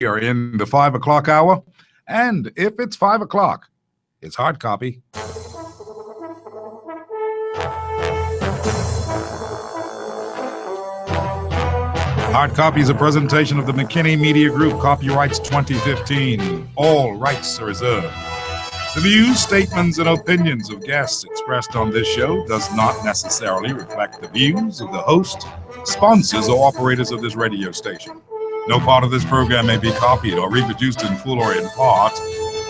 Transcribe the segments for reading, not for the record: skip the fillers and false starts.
are in the 5 o'clock hour, and if it's 5 o'clock, it's hard copy. Hard Copy is a presentation of the McKinney Media Group, copyrights 2015. All rights are reserved. The views, statements, and opinions of guests expressed on this show does not necessarily reflect the views of the host, sponsors, or operators of this radio station. No part of this program may be copied or reproduced in full or in part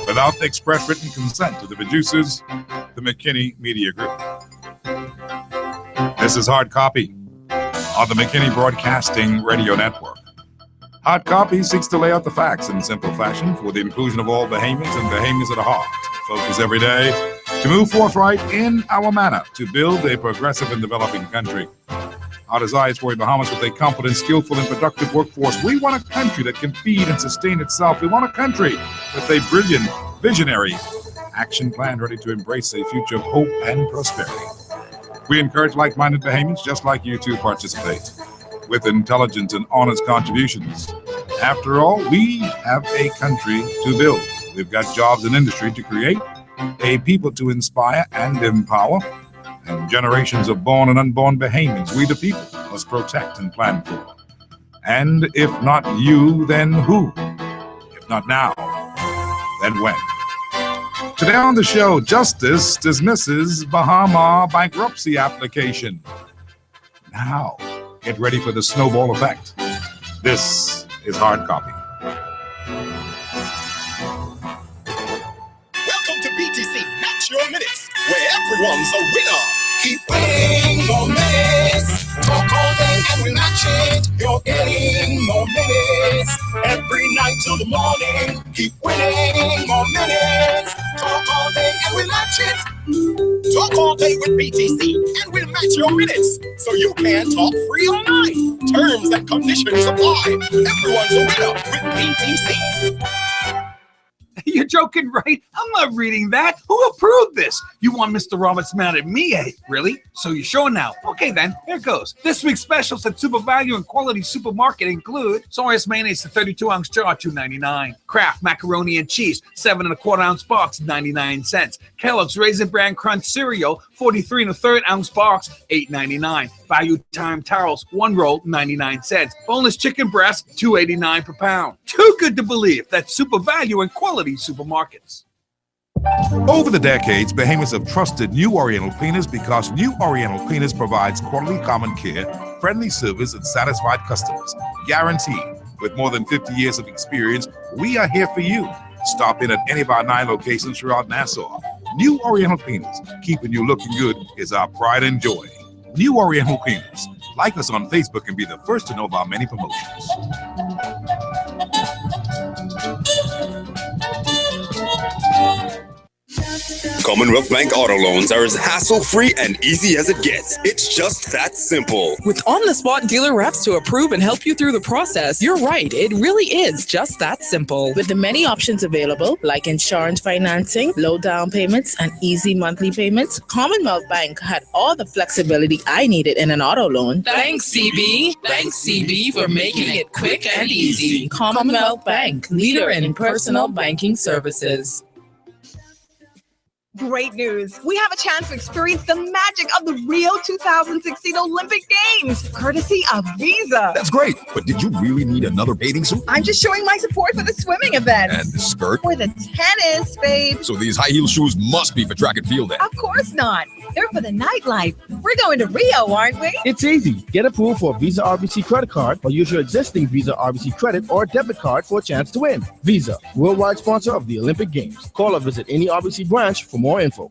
without the express written consent of the producers, the McKinney Media Group. This is Hard Copy on the McKinney Broadcasting Radio Network. Hard Copy seeks to lay out the facts in simple fashion for the inclusion of all Bahamians and Bahamians at heart. Focus every day to move forthright in our manner to build a progressive and developing country. Our desire is for a Bahamas with a competent, skillful, and productive workforce. We want a country that can feed and sustain itself. We want a country with a brilliant, visionary action plan ready to embrace a future of hope and prosperity. We encourage like-minded Bahamians just like you to participate with intelligent and honest contributions. After all, we have a country to build. We've got jobs and industry to create, a people to inspire and empower, and generations of born and unborn Bahamians we the people must protect and plan for. And if not you, then who? If not now, then when? Today on the show, Justice dismisses Bahama bankruptcy application. Now, get ready for the snowball effect. This is Hard Copy. Welcome to BTC, Match Your Minutes, where everyone's a winner. Keep winning more minutes. Talk all day and we match it. You're getting more minutes. Every night till the morning. Keep winning more minutes. Talk all day and we match it. Talk all day with BTC and we'll match your minutes. So you can talk free all night. Terms and conditions apply. Everyone's a winner with BTC. You're joking, right? I'm not reading that. Who approved this? You want Mr. Roberts mad at me, eh? Really? So you're sure now? Okay then, here goes. This week's specials at Super Value and Quality Supermarket include Sawyer's mayonnaise, a 32-ounce jar, $2.99. Kraft macaroni and cheese, 7 1/4-ounce box, 99 cents. Kellogg's Raisin Bran Crunch cereal, 43 1/3-ounce box, $8.99. Value Time towels, 1 roll, 99 cents. Boneless chicken breast, $2.89 per pound. Too good to believe. That's Super Value and Quality Supermarkets. Over the decades, Bahamians have trusted New Oriental Cleaners because New Oriental Cleaners provides quality common care, friendly service, and satisfied customers. Guaranteed. With more than 50 years of experience, we are here for you. Stop in at any of our 9 locations throughout Nassau. New Oriental Cleaners, keeping you looking good is our pride and joy. New Oriental Cleaners. Like us on Facebook and be the first to know about many promotions. Commonwealth Bank auto loans are as hassle-free and easy as it gets. It's just that simple. With on-the-spot dealer reps to approve and help you through the process, you're right. It really is just that simple. With the many options available, like insurance financing, low down payments, and easy monthly payments, Commonwealth Bank had all the flexibility I needed in an auto loan. Thanks, CB. Thanks, CB, for making it quick and easy. Commonwealth Bank, leader in personal banking services. Great news. We have a chance to experience the magic of the Rio 2016 Olympic Games, courtesy of Visa. That's great, but did you really need another bathing suit? I'm just showing my support for the swimming event. And the skirt? For the tennis, babe. So these high heel shoes must be for track and field then? Of course not. They're for the nightlife. We're going to Rio, aren't we? It's easy. Get approved for a Visa RBC credit card or use your existing Visa RBC credit or debit card for a chance to win. Visa, worldwide sponsor of the Olympic Games. Call or visit any RBC branch for more info.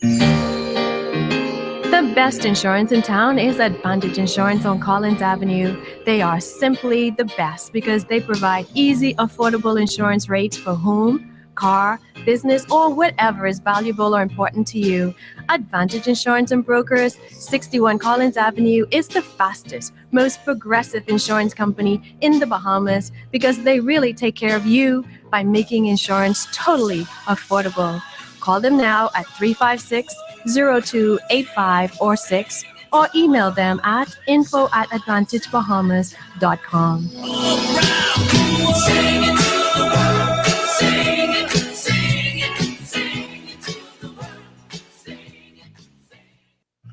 The best insurance in town is Advantage Insurance on Collins Avenue. They are simply the best because they provide easy, affordable insurance rates for home, car, business, or whatever is valuable or important to you. Advantage Insurance and Brokers, 61 Collins Avenue, is the fastest, most progressive insurance company in the Bahamas because they really take care of you by making insurance totally affordable. Call them now at 356-0285 or 6 or email them at info@advantagebahamas.com.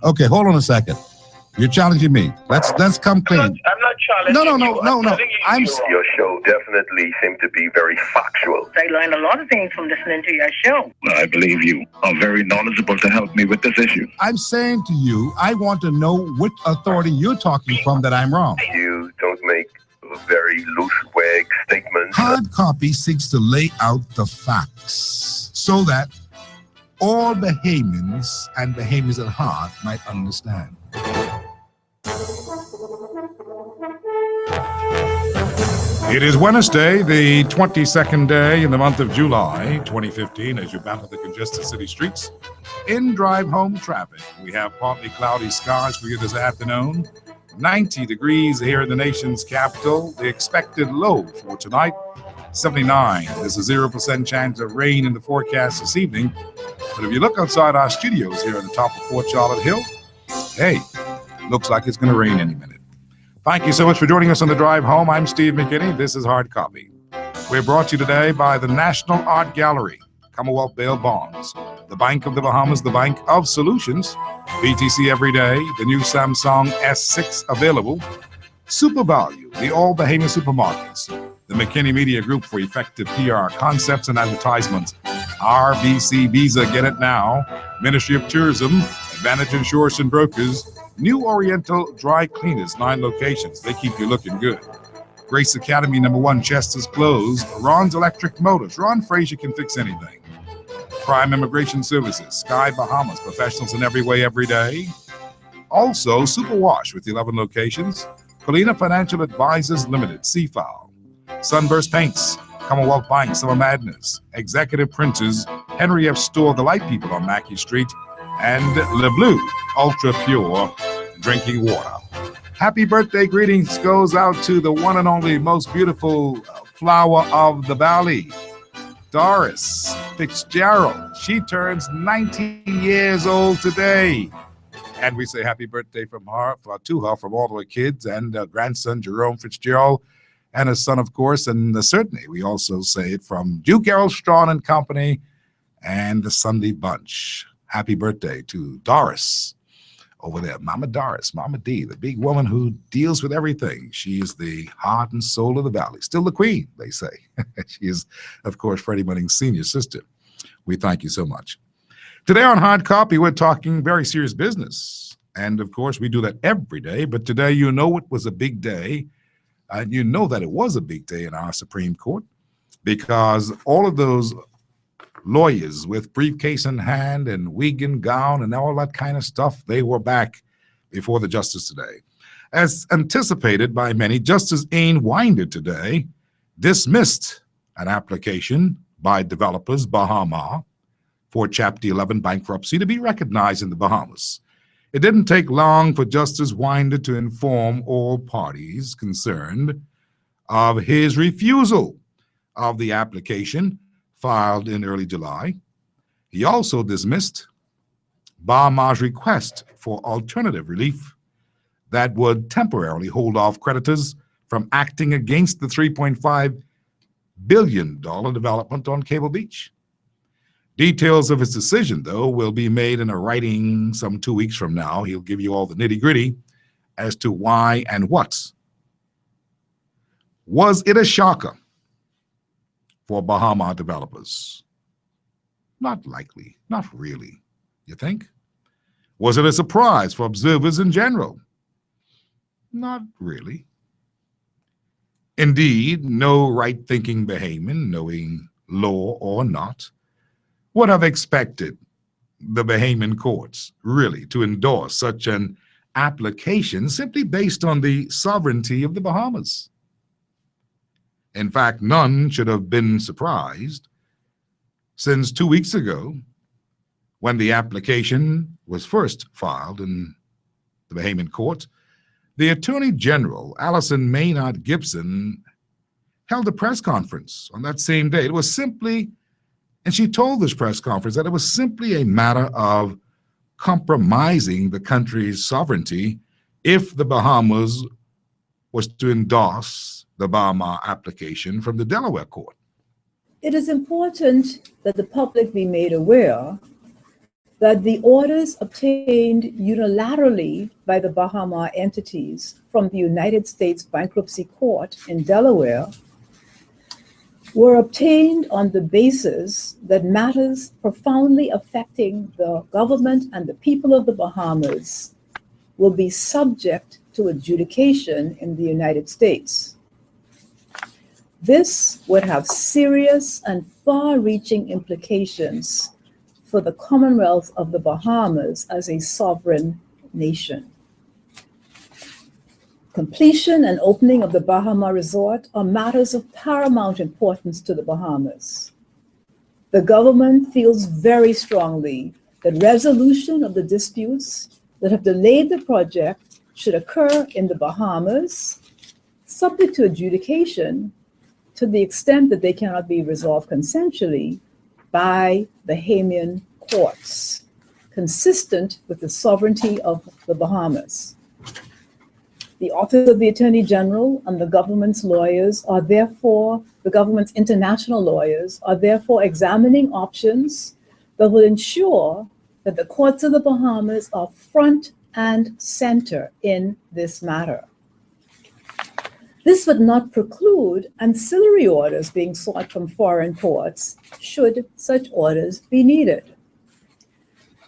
Okay, hold on a second. You're challenging me. Let's come clean. I'm not challenging No. Your show definitely seemed to be very factual. I learned a lot of things from listening to your show. Well, I believe you are very knowledgeable to help me with this issue. I'm saying to you, I want to know what authority you're talking from that I'm wrong. You don't make very loose wag statements. Hard Copy seeks to lay out the facts so that all Bahamians and Bahamians at heart might understand. It is Wednesday, the 22nd day in the month of July, 2015, as you battle the congested city streets. In drive home traffic, we have partly cloudy skies for you this afternoon. 90 degrees here in the nation's capital. The expected low for tonight, 79. There's a 0% chance of rain in the forecast this evening. But if you look outside our studios here at the top of Fort Charlotte Hill, hey, looks like it's going to rain any minute. Thank you so much for joining us on the drive home. I'm Steve McKinney. This is Hard Copy. We're brought to you today by the National Art Gallery, Commonwealth Bail Bonds, the Bank of the Bahamas, the Bank of Solutions, BTC Every Day, the new Samsung S6 available, Super Value, the All Bahamian Supermarkets, the McKinney Media Group for effective PR concepts and advertisements, RBC Visa, get it now, Ministry of Tourism, Advantage Insurance and Brokers, New Oriental Dry Cleaners, 9 locations. They keep you looking good. Grace Academy, #1, Chester's Clothes, Ron's Electric Motors. Ron Frazier can fix anything. Prime Immigration Services, Sky Bahamas, professionals in every way, every day. Also, Super Wash with 11 locations. Colina Financial Advisors Limited, CFAL. Sunburst Paints, Commonwealth Bank, Summer Madness. Executive Printers, Henry F. Store, the Light People on Mackey Street. And Le Bleu, Ultra Pure Drinking Water. Happy birthday greetings goes out to the one and only most beautiful flower of the valley, Doris Fitzgerald. She turns 90 years old today. And we say happy birthday to her from all the kids and grandson Jerome Fitzgerald and his son, of course. And certainly we also say it from Duke Errol Strawn and Company and the Sunday Bunch. Happy birthday to Doris over there. Mama Doris, Mama D, the big woman who deals with everything. She is the heart and soul of the valley. Still the queen, they say. She is, of course, Freddie Munning's senior sister. We thank you so much. Today on Hard Copy, we're talking very serious business. And, of course, we do that every day. But today, you know it was a big day. And you know that it was a big day in our Supreme Court because all of those lawyers with briefcase in hand and wig and gown and all that kind of stuff, they were back before the justice today. As anticipated by many, Justice Ain Winder today dismissed an application by developers Bahama for Chapter 11 bankruptcy to be recognized in the Bahamas. It didn't take long for Justice Winder to inform all parties concerned of his refusal of the application filed in early July. He also dismissed Bahama's request for alternative relief that would temporarily hold off creditors from acting against the $3.5 billion development on Cable Beach. Details of his decision, though, will be made in a writing some 2 weeks from now. He'll give you all the nitty-gritty as to why and what. Was it a shocker for Bahama developers? Not likely, not really. You think? Was it a surprise for observers in general? Not really. Indeed, no right-thinking Bahamian, knowing law or not, would have expected the Bahamian courts really to endorse such an application simply based on the sovereignty of the Bahamas. In fact, none should have been surprised, since 2 weeks ago, when the application was first filed in the Bahamian court, the Attorney General, Alison Maynard Gibson, held a press conference on that same day. It was simply, and she told this press conference that it was simply a matter of compromising the country's sovereignty if the Bahamas was to endorse the Bahama application from the Delaware court. It is important that the public be made aware that the orders obtained unilaterally by the Bahama entities from the United States Bankruptcy Court in Delaware were obtained on the basis that matters profoundly affecting the government and the people of the Bahamas will be subject to adjudication in the United States. This would have serious and far-reaching implications for the Commonwealth of the Bahamas as a sovereign nation. Completion and opening of the Bahama Resort are matters of paramount importance to the Bahamas. The government feels very strongly that resolution of the disputes that have delayed the project should occur in the Bahamas, subject to adjudication to the extent that they cannot be resolved consensually by Bahamian courts, consistent with the sovereignty of the Bahamas. The Office of the Attorney General and the government's lawyers are therefore, the government's international lawyers are therefore examining options that will ensure that the courts of the Bahamas are front and center in this matter. This would not preclude ancillary orders being sought from foreign courts, should such orders be needed.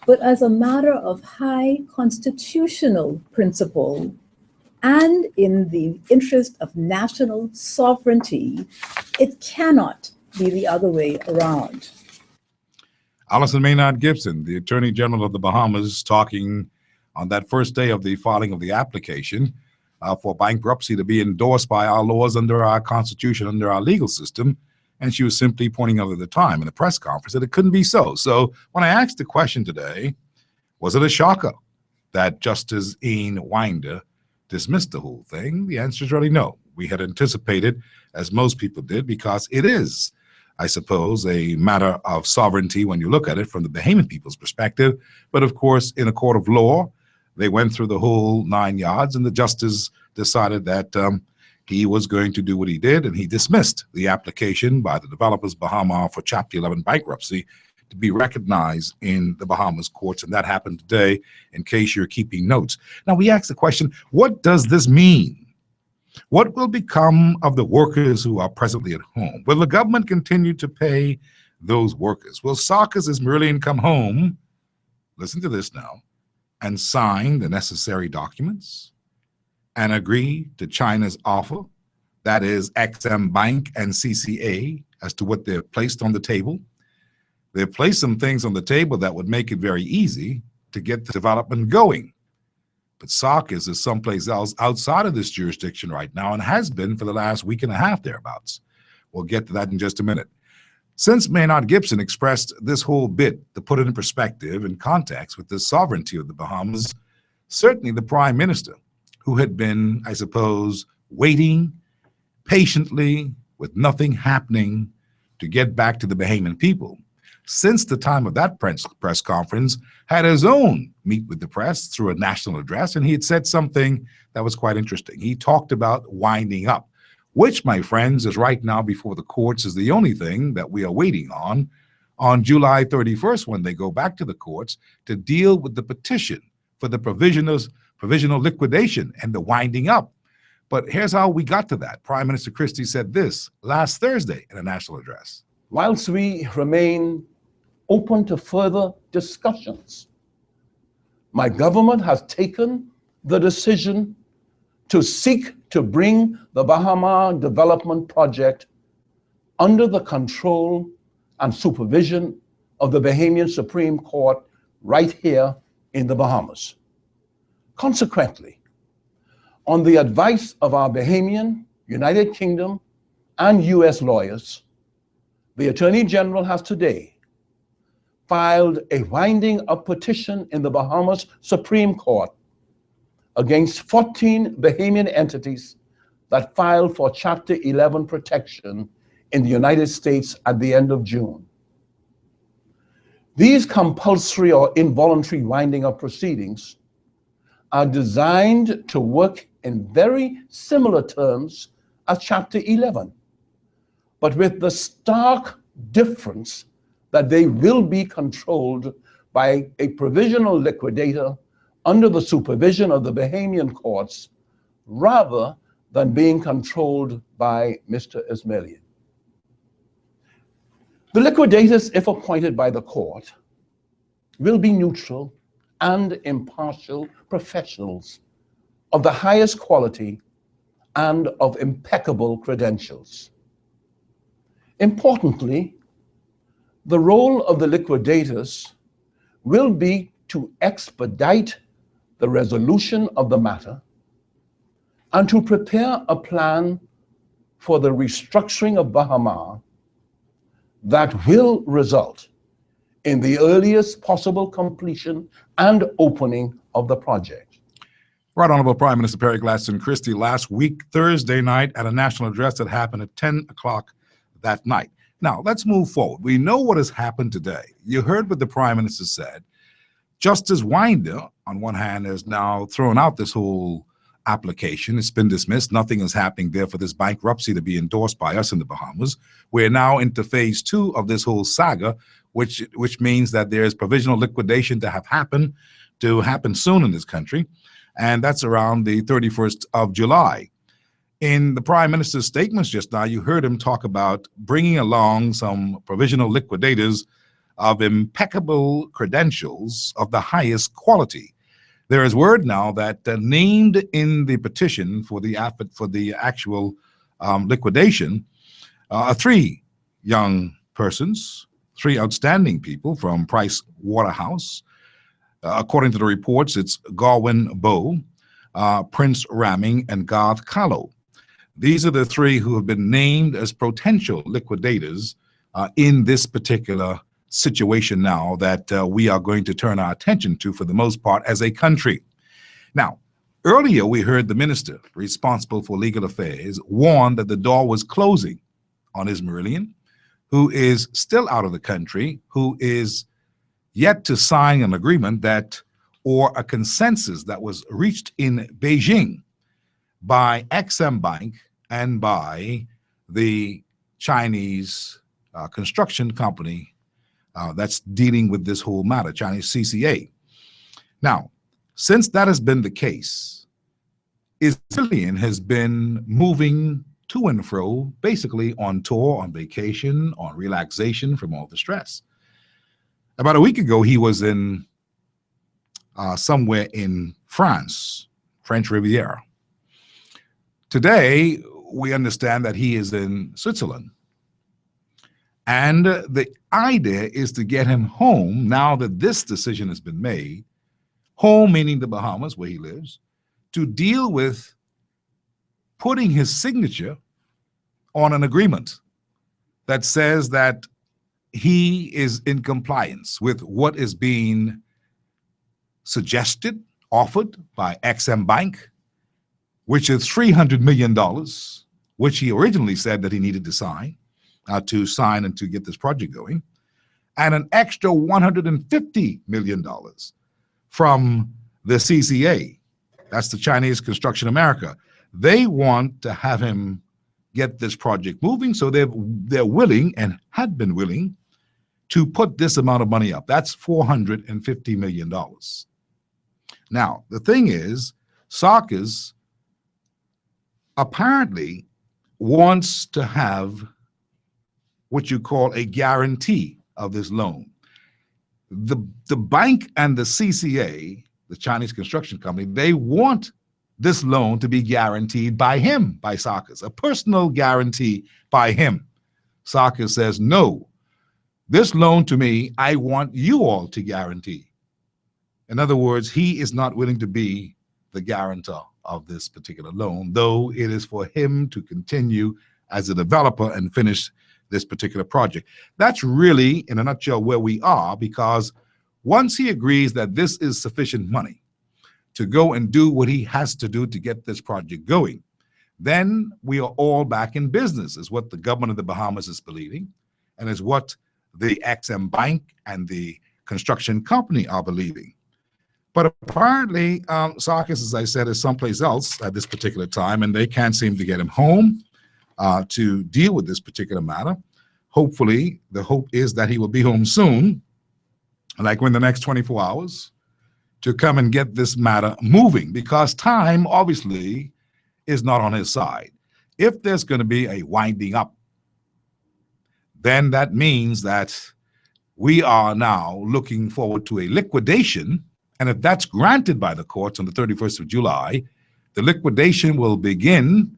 But as a matter of high constitutional principle, and in the interest of national sovereignty, it cannot be the other way around. Allison Maynard Gibson, the Attorney General of the Bahamas, talking on that first day of the filing of the application for bankruptcy to be endorsed by our laws under our Constitution, under our legal system. And she was simply pointing out at the time in a press conference that it couldn't be so. So when I asked the question today, was it a shocker that Justice Ian Winder dismissed the whole thing? The answer is really no. We had anticipated, as most people did, because it is, I suppose, a matter of sovereignty when you look at it from the Bahamian people's perspective. But of course, in a court of law, they went through the whole 9 yards, and the justice decided that he was going to do what he did, and he dismissed the application by the developers Bahama for Chapter 11 bankruptcy to be recognized in the Bahamas courts, and that happened today, in case you're keeping notes. Now, we asked the question, what does this mean? What will become of the workers who are presently at home? Will the government continue to pay those workers? Will Sarkis Esmeraldian come home, listen to this now, and sign the necessary documents and agree to China's offer, that is XM Bank and CCA, as to what they've placed on the table? They've placed some things on the table that would make it very easy to get the development going. But Sarkis is someplace else outside of this jurisdiction right now and has been for the last week and a half thereabouts. We'll get to that in just a minute. Since Maynard Gibson expressed this whole bit to put it in perspective and context with the sovereignty of the Bahamas, certainly the Prime Minister, who had been, I suppose, waiting patiently with nothing happening to get back to the Bahamian people, since the time of that press conference, had his own meet with the press through a national address, and he had said something that was quite interesting. He talked about winding up, which, my friends, is right now before the courts, is the only thing that we are waiting on July 31st, when they go back to the courts to deal with the petition for the provisional liquidation and the winding up. But here's how we got to that. Prime Minister Christie said this last Thursday in a national address. Whilst we remain open to further discussions, my government has taken the decision to seek to bring the Bahama Development Project under the control and supervision of the Bahamian Supreme Court right here in the Bahamas. Consequently, on the advice of our Bahamian, United Kingdom, and U.S. lawyers, the Attorney General has today filed a winding up petition in the Bahamas Supreme Court against 14 Bahamian entities that filed for Chapter 11 protection in the United States at the end of June. These compulsory or involuntary winding up proceedings are designed to work in very similar terms as Chapter 11, but with the stark difference that they will be controlled by a provisional liquidator under the supervision of the Bahamian courts rather than being controlled by Mr. Ismailian. The liquidators, if appointed by the court, will be neutral and impartial professionals of the highest quality and of impeccable credentials. Importantly, the role of the liquidators will be to expedite the resolution of the matter and to prepare a plan for the restructuring of Baha that will result in the earliest possible completion and opening of the project. Right Honorable Prime Minister Perry Gladstone Christie last week, Thursday night, at a national address that happened at 10 o'clock that night. Now, let's move forward. We know what has happened today. You heard what the Prime Minister said. Justice Winder, on one hand, has now thrown out this whole application. It's been dismissed. Nothing is happening there for this bankruptcy to be endorsed by us in the Bahamas. We're now into phase 2 of this whole saga, which means that there's provisional liquidation to happen soon in this country, and that's around the 31st of July. In the Prime Minister's statements just now, you heard him talk about bringing along some provisional liquidators of impeccable credentials of the highest quality. There is word now that named in the petition for the actual liquidation are 3 young persons, 3 outstanding people from Price Waterhouse. According to the reports, it's Garwin Bowe, Prince Ramming, and Garth Callow. These are the 3 who have been named as potential liquidators in this particular situation now that we are going to turn our attention to for the most part as a country. Now, earlier we heard the minister responsible for legal affairs warn that the door was closing on Ismailian, who is still out of the country, who is yet to sign an agreement or a consensus that was reached in Beijing by Exim Bank and by the Chinese construction company that's dealing with this whole matter, Chinese CCA. Now, since that has been the case, Ismailian has been moving to and fro, basically on tour, on vacation, on relaxation from all the stress. About a week ago, he was in somewhere in France, French Riviera. Today, we understand that he is in Switzerland. And the idea is to get him home now that this decision has been made, home meaning the Bahamas where he lives, to deal with putting his signature on an agreement that says that he is in compliance with what is being suggested, offered by Exim Bank, which is $300 million, which he originally said that he needed to sign and to get this project going, and an extra $150 million from the CCA. That's the Chinese Construction America. They want to have him get this project moving, so they're willing and had been willing to put this amount of money up. That's $450 million. Now, the thing is, Sarkis apparently wants to have what you call a guarantee of this loan. The bank and the CCA, the Chinese construction company, they want this loan to be guaranteed by him, by Sarkis, a personal guarantee by him. Sarkis says, no, this loan to me, I want you all to guarantee. In other words, he is not willing to be the guarantor of this particular loan, though it is for him to continue as a developer and finish this particular project. That's really, in a nutshell, where we are, because once he agrees that this is sufficient money to go and do what he has to do to get this project going, then we are all back in business, is what the government of the Bahamas is believing, and is what the Exim Bank and the construction company are believing. But apparently, Sarkis, as I said, is someplace else at this particular time, and they can't seem to get him home to deal with this particular matter. Hopefully, the hope is that he will be home soon like in the next 24 hours, to come and get this matter moving, because time obviously is not on his side. If there's going to be a winding up, then that means that we are now looking forward to a liquidation. And if that's granted by the courts on the 31st of July, the liquidation will begin.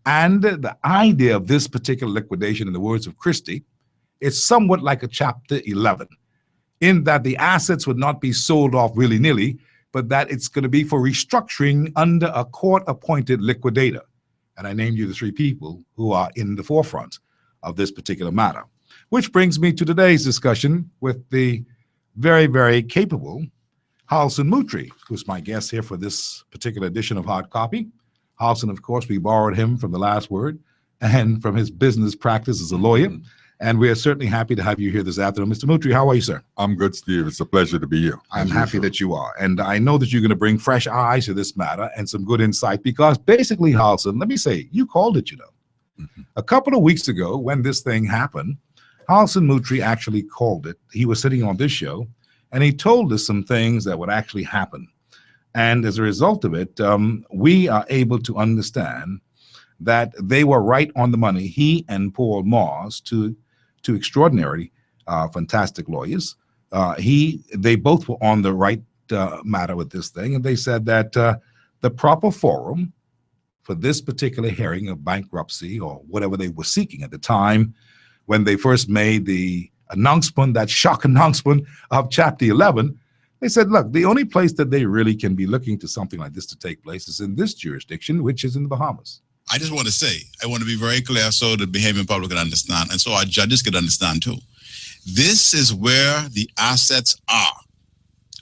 And the idea of this particular liquidation, in the words of Christie, is somewhat like a Chapter 11, in that the assets would not be sold off willy-nilly, but that it's going to be for restructuring under a court-appointed liquidator. And I named you the three people who are in the forefront of this particular matter. Which brings me to today's discussion with the very, very capable Halson Mutri, who's my guest here for this particular edition of Hard Copy. Halson, of course, we borrowed him from The Last Word and from his business practice as a lawyer. And we are certainly happy to have you here this afternoon. Mr. Mutri, how are you, sir? I'm good, Steve. It's a pleasure to be here. I'm happy that you are. And I know that you're going to bring fresh eyes to this matter and some good insight, because basically, Halson, let me say, you called it, you know. A couple of weeks ago, when this thing happened, Halson Mutri actually called it. He was sitting on this show, and he told us some things that would actually happen. And as a result of it, we are able to understand that they were right on the money, he and Paul Moss, two extraordinary, fantastic lawyers. They both were on the right matter with this thing, and they said that the proper forum for this particular hearing of bankruptcy, or whatever they were seeking at the time when they first made the announcement, that shock announcement of Chapter 11, they said, look, the only place that they really can be looking to something like this to take place is in this jurisdiction, which is in the Bahamas. I just want to say, I want to be very clear so the Bahamian public can understand, and so our judges can understand too. This is where the assets are.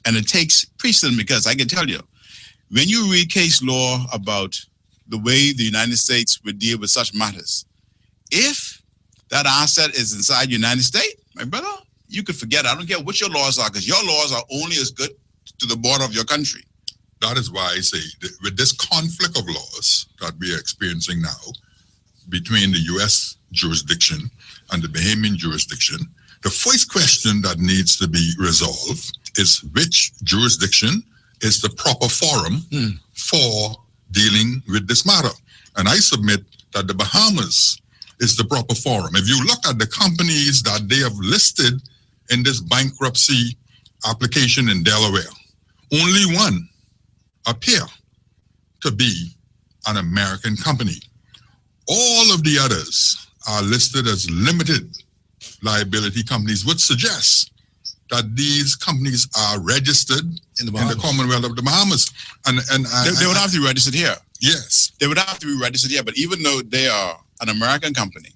And it takes precedent, because I can tell you, when you read case law about the way the United States would deal with such matters, if that asset is inside the United States, my brother, you could forget. I don't care what your laws are, because your laws are only as good to the border of your country. That is why I say that with this conflict of laws that we are experiencing now between the U.S. jurisdiction and the Bahamian jurisdiction, the first question that needs to be resolved is which jurisdiction is the proper forum for dealing with this matter. And I submit that the Bahamas is the proper forum. If you look at the companies that they have listed in this bankruptcy application in Delaware, only one appear to be an American company. All of the others are listed as limited liability companies, which suggests that these companies are registered in the Commonwealth of the Bahamas. And they would have to be registered here. Yes. They would have to be registered here, but even though they are an American company,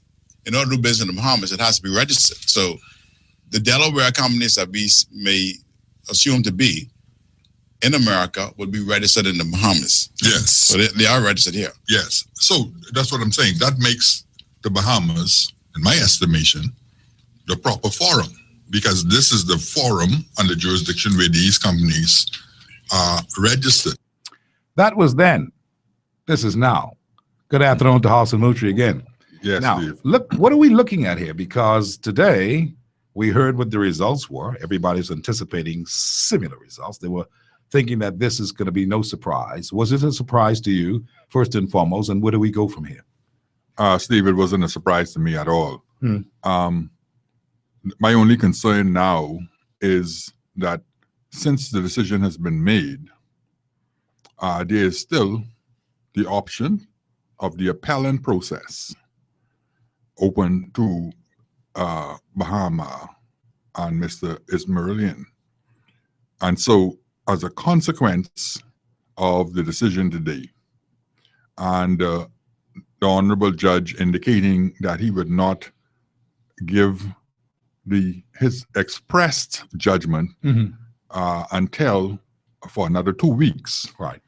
in order to do business in the Bahamas, it has to be registered. So the Delaware companies that we may assume to be in America would be registered in the Bahamas. Yes. So they are registered here. Yes. So that's what I'm saying. That makes the Bahamas, in my estimation, the proper forum, because this is the forum and the jurisdiction where these companies are registered. That was then. This is now. Good afternoon to Halson Mutri again. Yes, now, Steve. look, what are we looking at here? Because today we heard what the results were. Everybody's anticipating similar results. They were thinking that this is going to be no surprise. Was it a surprise to you, first and foremost, and where do we go from here? Steve, it wasn't a surprise to me at all. My only concern now is that since the decision has been made, there is still the option of the appellant process open to Bahama and Mr. Ismailian. And so as a consequence of the decision today, and the Honorable Judge indicating that he would not give his expressed judgment until for another 2 weeks, right,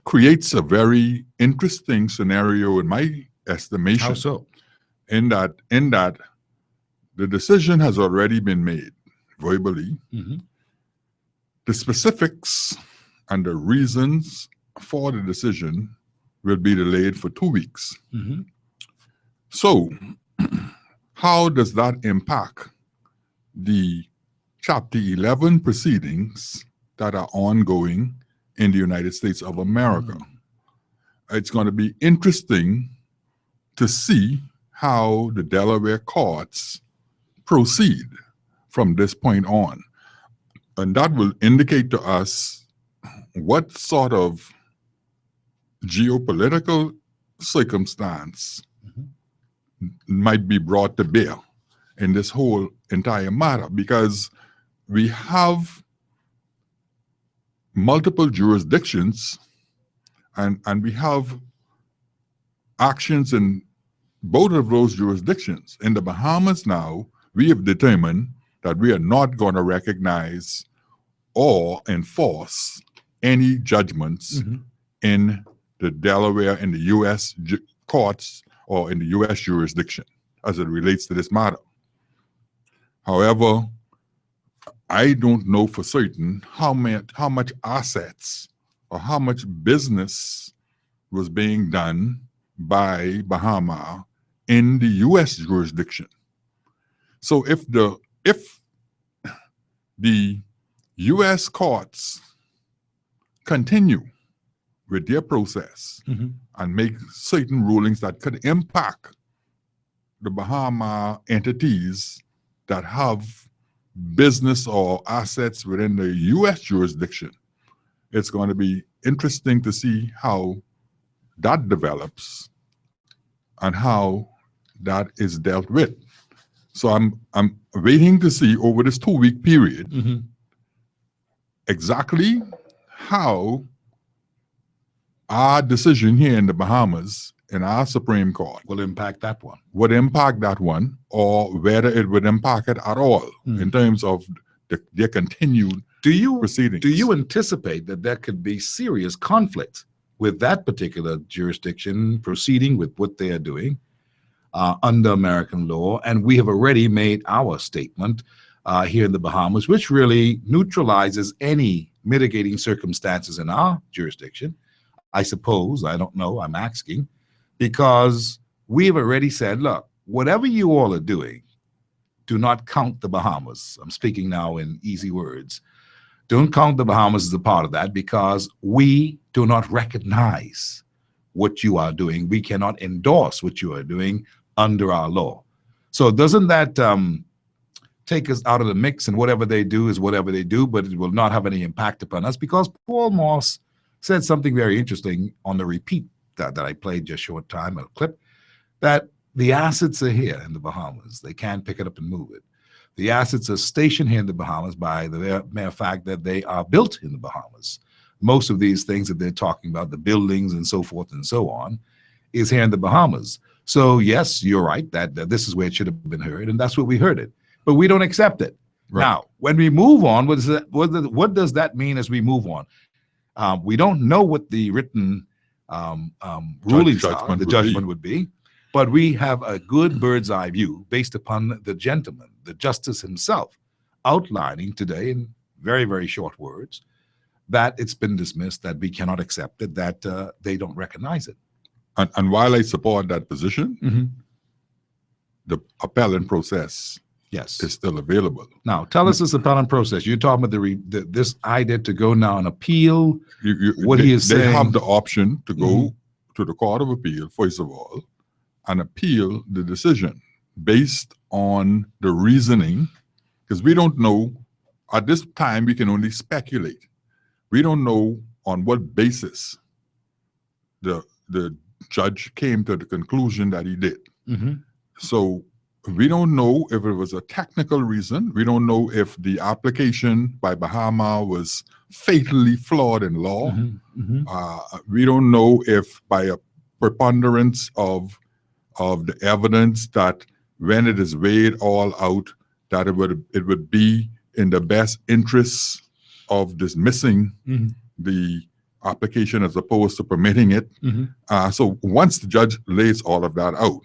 creates a very interesting scenario in my estimation. How so? In that the decision has already been made verbally. The specifics and the reasons for the decision will be delayed for 2 weeks. So how does that impact the Chapter 11 proceedings that are ongoing in the United States of America. It's going to be interesting to see how the Delaware courts proceed from this point on. And that will indicate to us what sort of geopolitical circumstance might be brought to bear in this whole entire matter, because we have multiple jurisdictions and we have actions in both of those jurisdictions. In the Bahamas now, we have determined that we are not going to recognize or enforce any judgments in the Delaware and the U.S. courts or in the U.S. jurisdiction as it relates to this matter. However, I don't know for certain how much assets or how much business was being done by Bahama in the U.S. jurisdiction. So if the U.S. courts continue with their process and make certain rulings that could impact the Bahama entities that have business or assets within the U.S. jurisdiction, it's going to be interesting to see how that develops and how that is dealt with. So I'm waiting to see over this 2-week period exactly how our decision here in the Bahamas in our Supreme Court will impact that one. Or whether it would impact it at all in terms of their continued proceedings. Do you anticipate that there could be serious conflict with that particular jurisdiction proceeding with what they are doing under American law? And we have already made our statement here in the Bahamas, which really neutralizes any mitigating circumstances in our jurisdiction. I suppose, I don't know, I'm asking, because we've already said, look, whatever you all are doing, do not count the Bahamas. I'm speaking now in easy words. Don't count the Bahamas as a part of that, because we do not recognize what you are doing. We cannot endorse what you are doing under our law. So doesn't that take us out of the mix, and whatever they do is whatever they do, but it will not have any impact upon us? Because Paul Moss said something very interesting on the repeat that I played just short time, a clip, that the assets are here in the Bahamas. They can't pick it up and move it. The assets are stationed here in the Bahamas by the mere fact that they are built in the Bahamas. Most of these things that they're talking about, the buildings and so forth and so on, is here in the Bahamas. So yes, you're right, that this is where it should have been heard, and that's where we heard it. But we don't accept it. Right. Now, when we move on, what does that mean as we move on? We don't know what the written rulings are, the judgment would be, but we have a good bird's eye view based upon the gentleman, the justice himself, outlining today in very, very short words that it's been dismissed, that we cannot accept it, that they don't recognize it. And while I support that position, the appellant process is still available. Now, tell us this appellant process. You're talking about this idea to go now and appeal what he is saying. They have the option to go to the Court of Appeal, first of all, and appeal the decision based on the reasoning, because we don't know, at this time, we can only speculate. We don't know on what basis the judge came to the conclusion that he did. So we don't know if it was a technical reason. We don't know if the application by Bahama was fatally flawed in law. We don't know if by a preponderance of the evidence that when it is weighed all out, that it would be in the best interests of dismissing the application as opposed to permitting it. So once the judge lays all of that out,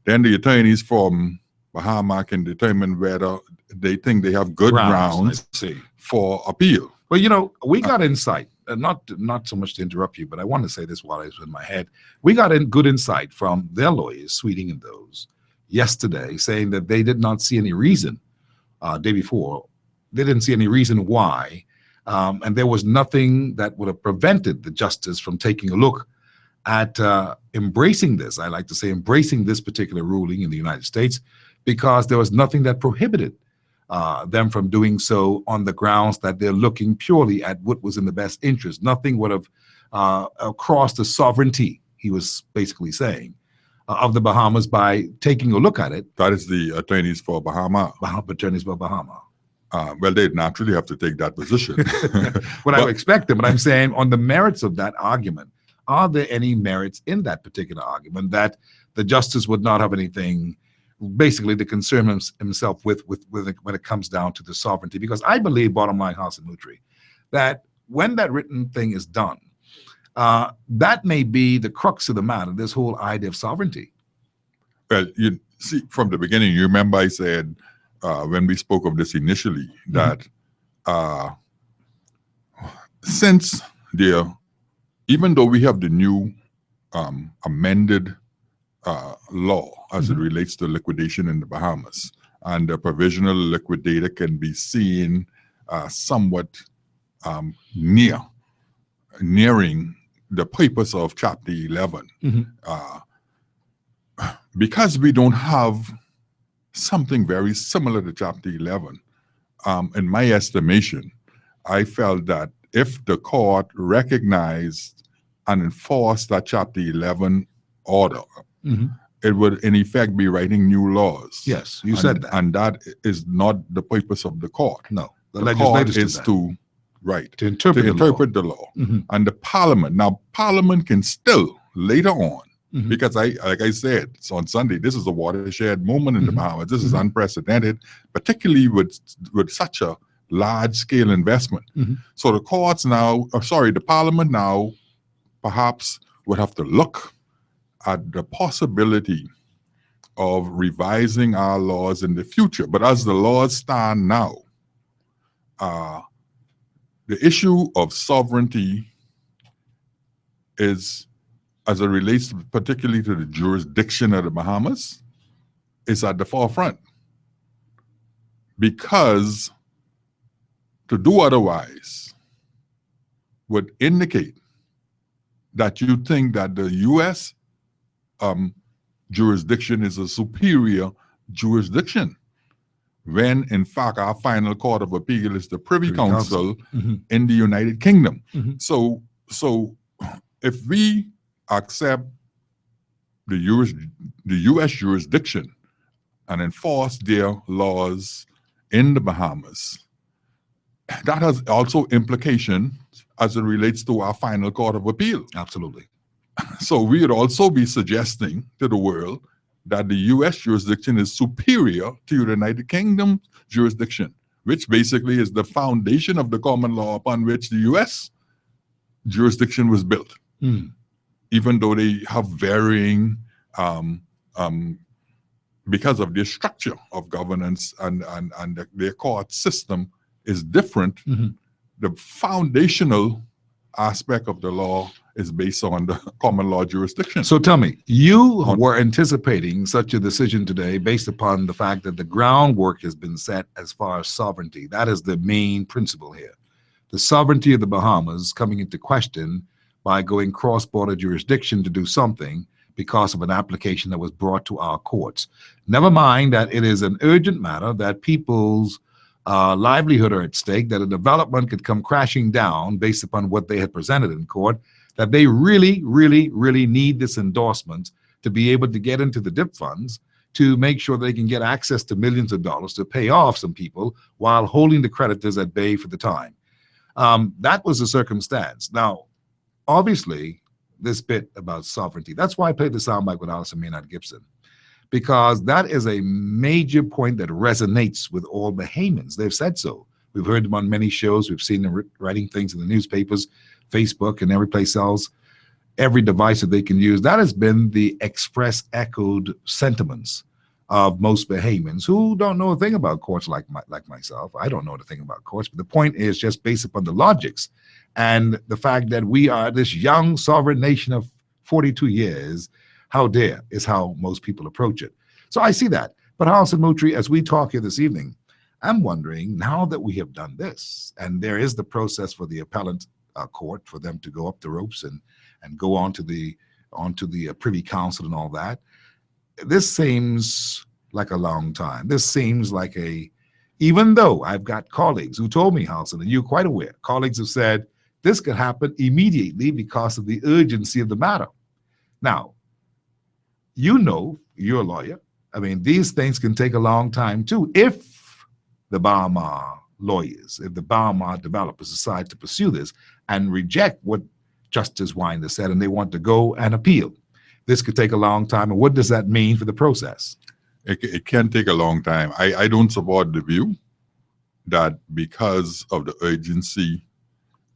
then the attorneys from Bahama can determine whether they think they have good grounds for appeal. Well, you know, we got insight, not so much to interrupt you, but I want to say this while it's in my head. We got good insight from their lawyers, Sweeting and those, yesterday, saying that they did not see any reason, day before, they didn't see any reason why, and there was nothing that would have prevented the justice from taking a look at embracing this. I like to say embracing this particular ruling in the United States, because there was nothing that prohibited them from doing so on the grounds that they're looking purely at what was in the best interest. Nothing would have crossed the sovereignty, he was basically saying, of the Bahamas by taking a look at it. That is the attorneys for Bahama. Attorneys for Bahama. Well, they naturally have to take that position. What I would expect them, but I'm saying on the merits of that argument, are there any merits in that particular argument that the justice would not have anything basically to concern himself with when it comes down to the sovereignty? Because I believe, bottom line, Hassan Mutri, that when that written thing is done, that may be the crux of the matter, this whole idea of sovereignty. Well, you see, from the beginning, you remember I said, when we spoke of this initially, that since there, even though we have the new amended law as it relates to liquidation in the Bahamas, and the provisional liquidator can be seen somewhat nearing the purpose of Chapter 11. Because we don't have something very similar to Chapter 11, in my estimation, I felt that if the court recognized and enforced that Chapter 11 order, it would in effect be writing new laws. Yes, you said that. And that is not the purpose of the court. No, the court is to interpret the law. And the parliament, now parliament can still later on, because like I said, so on Sunday, this is a watershed moment in the Bahamas. This is unprecedented, particularly with such a large scale investment. So the courts now, the parliament now perhaps would have to look at the possibility of revising our laws in the future. But as the laws stand now, the issue of sovereignty is, as it relates particularly to the jurisdiction of the Bahamas, is at the forefront. Because to do otherwise would indicate that you think that the U.S. Jurisdiction is a superior jurisdiction, when in fact our final court of appeal is the Privy Council in the United Kingdom. So if we accept the U.S. jurisdiction and enforce their laws in the Bahamas, that has also implications as it relates to our final court of appeal. Absolutely. So we would also be suggesting to the world that the U.S. jurisdiction is superior to the United Kingdom jurisdiction, which basically is the foundation of the common law upon which the U.S. jurisdiction was built. Even though they have varying, because of their structure of governance and their court system is different, the foundational aspect of the law is based on the common law jurisdiction. So tell me, you were anticipating such a decision today based upon the fact that the groundwork has been set as far as sovereignty. That is the main principle here. The sovereignty of the Bahamas coming into question by going cross-border jurisdiction to do something because of an application that was brought to our courts. Never mind that it is an urgent matter, that people's livelihood are at stake, that a development could come crashing down based upon what they had presented in court, that they really, really, really need this endorsement to be able to get into the DIP funds to make sure they can get access to millions of dollars to pay off some people while holding the creditors at bay for the time. That was the circumstance. Now, obviously, this bit about sovereignty, that's why I played the soundbite with Alison Maynard Gibson, because that is a major point that resonates with all Bahamians. They've said so. We've heard them on many shows. We've seen them writing things in the newspapers, Facebook, and every place else, every device that they can use. That has been the express echoed sentiments of most Bahamians who don't know a thing about courts like myself. I don't know the thing about courts, but the point is just based upon the logics and the fact that we are this young sovereign nation of 42 years. How dare is how most people approach it. So I see that. But Hassan Mutri, as we talk here this evening, I'm wondering, now that we have done this, and there is the process for the appellant court for them to go up the ropes and go onto the Privy Council and all that, this seems like a long time. This seems like even though I've got colleagues who told me, Halson, and you're quite aware, colleagues have said this could happen immediately because of the urgency of the matter. Now, you know, you're a lawyer. I mean, these things can take a long time too. If the Bahama lawyers, if the Bahama developers decide to pursue this and reject what Justice Winder said and they want to go and appeal, this could take a long time. And what does that mean for the process? It can take a long time. I don't support the view that because of the urgency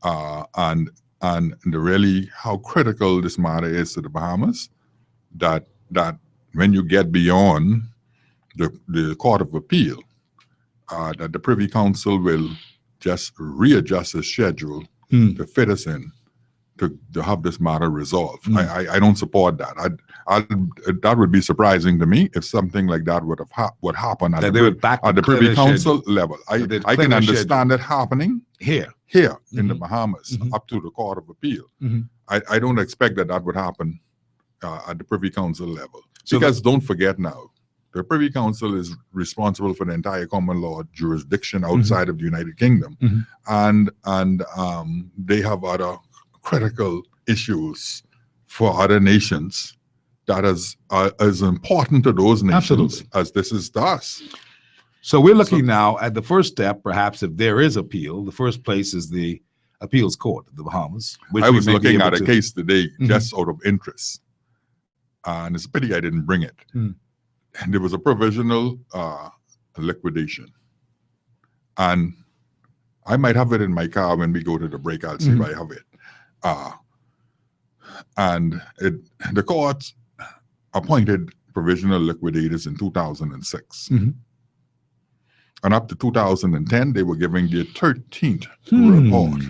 and the really how critical this matter is to the Bahamas, that when you get beyond the Court of Appeal, that the Privy Council will just readjust the schedule to fit us in to have this matter resolved. I don't support that. That would be surprising to me if something like that would happen at the Privy Council level. I can understand it happening here in the Bahamas up to the Court of Appeal. I don't expect that would happen at the Privy Council level. Because don't forget now, the Privy Council is responsible for the entire common law jurisdiction outside of the United Kingdom, and they have other critical issues for other nations that is as important to those nations as this is to us. So we're looking now at the first step, perhaps if there is appeal. The first place is the appeals court of the Bahamas. I was looking at a case today just out of interest, and it's a pity I didn't bring it. And there was a provisional liquidation, and I might have it in my car when we go to the break. I'll see if I have it. And the court appointed provisional liquidators in 2006. And up to 2010, they were giving their 13th report.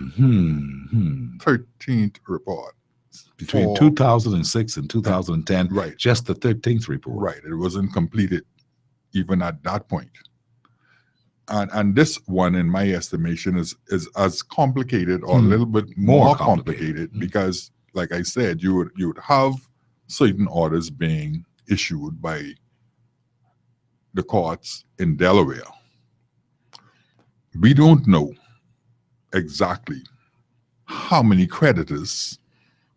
13th report. Between 2006 and 2010, right? Just the 13th report. Right. It wasn't completed even at that point. And this one, in my estimation, is as complicated or a little bit more complicated because, like I said, you would have certain orders being issued by the courts in Delaware. We don't know exactly how many creditors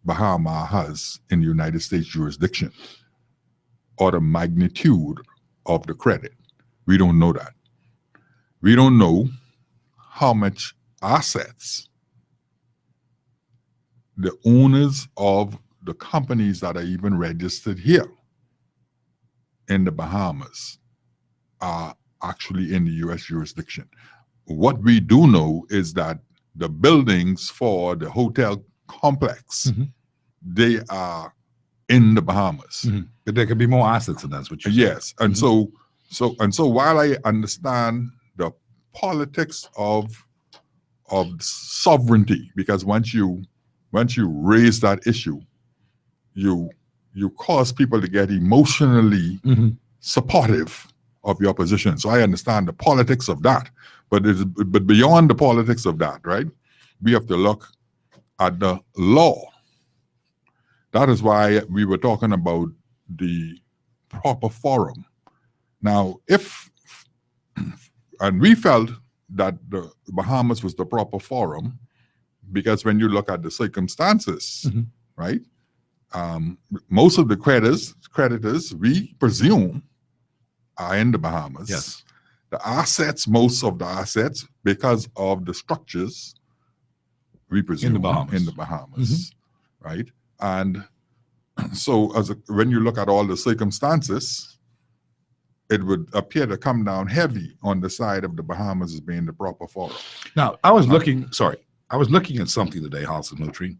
Bahama has in the United States jurisdiction or the magnitude of the credit. We don't know that. We don't know how much assets the owners of the companies that are even registered here in the Bahamas are actually in the U.S. jurisdiction. What we do know is that the buildings for the hotel complex, they are in the Bahamas. But there could be more assets, and that's what you Yes, and so while I understand the politics of sovereignty, because once you raise that issue, you cause people to get emotionally supportive of your position. So I understand the politics of that, but beyond the politics of that, right? We have to look at the law. That is why we were talking about the proper forum. Now, and we felt that the Bahamas was the proper forum because when you look at the circumstances, right? Most of the creditors, we presume, are in the Bahamas. Yes. Most of the assets, because of the structures, we presume in the Bahamas. Right? And so when you look at all the circumstances, it would appear to come down heavy on the side of the Bahamas as being the proper forum. Now, I was looking at something today, Halson Nutri,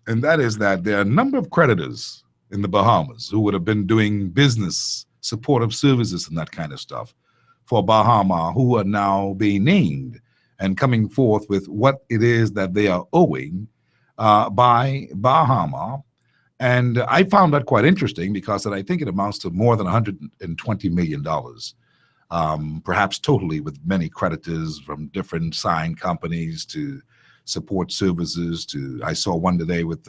and that is that there are a number of creditors in the Bahamas who would have been doing business, supportive services and that kind of stuff for Bahama, who are now being named and coming forth with what it is that they are owing by Bahama. And I found that quite interesting because I think it amounts to more than $120 million perhaps totally, with many creditors from different sign companies to support services. I saw one today with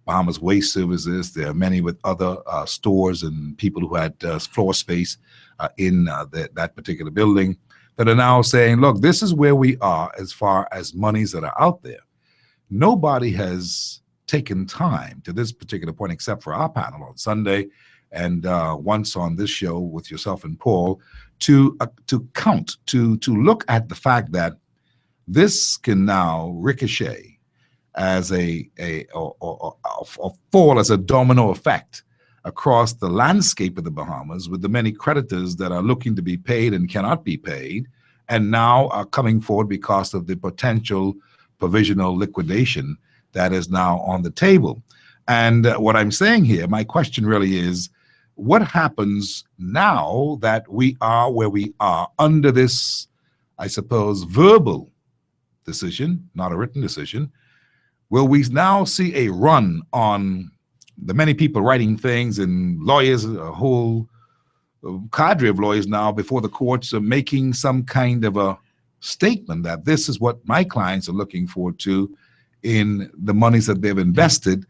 Bahamas Waste Services. There are many with other stores and people who had floor space in that particular building that are now saying, look, this is where we are as far as monies that are out there. Nobody has taken time to this particular point except for our panel on Sunday and once on this show with yourself and Paul to count, to look at the fact that this can now ricochet as or fall as a domino effect across the landscape of the Bahamas, with the many creditors that are looking to be paid and cannot be paid, and now are coming forward because of the potential provisional liquidation that is now on the table. And what I'm saying here, my question really is, what happens now that we are where we are under this, I suppose, verbal decision, not a written decision? Will we now see a run on the many people writing things and lawyers, a whole cadre of lawyers now before the courts are making some kind of a statement that this is what my clients are looking forward to in the monies that they've invested,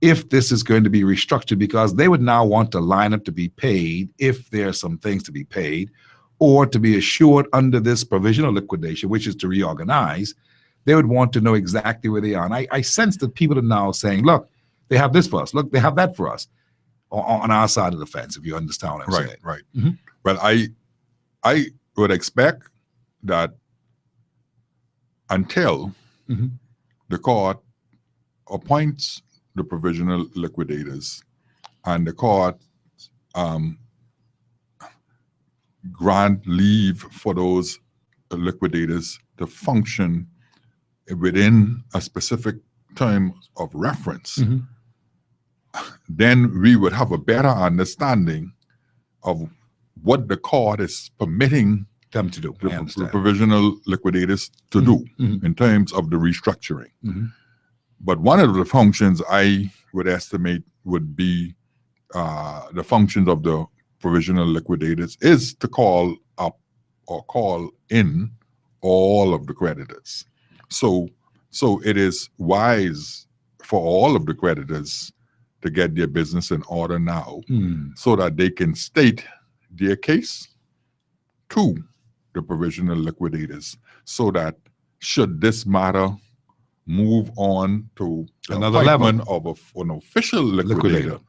if this is going to be restructured, because they would now want to line up to be paid if there are some things to be paid, or to be assured under this provisional liquidation, which is to reorganize. They would want to know exactly where they are. And I sense that people are now saying, look, they have this for us. Look, they have that for us on our side of the fence, if you understand what I'm saying. Right. Well, I would expect that until the court appoints the provisional liquidators and the court grant leave for those liquidators to function within a specific term of reference, then we would have a better understanding of what the court is permitting them to do, the provisional liquidators to do in terms of the restructuring. But one of the functions I would estimate would be the functions of the provisional liquidators is to call up or call in all of the creditors. So it is wise for all of the creditors to get their business in order now, so that they can state their case to the provisional liquidators, so that should this matter move on to another level of an official liquidator,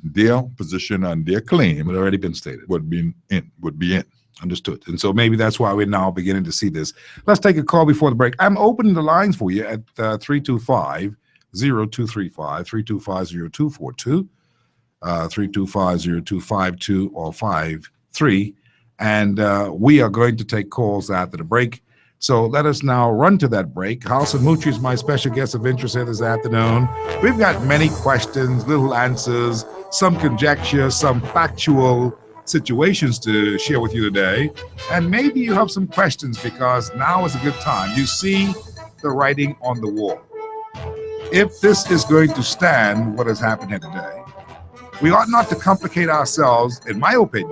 their position and their claim would already been stated, would be in. Understood. And so maybe that's why we're now beginning to see this. Let's take a call before the break. I'm opening the lines for you at 325-0235, 325-0242, 325-0252 or 53. And we are going to take calls after the break. So let us now run to that break. Halson Mutri is my special guest of interest here this afternoon. We've got many questions, little answers, some conjecture, some factual situations to share with you today. And maybe you have some questions, because now is a good time. You see the writing on the wall. If this is going to stand what has happened here today, we ought not to complicate ourselves, in my opinion,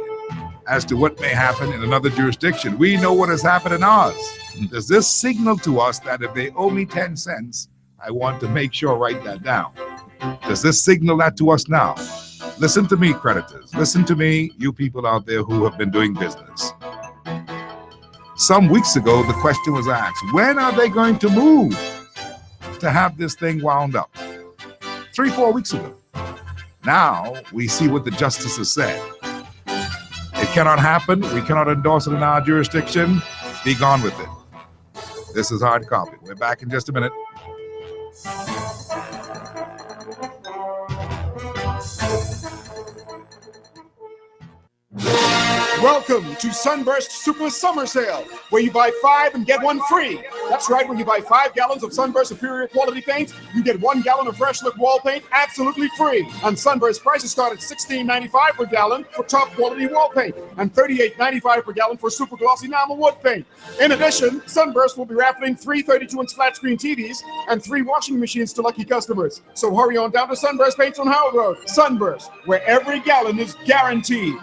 as to what may happen in another jurisdiction. We know what has happened in ours. Does this signal to us that if they owe me 10 cents, I want to make sure I write that down? Does this signal that to us now? Listen to me, creditors. Listen to me, you people out there who have been doing business. Some weeks ago, the question was asked, when are they going to move to have this thing wound up? 3-4 weeks ago. Now we see what the justices said. It cannot happen. We cannot endorse it in our jurisdiction. Be gone with it. This is Hard Copy. We're back in just a minute. Welcome to Sunburst Super Summer Sale, where you buy 5 and get 1 free. That's right, when you buy 5 gallons of Sunburst Superior Quality Paint, you get 1 gallon of Fresh Look Wall Paint absolutely free. And Sunburst prices start at $16.95 per gallon for top quality wall paint and $38.95 per gallon for super glossy enamel wood paint. In addition, Sunburst will be raffling 3 32-inch flat screen TVs and 3 washing machines to lucky customers. So hurry on down to Sunburst Paints on Howard Road. Sunburst, where every gallon is guaranteed.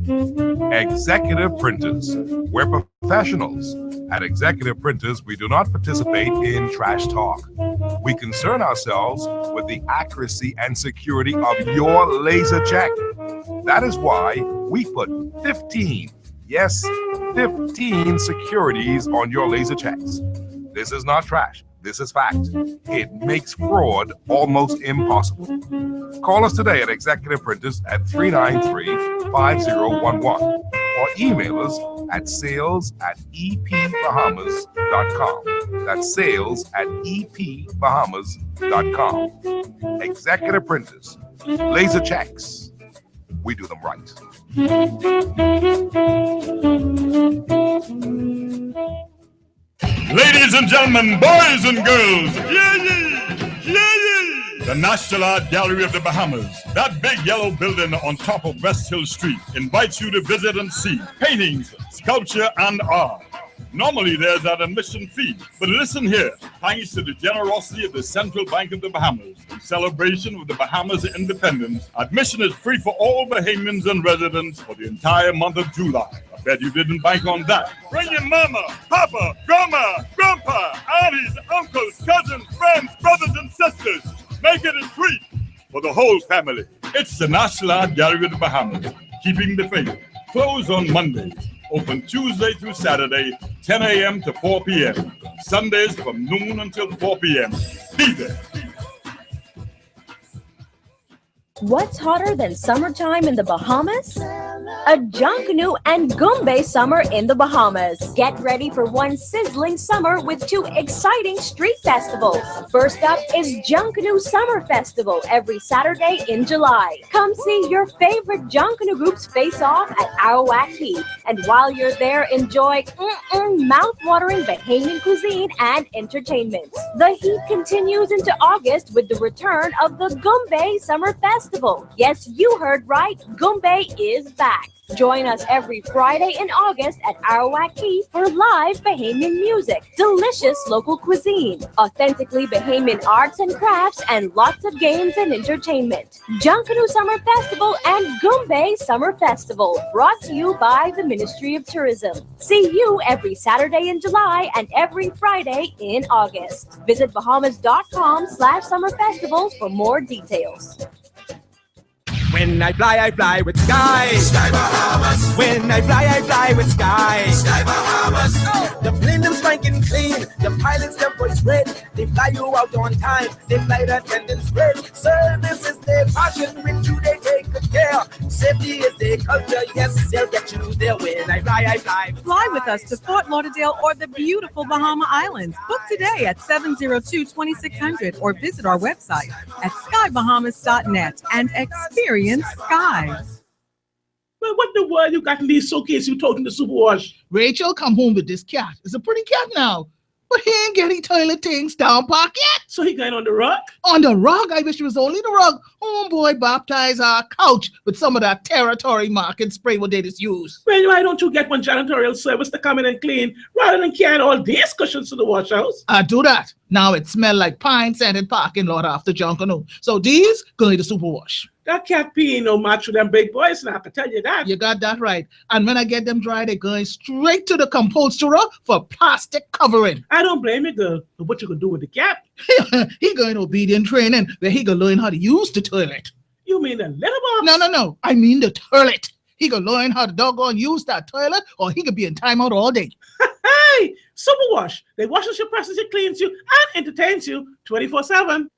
Executive Printers. We're professionals. At Executive Printers, we do not participate in trash talk. We concern ourselves with the accuracy and security of your laser check. That is why we put 15, yes, 15 securities on your laser checks. This is not trash. This is fact. It makes fraud almost impossible. Call us today at Executive Printers at 393-5011 or email us at sales@epbahamas.com. That's sales@epbahamas.com. Executive Printers. Laser checks. We do them right. Ladies and gentlemen, boys and girls, the National Art Gallery of the Bahamas, that big yellow building on top of West Hill Street, invites you to visit and see paintings, sculpture, and art. Normally there's an admission fee, but listen here, thanks to the generosity of the Central Bank of the Bahamas, in celebration of the Bahamas' independence, admission is free for all Bahamians and residents for the entire month of July. I bet you didn't bank on that. Bring your mama, papa, grandma, grandpa, aunties, uncles, cousins, friends, brothers, and sisters. Make it a treat for the whole family. It's the National Art Gallery of the Bahamas, keeping the faith. Closed on Mondays. Open Tuesday through Saturday, 10 a.m. to 4 p.m. Sundays from noon until 4 p.m. Be there. What's hotter than summertime in the Bahamas? A Junkanoo and Gumbe summer in the Bahamas. Get ready for one sizzling summer with two exciting street festivals. First up is Junkanoo Summer Festival every Saturday in July. Come see your favorite Junkanoo groups face off at Arawak Key. And while you're there, enjoy mouth-watering Bahamian cuisine and entertainment. The heat continues into August with the return of the Gumbe Summer Festival. Yes, you heard right. Gumbe is back. Join us every Friday in August at Arawak Key for live Bahamian music, delicious local cuisine, authentically Bahamian arts and crafts, and lots of games and entertainment. Junkanoo Summer Festival and Gumbe Summer Festival, brought to you by the Ministry of Tourism. See you every Saturday in July and every Friday in August. Visit bahamas.com/summerfestivals for more details. When I fly with Sky. Sky Bahamas. When I fly with Sky. Sky Bahamas. The plane them spanking clean. The pilots them voice red. They fly you out on time. They fly the attendants red. Service is their passion. With you they take good care. Safety is their culture. Yes, they'll get you there. When I fly. Fly with us to Fort Lauderdale or the beautiful Bahama Islands. Book today at 702-2600 or visit our website at skybahamas.net and experience Sky. Well, what the world you got in these suitcases you told in the superwash? Rachel come home with this cat. It's a pretty cat now. But he ain't getting toilet things down park yet. So he going on the rug? On the rug? I wish it was only the rug. Homeboy baptized our couch with some of that territory marking spray what they just use. Well, why don't you get one janitorial service to come in and clean rather than carrying all these cushions to the wash house? I do that. Now it smell like pine-scented parking lot after Junkanoo. So these go to the superwash. That cat pee no match with them big boys now, I can tell you that. You got that right. And when I get them dry, they're going straight to the composter for plastic covering. I don't blame you, girl. But what you gonna do with the cat? He going obedient training where he gonna learn how to use the toilet. You mean the litter box? No. I mean the toilet. He gonna learn how to doggone use that toilet or he could be in timeout all day. Hey, Superwash. They washes your presses, it cleans you, and entertains you 24/7.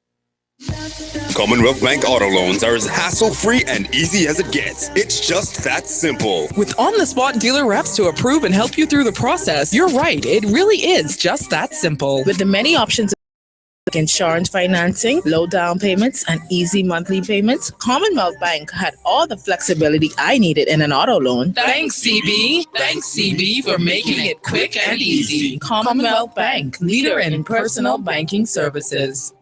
Commonwealth Bank auto loans are as hassle-free and easy as it gets. It's just that simple. With on-the-spot dealer reps to approve and help you through the process, you're right, it really is just that simple. With the many options like insurance financing, low down payments, and easy monthly payments, Commonwealth Bank had all the flexibility I needed in an auto loan. Thanks, CB. Thanks, CB, for making it quick and easy. Commonwealth Bank, leader in personal banking services.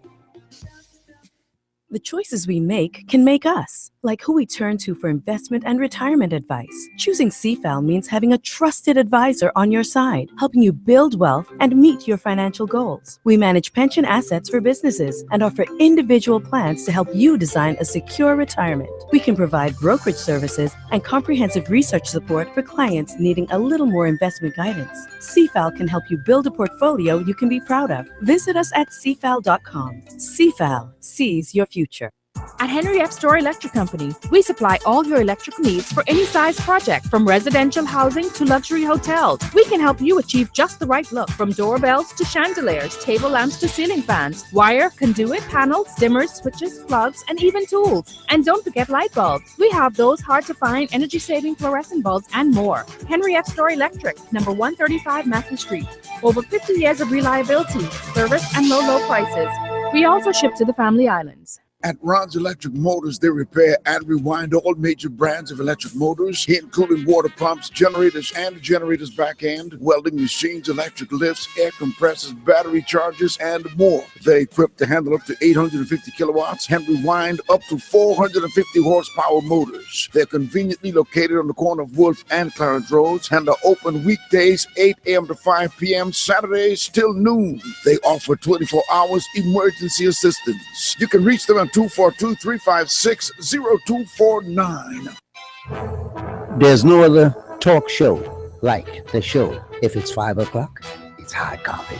The choices we make can make us, like who we turn to for investment and retirement advice. Choosing CFAL means having a trusted advisor on your side, helping you build wealth and meet your financial goals. We manage pension assets for businesses and offer individual plans to help you design a secure retirement. We can provide brokerage services and comprehensive research support for clients needing a little more investment guidance. CFAL can help you build a portfolio you can be proud of. Visit us at cfal.com. CFAL sees your future. At Henry F. Store Electric Company, we supply all your electric needs for any size project, from residential housing to luxury hotels. We can help you achieve just the right look, from doorbells to chandeliers, table lamps to ceiling fans, wire, conduit, panels, dimmers, switches, plugs, and even tools. And don't forget light bulbs. We have those hard-to-find energy-saving fluorescent bulbs and more. Henry F. Store Electric, number 135 Matthew Street. Over 50 years of reliability, service, and low prices. We also ship to the Family Islands. At Ron's Electric Motors, they repair and rewind all major brands of electric motors, heat and cooling water pumps, generators and generators back end, welding machines, electric lifts, air compressors, battery chargers, and more. They're equipped to handle up to 850 kilowatts and rewind up to 450 horsepower motors. They're conveniently located on the corner of Wolf and Clarence Roads and are open weekdays 8 a.m. to 5 p.m., Saturdays till noon. They offer 24 hours emergency assistance. You can reach them at 242-356-0249. There's no other talk show like the show. If it's 5 o'clock, it's Hard Copy.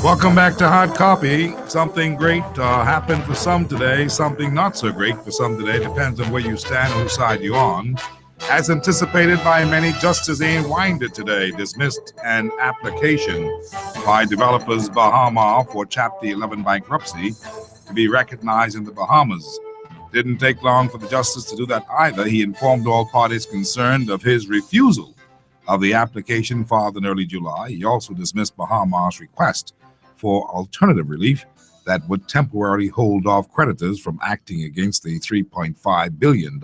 Welcome back to Hot Copy. Something great happened for some today, something not so great for some today. Depends on where you stand and whose side you're on. As anticipated by many, Justice Ian Winder today dismissed an application by developers Bahama for Chapter 11 bankruptcy to be recognized in the Bahamas. Didn't take long for the justice to do that either. He informed all parties concerned of his refusal of the application filed in early July. He also dismissed Bahamas' request for alternative relief that would temporarily hold off creditors from acting against the $3.5 billion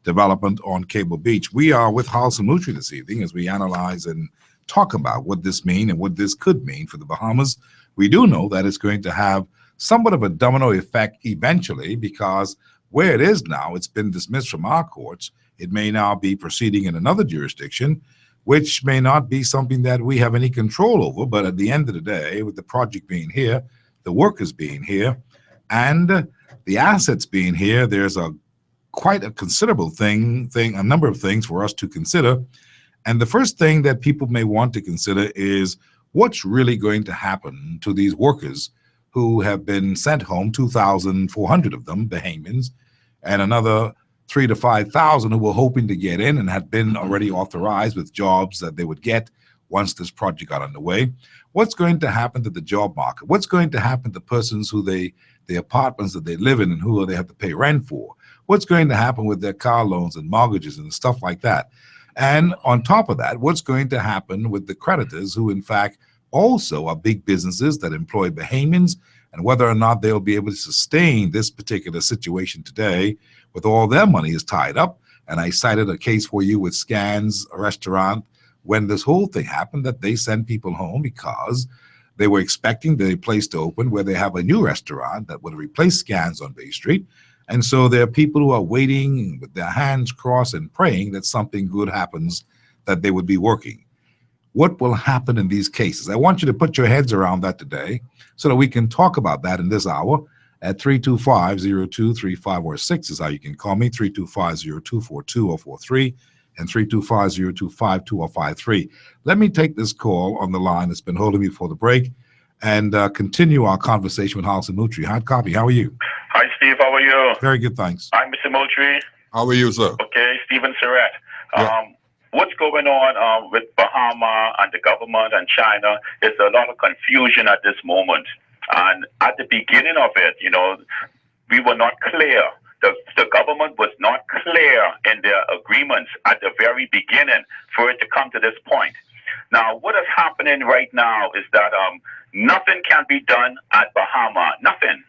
development on Cable Beach. We are with Halson Mutri this evening as we analyze and talk about what this means and what this could mean for the Bahamas. We do know that it's going to have somewhat of a domino effect eventually, because where it is now, it's been dismissed from our courts. It may now be proceeding in another jurisdiction, which may not be something that we have any control over. But at the end of the day, with the project being here, the workers being here, and the assets being here, there's quite a considerable a number of things for us to consider. And the first thing that people may want to consider is what's really going to happen to these workers who have been sent home, 2,400 of them, Bahamians, and another 3,000 to 5,000 who were hoping to get in and had been already authorized with jobs that they would get once this project got underway. What's going to happen to the job market? What's going to happen to persons who the apartments that they live in and who they have to pay rent for? What's going to happen with their car loans and mortgages and stuff like that? And on top of that, what's going to happen with the creditors who, in fact, also are big businesses that employ Bahamians, and whether or not they'll be able to sustain this particular situation today with all their money is tied up. And I cited a case for you with Scans, a restaurant, when this whole thing happened, that they sent people home because they were expecting the place to open where they have a new restaurant that would replace Scans on Bay Street. And so there are people who are waiting with their hands crossed and praying that something good happens, that they would be working. What will happen in these cases? I want you to put your heads around that today so that we can talk about that in this hour at 325-0235 or 6 is how you can call me, 325-0242 or 43, and 325-0252 or 53. Let me take this call on the line that's been holding me before the break and continue our conversation with Halson Mutri. Hard Copy, how are you? Hi, Steve. How are you? Very good, thanks. I'm Mr. Moultrie. How are you, sir? Okay, Stephen Surratt. What's going on with Bahama and the government and China is a lot of confusion at this moment. And at the beginning of it, we were not clear. The government was not clear in their agreements at the very beginning for it to come to this point. Now, what is happening right now is that nothing can be done at Bahama. Nothing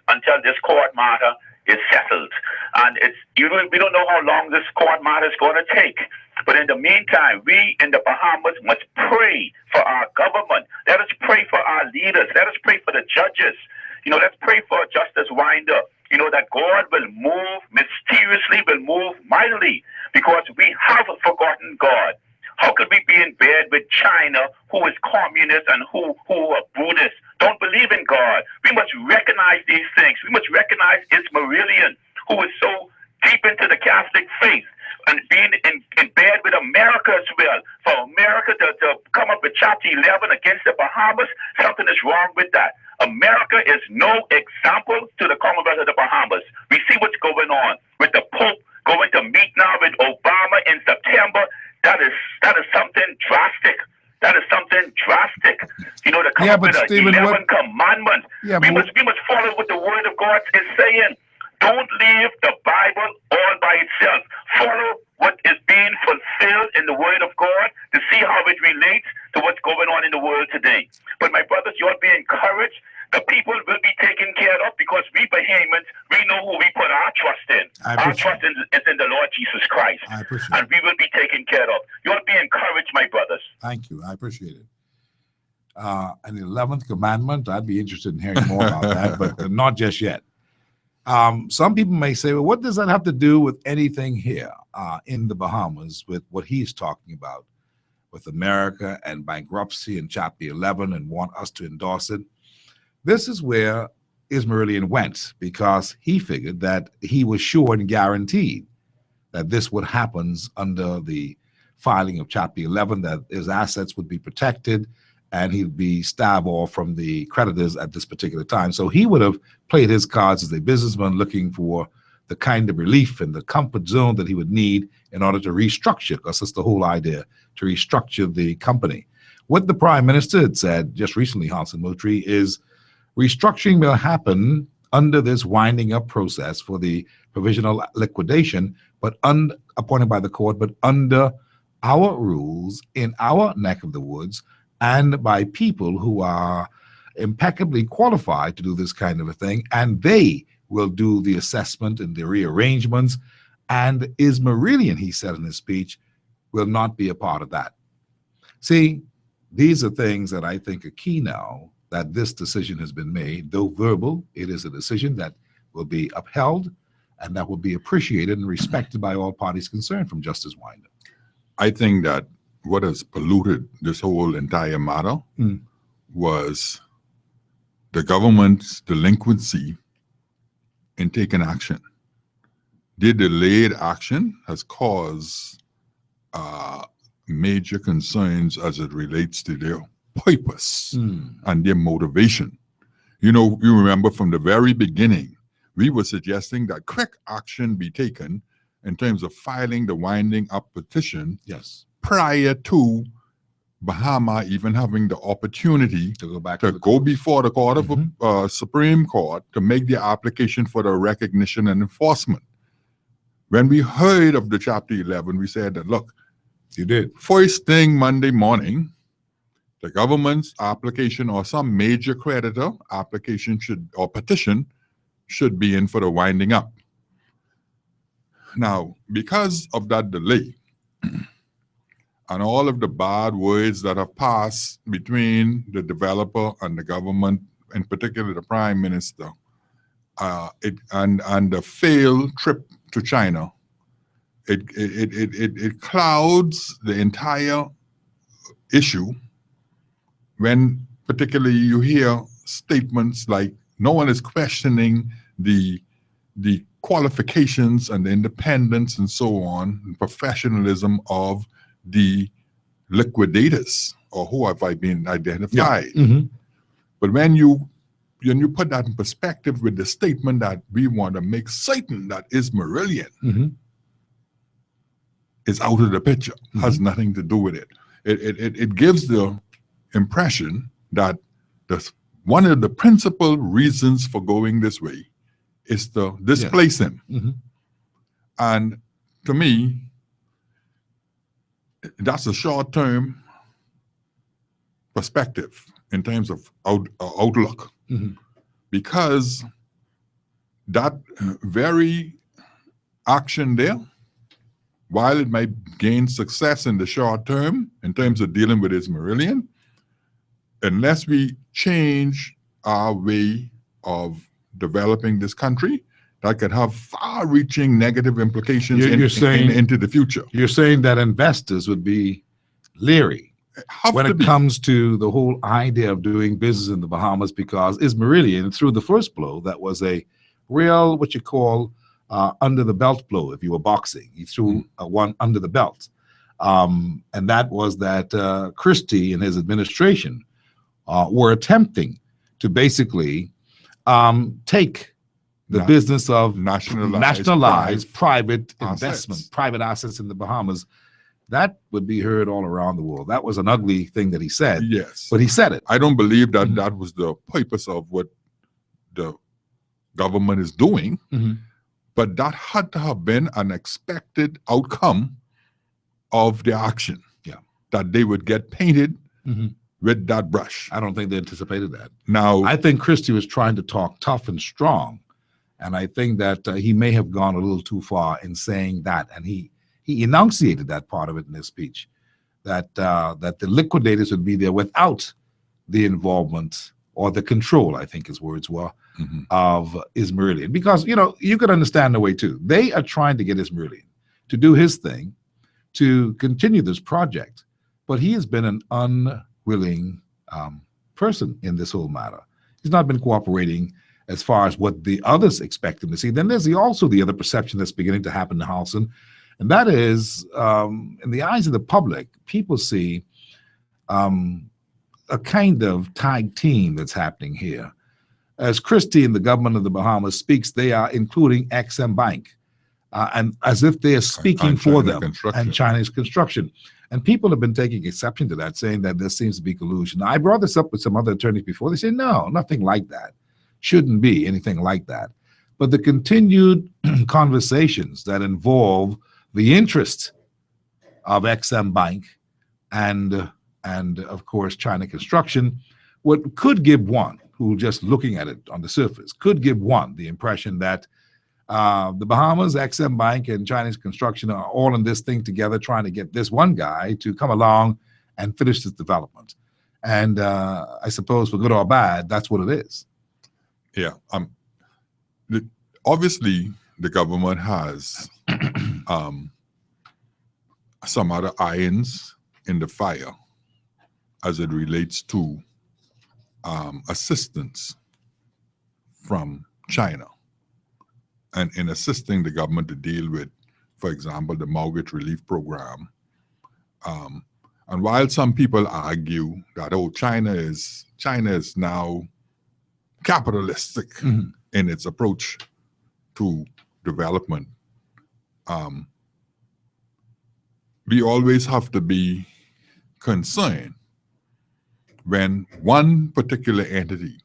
until this court matter is settled. And we don't know how long this court matter is going to take. But in the meantime, we in the Bahamas must pray for our government. Let us pray for our leaders. Let us pray for the judges. Let's pray for Justice Winder. That God will move mysteriously, will move mightily, because we have forgotten God. How could we be in bed with China, who is communist and who are Buddhist, don't believe in God? We must recognize these things. We must recognize Ismailian, who is so deep into the Catholic faith, and being in bed with America as well. For America to come up with Chapter 11 against the Bahamas, something is wrong with that. America is no example to the Commonwealth of the Bahamas. We see what's going on with the Pope going to meet now with Obama in September. That is something drastic. That is something drastic. To come up with Stephen, 11 commandments. We must follow what the Word of God is saying. Don't leave the Bible all by itself. Follow what is being fulfilled in the Word of God to see how it relates to what's going on in the world today. But my brothers, you ought to be encouraged. The people will be taken care of, because we Bahamians, we know who we put our trust in. Our trust is in the Lord Jesus Christ. And we will be taken care of. You ought to be encouraged, my brothers. Thank you. I appreciate it. And the 11th commandment, I'd be interested in hearing more about that, but not just yet. Some people may say, well, what does that have to do with anything here in the Bahamas with what he's talking about with America and bankruptcy and Chapter 11 and want us to endorse it? This is where Ismailian went, because he figured that he was sure and guaranteed that this would happen under the filing of Chapter 11, that his assets would be protected and he'd be starved off from the creditors at this particular time. So he would have played his cards as a businessman, looking for the kind of relief and the comfort zone that he would need in order to restructure, because that's the whole idea, to restructure the company. What the Prime Minister had said just recently, Hansen Motri, is restructuring will happen under this winding up process for the provisional liquidation, but appointed by the court, but under our rules in our neck of the woods, and by people who are impeccably qualified to do this kind of a thing, and they will do the assessment and the rearrangements. And Ismailian, he said in his speech, will not be a part of that. See, these are things that I think are key now, that this decision has been made. Though verbal, it is a decision that will be upheld and that will be appreciated and respected by all parties concerned, from Justice Winder. I think that what has polluted this whole entire matter was the government's delinquency in taking action. Their delayed action has caused major concerns as it relates to their purpose and their motivation. You remember from the very beginning, we were suggesting that quick action be taken in terms of filing the winding up petition. Yes. Prior to Bahama even having the opportunity to go before the Court of Supreme Court to make the application for the recognition and enforcement. When we heard of the Chapter 11, we said that, look, you did. First thing Monday morning, the government's application or some major creditor application petition should be in for the winding up. Now, because of that delay and all of the bad words that have passed between the developer and the government, in particular the Prime Minister, and the failed trip to China, it clouds the entire issue. When particularly you hear statements like, no one is questioning the qualifications and the independence and so on, and professionalism of the liquidators, or who have I been identified. Yeah. But when you put that in perspective with the statement that we want to make certain that Ismailian is out of the picture, has nothing to do with it. It gives the impression that one of the principal reasons for going this way is to displace him. And to me, that's a short-term perspective in terms of outlook, because that very action there while it might gain success in the short term in terms of dealing with its Marillion, unless we change our way of developing this country, that could have far-reaching negative implications into the future. You're saying that investors would be leery when it comes to the whole idea of doing business in the Bahamas, because Ismailian, through the first blow, that was a real, what you call, under the belt blow. If you were boxing, he threw one under the belt. And that was that Christie and his administration were attempting to basically take the business of nationalized private investment, private assets in the Bahamas. That would be heard all around the world. That was an ugly thing that he said. Yes. But he said it. I don't believe that that was the purpose of what the government is doing, but that had to have been an expected outcome of the action. Yeah. That they would get painted with that brush. I don't think they anticipated that. Now, I think Christie was trying to talk tough and strong, and I think that he may have gone a little too far in saying that, and he enunciated that part of it in his speech, that that the liquidators would be there without the involvement or the control, I think his words were, of Ismailian. Because, you know, you could understand the way too. They are trying to get Ismailian to do his thing, to continue this project, but he has been an unwilling person in this whole matter. He's not been cooperating as far as what the others expect him to see. Then there's also the other perception that's beginning to happen in Halson, and that is, in the eyes of the public, people see a kind of tag team that's happening here. As Christie and the government of the Bahamas speaks, they are including Exim Bank, and as if they are speaking for them, and Chinese construction. And people have been taking exception to that, saying that there seems to be collusion. Now, I brought this up with some other attorneys before. They say, no, nothing like that. Shouldn't be anything like that. But the continued conversations that involve the interest of Exim Bank and of course, China Construction, what could give one, who just looking at it on the surface, could give one the impression that the Bahamas, Exim Bank, and Chinese Construction are all in this thing together, trying to get this one guy to come along and finish this development. And I suppose for good or bad, that's what it is. Yeah. Obviously, the government has some other irons in the fire as it relates to assistance from China, and in assisting the government to deal with, for example, the mortgage relief program. And while some people argue that, oh, China is now capitalistic in its approach to development, we always have to be concerned when one particular entity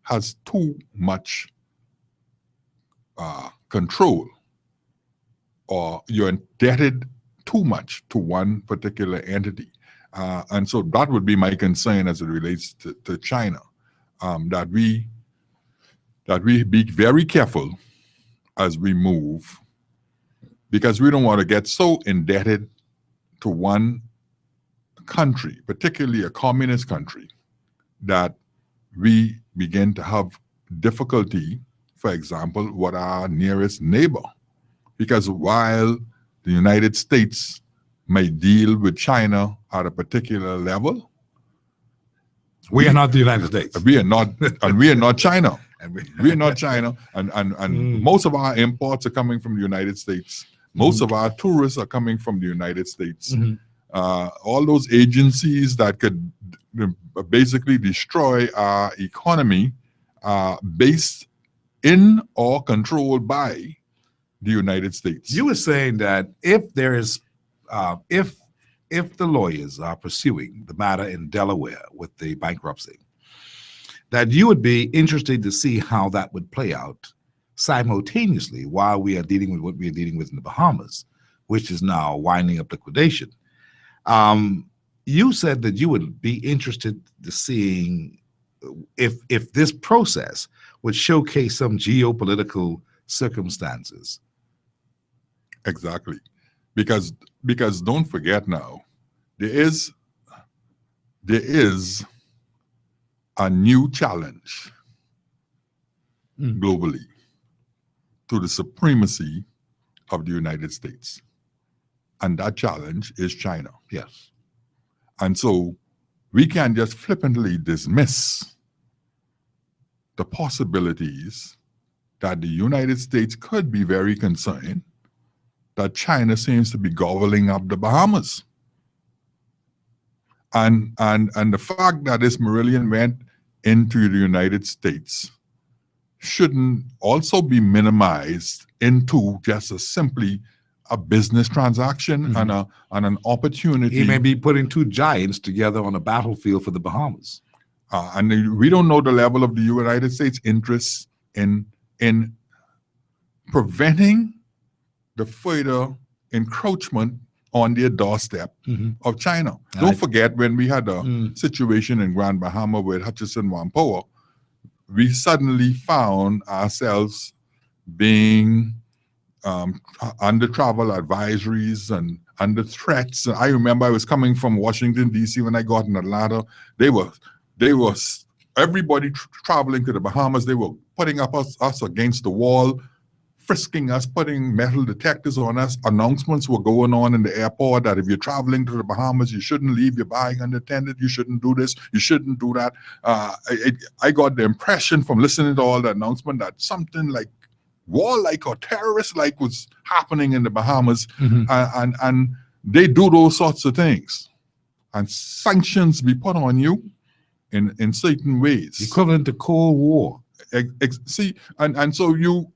has too much control, or you're indebted too much to one particular entity. And so that would be my concern as it relates to China, that we be very careful as we move, because we don't want to get so indebted to one country, particularly a communist country, that we begin to have difficulty, for example, with our nearest neighbor. Because while the United States may deal with China at a particular level, we are not the United States. We are not, and we are not China. We are not China, and most of our imports are coming from the United States. Most of our tourists are coming from the United States. All those agencies that could basically destroy our economy are based in or controlled by the United States. You were saying that if there is, if the lawyers are pursuing the matter in Delaware with the bankruptcy, that you would be interested to see how that would play out simultaneously while we are dealing with what we are dealing with in the Bahamas, which is now winding up liquidation. You said that you would be interested to seeing if this process would showcase some geopolitical circumstances. Exactly. because don't forget now, there is a new challenge globally to the supremacy of the United States. And that challenge is China. Yes. And so we can't just flippantly dismiss the possibilities that the United States could be very concerned that China seems to be gobbling up the Bahamas. And the fact that this Marillion went into the United States shouldn't also be minimized into just simply a business transaction and an opportunity. He may be putting two giants together on a battlefield for the Bahamas. And we don't know the level of the United States' interest in preventing the further encroachment on their doorstep of China. Don't forget when we had a situation in Grand Bahama with Hutchison Whampoa, we suddenly found ourselves being under travel advisories and under threats. I remember I was coming from Washington, D.C. when I got in Atlanta. They were everybody traveling to the Bahamas. They were putting up us against the wall, frisking us, putting metal detectors on us. Announcements were going on in the airport that if you're traveling to the Bahamas, you shouldn't leave your bag unattended. You shouldn't do this. You shouldn't do that. I got the impression from listening to all the announcement that something like warlike or terrorist-like was happening in the Bahamas, and they do those sorts of things, and sanctions be put on you in certain ways, equivalent to Cold War. See, and so you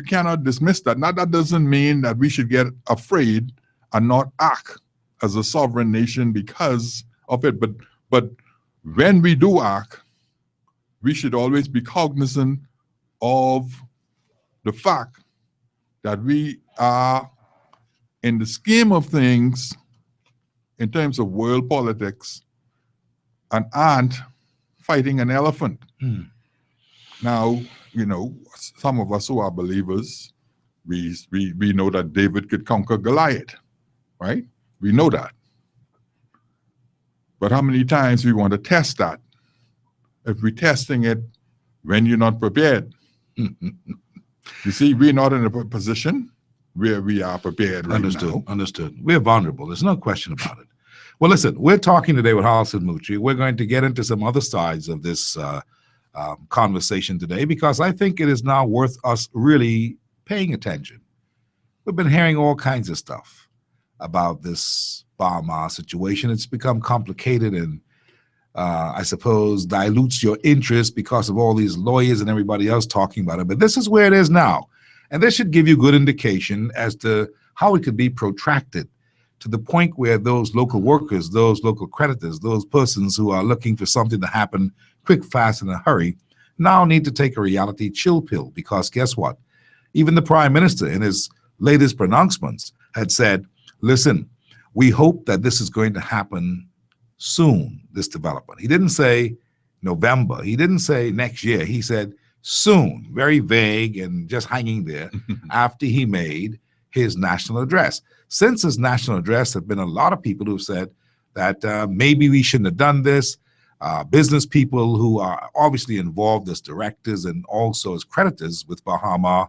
cannot dismiss that. Now that doesn't mean that we should get afraid and not act as a sovereign nation because of it. But when we do act, we should always be cognizant of the fact that we are, in the scheme of things, in terms of world politics, an ant fighting an elephant. Now, some of us who are believers, we know that David could conquer Goliath, right? We know that. But how many times we want to test that? If we're testing it when you're not prepared. You see, we're not in a position where we are prepared right now. Understood. We're vulnerable. There's no question about it. Well, listen, we're talking today with Harrison Mutri. We're going to get into some other sides of this conversation today because I think it is now worth us really paying attention. We've been hearing all kinds of stuff about this Bahama situation. It's become complicated and I suppose dilutes your interest because of all these lawyers and everybody else talking about it. But this is where it is now. And this should give you good indication as to how it could be protracted to the point where those local workers, those local creditors, those persons who are looking for something to happen quick, fast, in a hurry, now need to take a reality chill pill. Because guess what? Even the Prime Minister in his latest pronouncements had said, listen, we hope that this is going to happen soon, this development. He didn't say November. He didn't say next year. He said soon, very vague and just hanging there after he made his national address. Since his national address, there have been a lot of people who have said that maybe we shouldn't have done this. Business people who are obviously involved as directors and also as creditors with Bahama,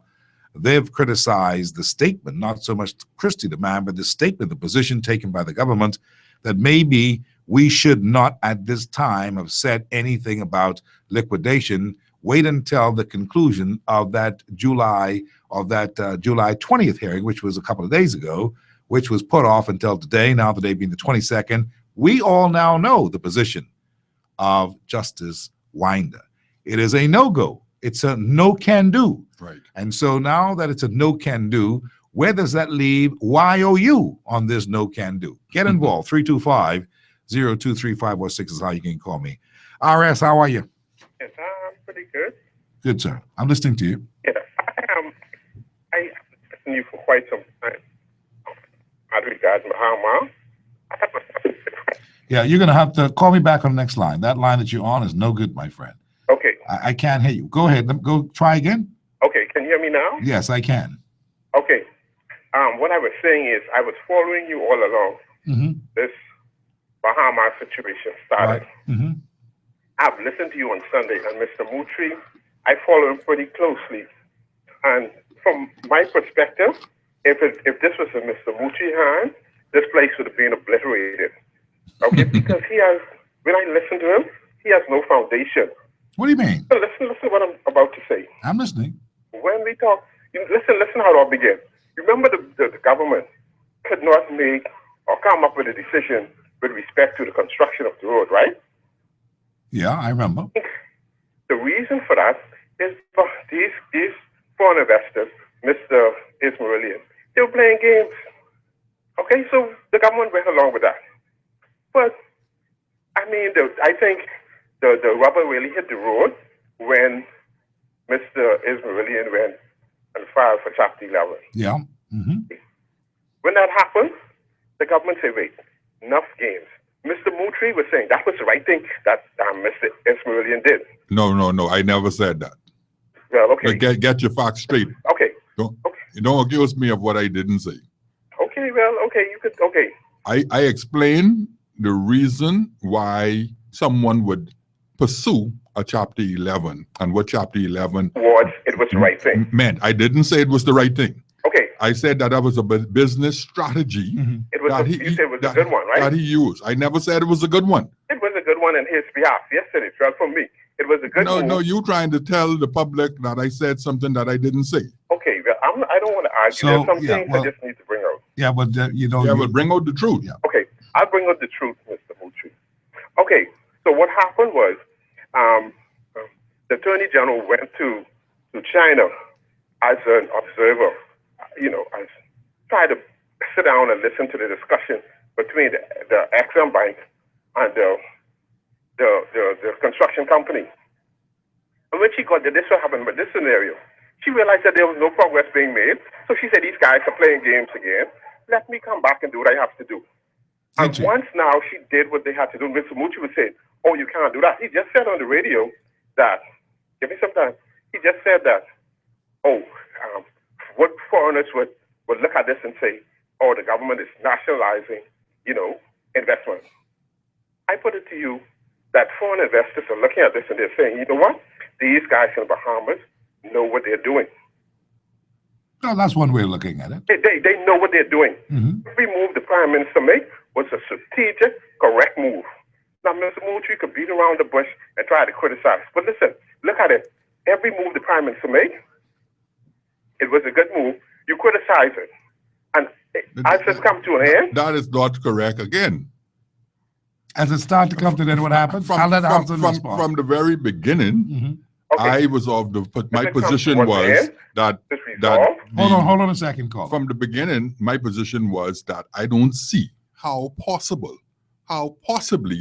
they've criticized the statement, not so much Christie the man, but the statement, the position taken by the government that maybe we should not at this time have said anything about liquidation. Wait until the conclusion of that July 20th hearing, which was a couple of days ago, which was put off until today, now today being the 22nd. We all now know the position of Justice Winder. It is a no-go. It's a no-can-do. Right. And so now that it's a no-can-do, where does that leave YOU on this no-can-do? Get involved. 325-023546 is how you can call me. RS, how are you? Yes, I'm pretty good. Good, sir. I'm listening to you. Yes, I listened to you for quite some time. I regard Bahama. Yeah, you're going to have to call me back on the next line. That line that you're on is no good, my friend. Okay. I can't hear you. Go ahead. Go try again. Okay, can you hear me now? Yes, I can. Okay. what I was saying is I was following you all along. This Bahamas situation started. I've listened to you on Sunday, and Mr. Mutri, I follow him pretty closely. And from my perspective, if this was in Mr. Mutri hand, this place would have been obliterated. Okay, because he has, when I listen to him, he has no foundation. What do you mean? So listen what I'm about to say. I'm listening. When we talk, listen how it all began. Remember the government could not make or come up with a decision with respect to the construction of the road, right? Yeah, I remember. The reason for that is for these foreign investors, Mr. Ismailian, they were playing games. Okay, so the government went along with that. But, I mean, I think the rubber really hit the road when Mr. Ismailian went and filed for Chapter 11. Yeah. When that happened, the government said, wait, enough games. Mr. Mutri was saying that was the right thing that Mr. Ismailian did. No, I never said that. Well, okay. Get your facts straight. Okay. Don't accuse me of what I didn't say. Okay, well, okay, you could, okay. I explained the reason why someone would pursue a Chapter 11 and what Chapter 11 it was the right thing. Meant. I didn't say it was the right thing. Okay. I said that was a business strategy. It was you said it was a good one, right? That he used. I never said it was a good one. It was a good one in his behalf. Yesterday, well, for me, it was a good one. No, you trying to tell the public that I said something that I didn't say. Okay, well, I don't want to argue. So, There's some yeah, things well, I just need to bring out. Yeah, but but bring out the truth. Yeah. Okay, I'll bring out the truth, Mr. Mutri. Okay, so what happened was the Attorney General went to China as an observer, as try to sit down and listen to the discussion between the Exim Bank and the construction company. And when she got there, this what happened with this scenario. She realized that there was no progress being made. So she said, these guys are playing games again. Let me come back and do what I have to do. And once now she did what they had to do, Mr. Mutri was saying, oh, you can't do that. He just said on the radio that, give me some time, he just said that, what foreigners would look at this and say, oh, the government is nationalizing, investment. I put it to you that foreign investors are looking at this and they're saying, you know what? These guys in the Bahamas know what they're doing. No, that's one way of looking at it. They know what they're doing. Every move the Prime Minister made was a strategic, correct move. Now, Mr. Mutri could beat around the bush and try to criticize. But listen, look at it. Every move the Prime Minister made, it was a good move. You criticize it. And as it's come to an end. That is not correct again. As it started to come to an end, what happened? I'll let Alton respond. From the very beginning, I was my position was that hold on a second, call. From the beginning, my position was that I don't see how possibly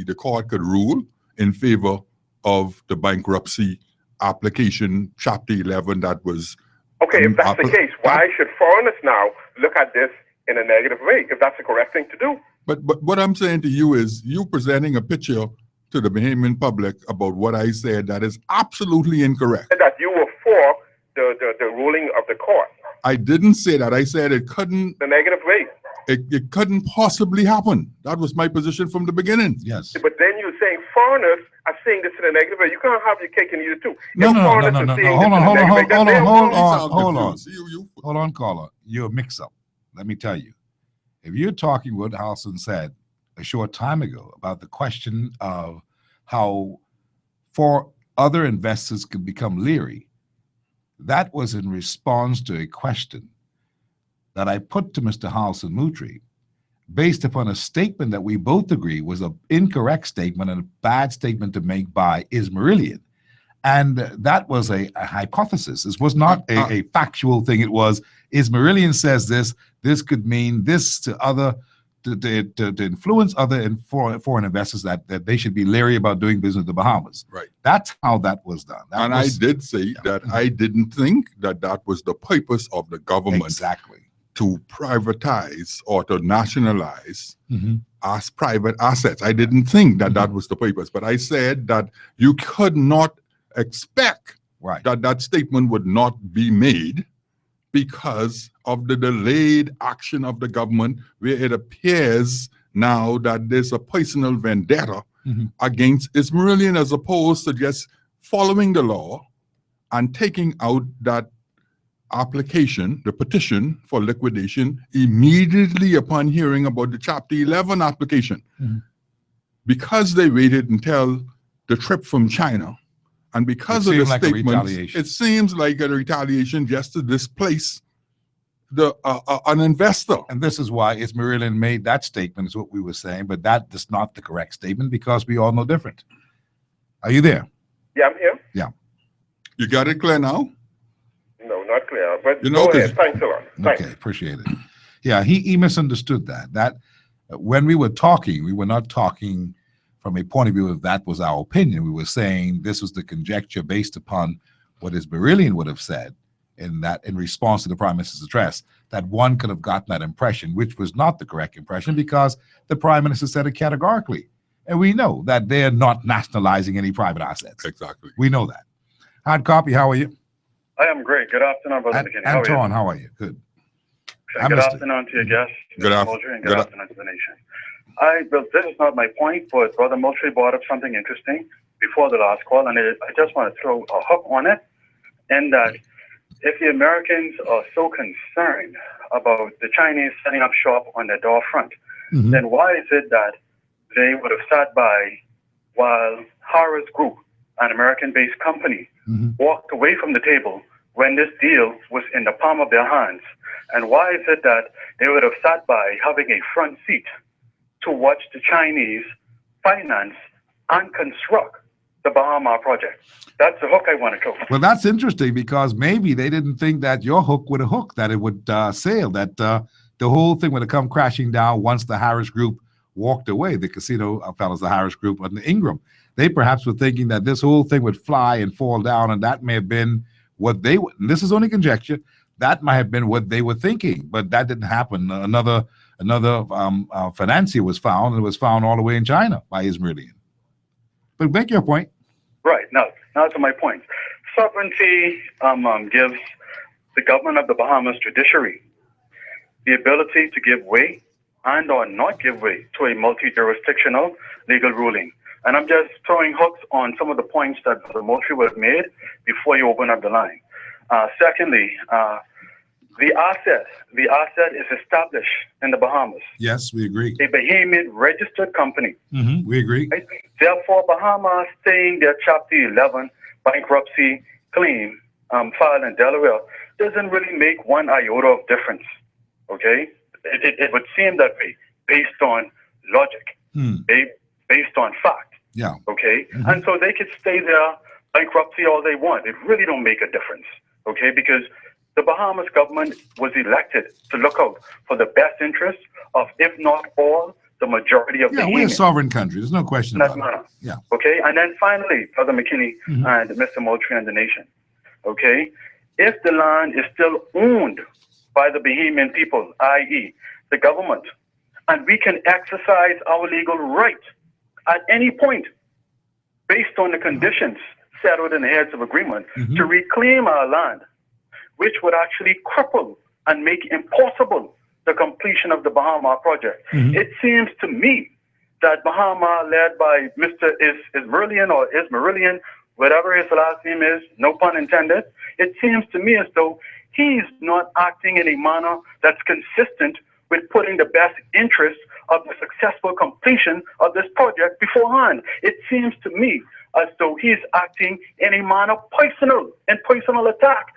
the court could rule in favor of the bankruptcy application, Chapter 11, that was. Okay, if that's the case, why should foreigners now look at this in a negative way, if that's the correct thing to do? But what I'm saying to you is, you presenting a picture to the Bahamian public about what I said that is absolutely incorrect. And that you were for the ruling of the court. I didn't say that. I said it couldn't. The negative way. It couldn't possibly happen. That was my position from the beginning. Yes. But then you're saying foreigners are saying this in a negative way. You can't have your cake and eat it too. No. Hold on, caller. You're a mix-up. Let me tell you. If you're talking what Halson said a short time ago about the question of how for other investors could become leery, that was in response to a question that I put to Mr. Halson Mutri based upon a statement that we both agree was an incorrect statement and a bad statement to make by Ismailian. And that was a hypothesis. This was not a factual thing. It was Ismailian says this could mean this to other, to influence other foreign investors that they should be leery about doing business in the Bahamas. Right. That's how that was done. I did say that I didn't think that was the purpose of the government. Exactly. To privatize or to nationalize as private assets. I didn't think that was the purpose, but I said that you could not expect that statement would not be made because of the delayed action of the government, where it appears now that there's a personal vendetta against Ismailian, as opposed to just following the law and taking out that application, the petition for liquidation, immediately upon hearing about the Chapter 11 application. Because they waited until the trip from China, and because of the statements, it seems like a retaliation just to displace an investor. And this is why Ismailian made that statement, is what we were saying, but that is not the correct statement because we all know different. Are you there? Yeah, I'm here. Yeah. You got it clear now? No, not clear. But You know, go 'cause- ahead. Thanks a lot. Thanks. Okay, appreciate it. Yeah, he misunderstood that. That when we were talking, we were not talking from a point of view of that was our opinion. We were saying this was the conjecture based upon what Ismailian would have said in response to the Prime Minister's address, that one could have gotten that impression, which was not the correct impression because the Prime Minister said it categorically. And we know that they're not nationalizing any private assets. Exactly. We know that. Hard copy, how are you? I am great. Good afternoon, Brother McKinney. How are you? Anton, how are you? Good. Good afternoon to your guests, Good Mr. af- Moultrie, and good good af- afternoon to the nation. This is not my point, but Brother Moultrie brought up something interesting before the last call, and I just want to throw a hook on it, and that if the Americans are so concerned about the Chinese setting up shop on their door front, then why is it that they would have sat by while Harris Group, an American-based company, walked away from the table when this deal was in the palm of their hands? And why is it that they would have sat by having a front seat to watch the Chinese finance and construct the Bahama project? That's the hook I want to throw. Well, that's interesting because maybe they didn't think that your hook would hook, that it would sail, that the whole thing would have come crashing down once the Harris Group walked away, the casino fellows, the Harris Group and the Ingram. They perhaps were thinking that this whole thing would fly and fall down, and that may have been what they would, and this is only conjecture, that might have been what they were thinking, but that didn't happen. Another financier was found, and it was found all the way in China by Ismailian. But make your point. Right. Now to my point. Sovereignty gives the government of the Bahamas judiciary the ability to give way and or not give way to a multi-jurisdictional legal ruling. And I'm just throwing hooks on some of the points that the Moultrie would have made before you open up the line. Secondly, the asset is established in the Bahamas. Yes, we agree. A Bahamian registered company. We agree. Right? Therefore, Bahamas staying their Chapter 11 bankruptcy claim filed in Delaware doesn't really make one iota of difference. Okay? It would seem that way based on logic, based on fact. Yeah. Okay? And so they could stay their bankruptcy all they want. It really don't make a difference. Okay? Because the Bahamas government was elected to look out for the best interests of, if not all, the majority of the Yeah, we're a sovereign country. There's no question about it. Yeah. Okay, and then finally, Brother McKinney and Mr. Moultrie and the nation. Okay, if the land is still owned by the Bahamian people, i.e., the government, and we can exercise our legal right at any point based on the conditions settled in the heads of agreement to reclaim our land, which would actually cripple and make impossible the completion of the Bahama project. It seems to me that Bahama, led by Mr. Ismailian, whatever his last name is, no pun intended, it seems to me as though he's not acting in a manner that's consistent with putting the best interest of the successful completion of this project beforehand. It seems to me as though he's acting in a manner personal attack,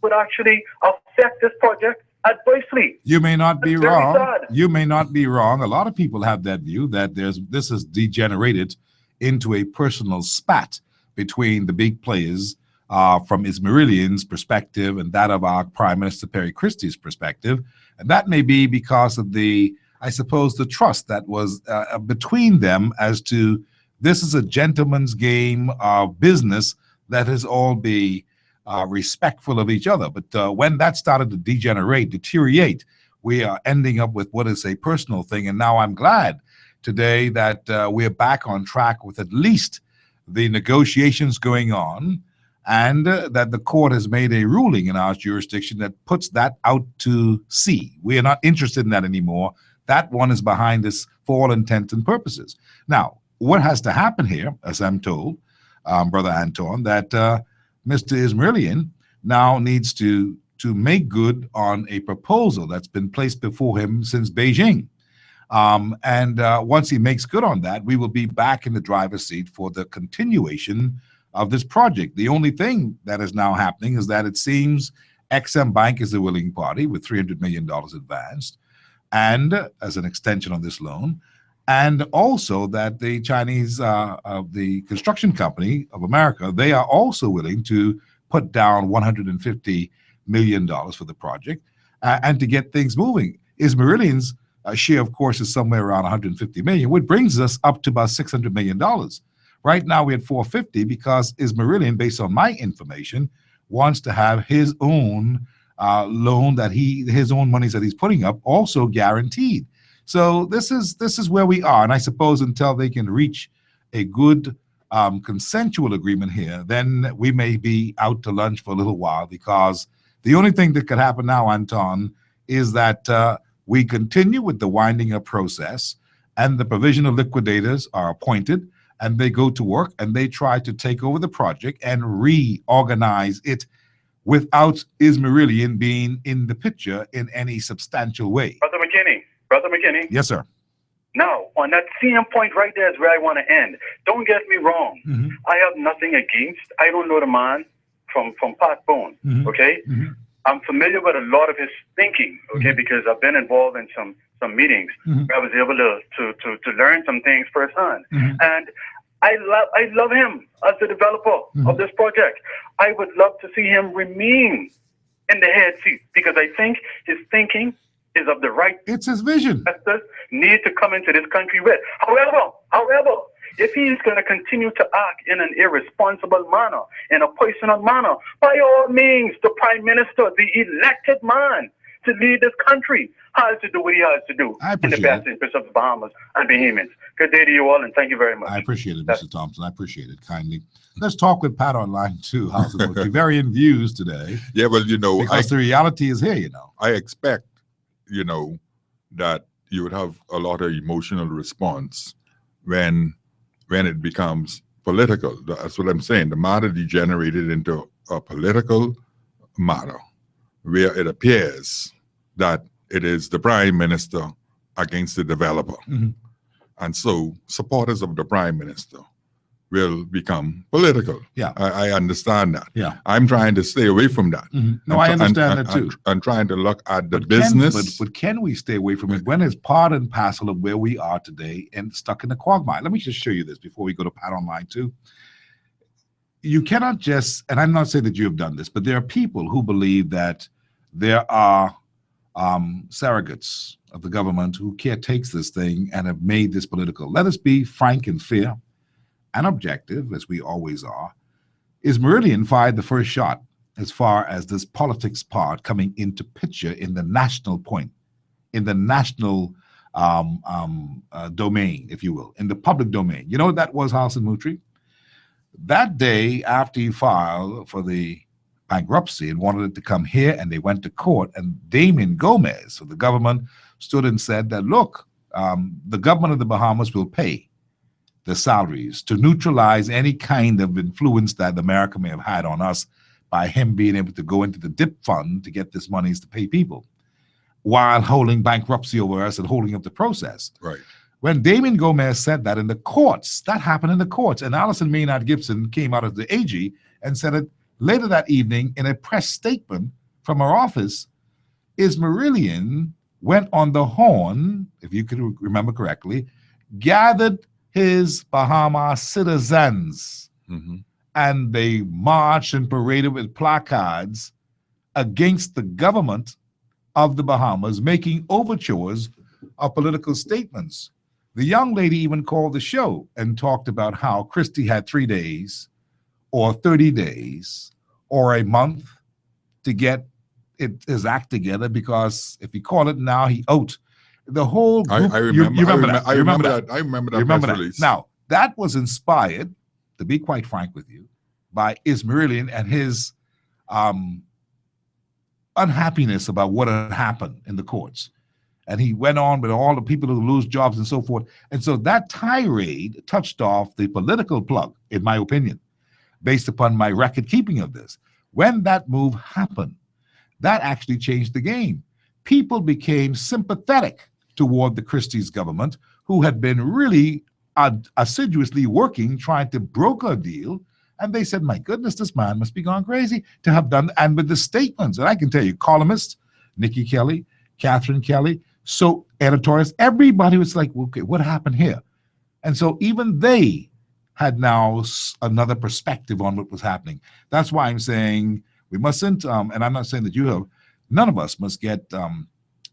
would actually affect this project adversely. You may not be That's very wrong. sad. You may not be wrong. A lot of people have that view that this has degenerated into a personal spat between the big players from Ismailian's perspective and that of our Prime Minister Perry Christie's perspective. And that may be because of the trust that was between them as to this is a gentleman's game of business. Let us all be respectful of each other. But when that started to deteriorate, we are ending up with what is a personal thing. And now I'm glad today that we're back on track with at least the negotiations going on. and that the court has made a ruling in our jurisdiction that puts that out to sea. We are not interested in that anymore. That one is behind us for all intents and purposes. Now, what has to happen here, as I'm told, Brother Anton, that Mr. Ismailian now needs to make good on a proposal that's been placed before him since Beijing. Once he makes good on that, we will be back in the driver's seat for the continuation of this project. The only thing that is now happening is that it seems Exim Bank is a willing party with $300 million advanced, and as an extension on this loan, and also that the Chinese, the construction company of America, they are also willing to put down $150 million for the project and to get things moving. Ismailian's share, of course, is somewhere around $150 million, which brings us up to about $600 million. Right now, we're at $450 because Ismailian, based on my information, wants to have his own loan his own monies that he's putting up also guaranteed. So this is where we are, and I suppose until they can reach a good consensual agreement here, then we may be out to lunch for a little while, because the only thing that could happen now, Anton, is that we continue with the winding up process, and the provisional liquidators are appointed, and they go to work and they try to take over the project and reorganize it without Ismailian being in the picture in any substantial way. Brother McKinney. Yes, sir. Now, on that same point right there is where I want to end. Don't get me wrong. I have nothing against. I don't know the man from Pat Bone. Okay. I'm familiar with a lot of his thinking. Okay, because I've been involved in some meetings where I was able to learn some things firsthand. And I love him as the developer of this project. I would love to see him remain in the head seat, because I think his thinking is of the right. It's his vision. Investors need to come into this country with. However, if he is going to continue to act in an irresponsible manner, in a personal manner, by all means, the Prime Minister, the elected man to lead this country, has to do what he has to do in the best interest of the Bahamas and Bahamians. Good day to you all, and thank you very much. I appreciate it, Mr. Thompson. I appreciate it kindly. Let's talk with Pat on line 2. How's it going? Very in views today. Yeah, well, because the reality is here, I expect, that you would have a lot of emotional response when it becomes political. That's what I'm saying. The matter degenerated into a political matter where it appears that it is the Prime Minister against the developer. And so supporters of the Prime Minister will become political. Yeah. I understand that. Yeah. I'm trying to stay away from that. No, I understand that too. I'm trying to look at the business. But can we stay away from it when it's part and parcel of where we are today and stuck in the quagmire? Let me just show you this before we go to Pat online too. You cannot just, and I'm not saying that you have done this, but there are people who believe that there are surrogates of the government who caretakes this thing and have made this political. Let us be frank and fair and objective, as we always are. Ismailian fired the first shot as far as this politics part coming into picture in the national point, in the national domain, if you will, in the public domain. You know what that was, Hassan Mutri? That day after he filed for the bankruptcy and wanted it to come here, and they went to court, and Damien Gomez of the government stood and said that, look, the government of the Bahamas will pay the salaries to neutralize any kind of influence that America may have had on us by him being able to go into the DIP fund to get this monies to pay people while holding bankruptcy over us and holding up the process. Right. When Damien Gomez said that in the courts, that happened in the courts, and Alison Maynard Gibson came out as the AG and said it later that evening in a press statement from her office. Ismailian went on the horn, if you could remember correctly, gathered his Bahama citizens, and they marched and paraded with placards against the government of the Bahamas, making overtures of political statements. The young lady even called the show and talked about how Christie had 3 days or 30 days or a month to get his act together, because if he called it now, he out. The whole group, I remember that. I remember that. I remember that press release. Now, that was inspired, to be quite frank with you, by Ismailian and his unhappiness about what had happened in the courts. And he went on with all the people who lose jobs and so forth. And so that tirade touched off the political plug, in my opinion, based upon my record keeping of this. When that move happened, that actually changed the game. People became sympathetic toward the Christie's government, who had been really assiduously working, trying to broker a deal. And they said, my goodness, this man must be gone crazy to have done. And with the statements, and I can tell you, columnists, Nikki Kelly, Catherine Kelly, so editorials, everybody was like, okay, what happened here? And so even they had now another perspective on what was happening. That's why I'm saying we mustn't, and I'm not saying that you have, none of us must get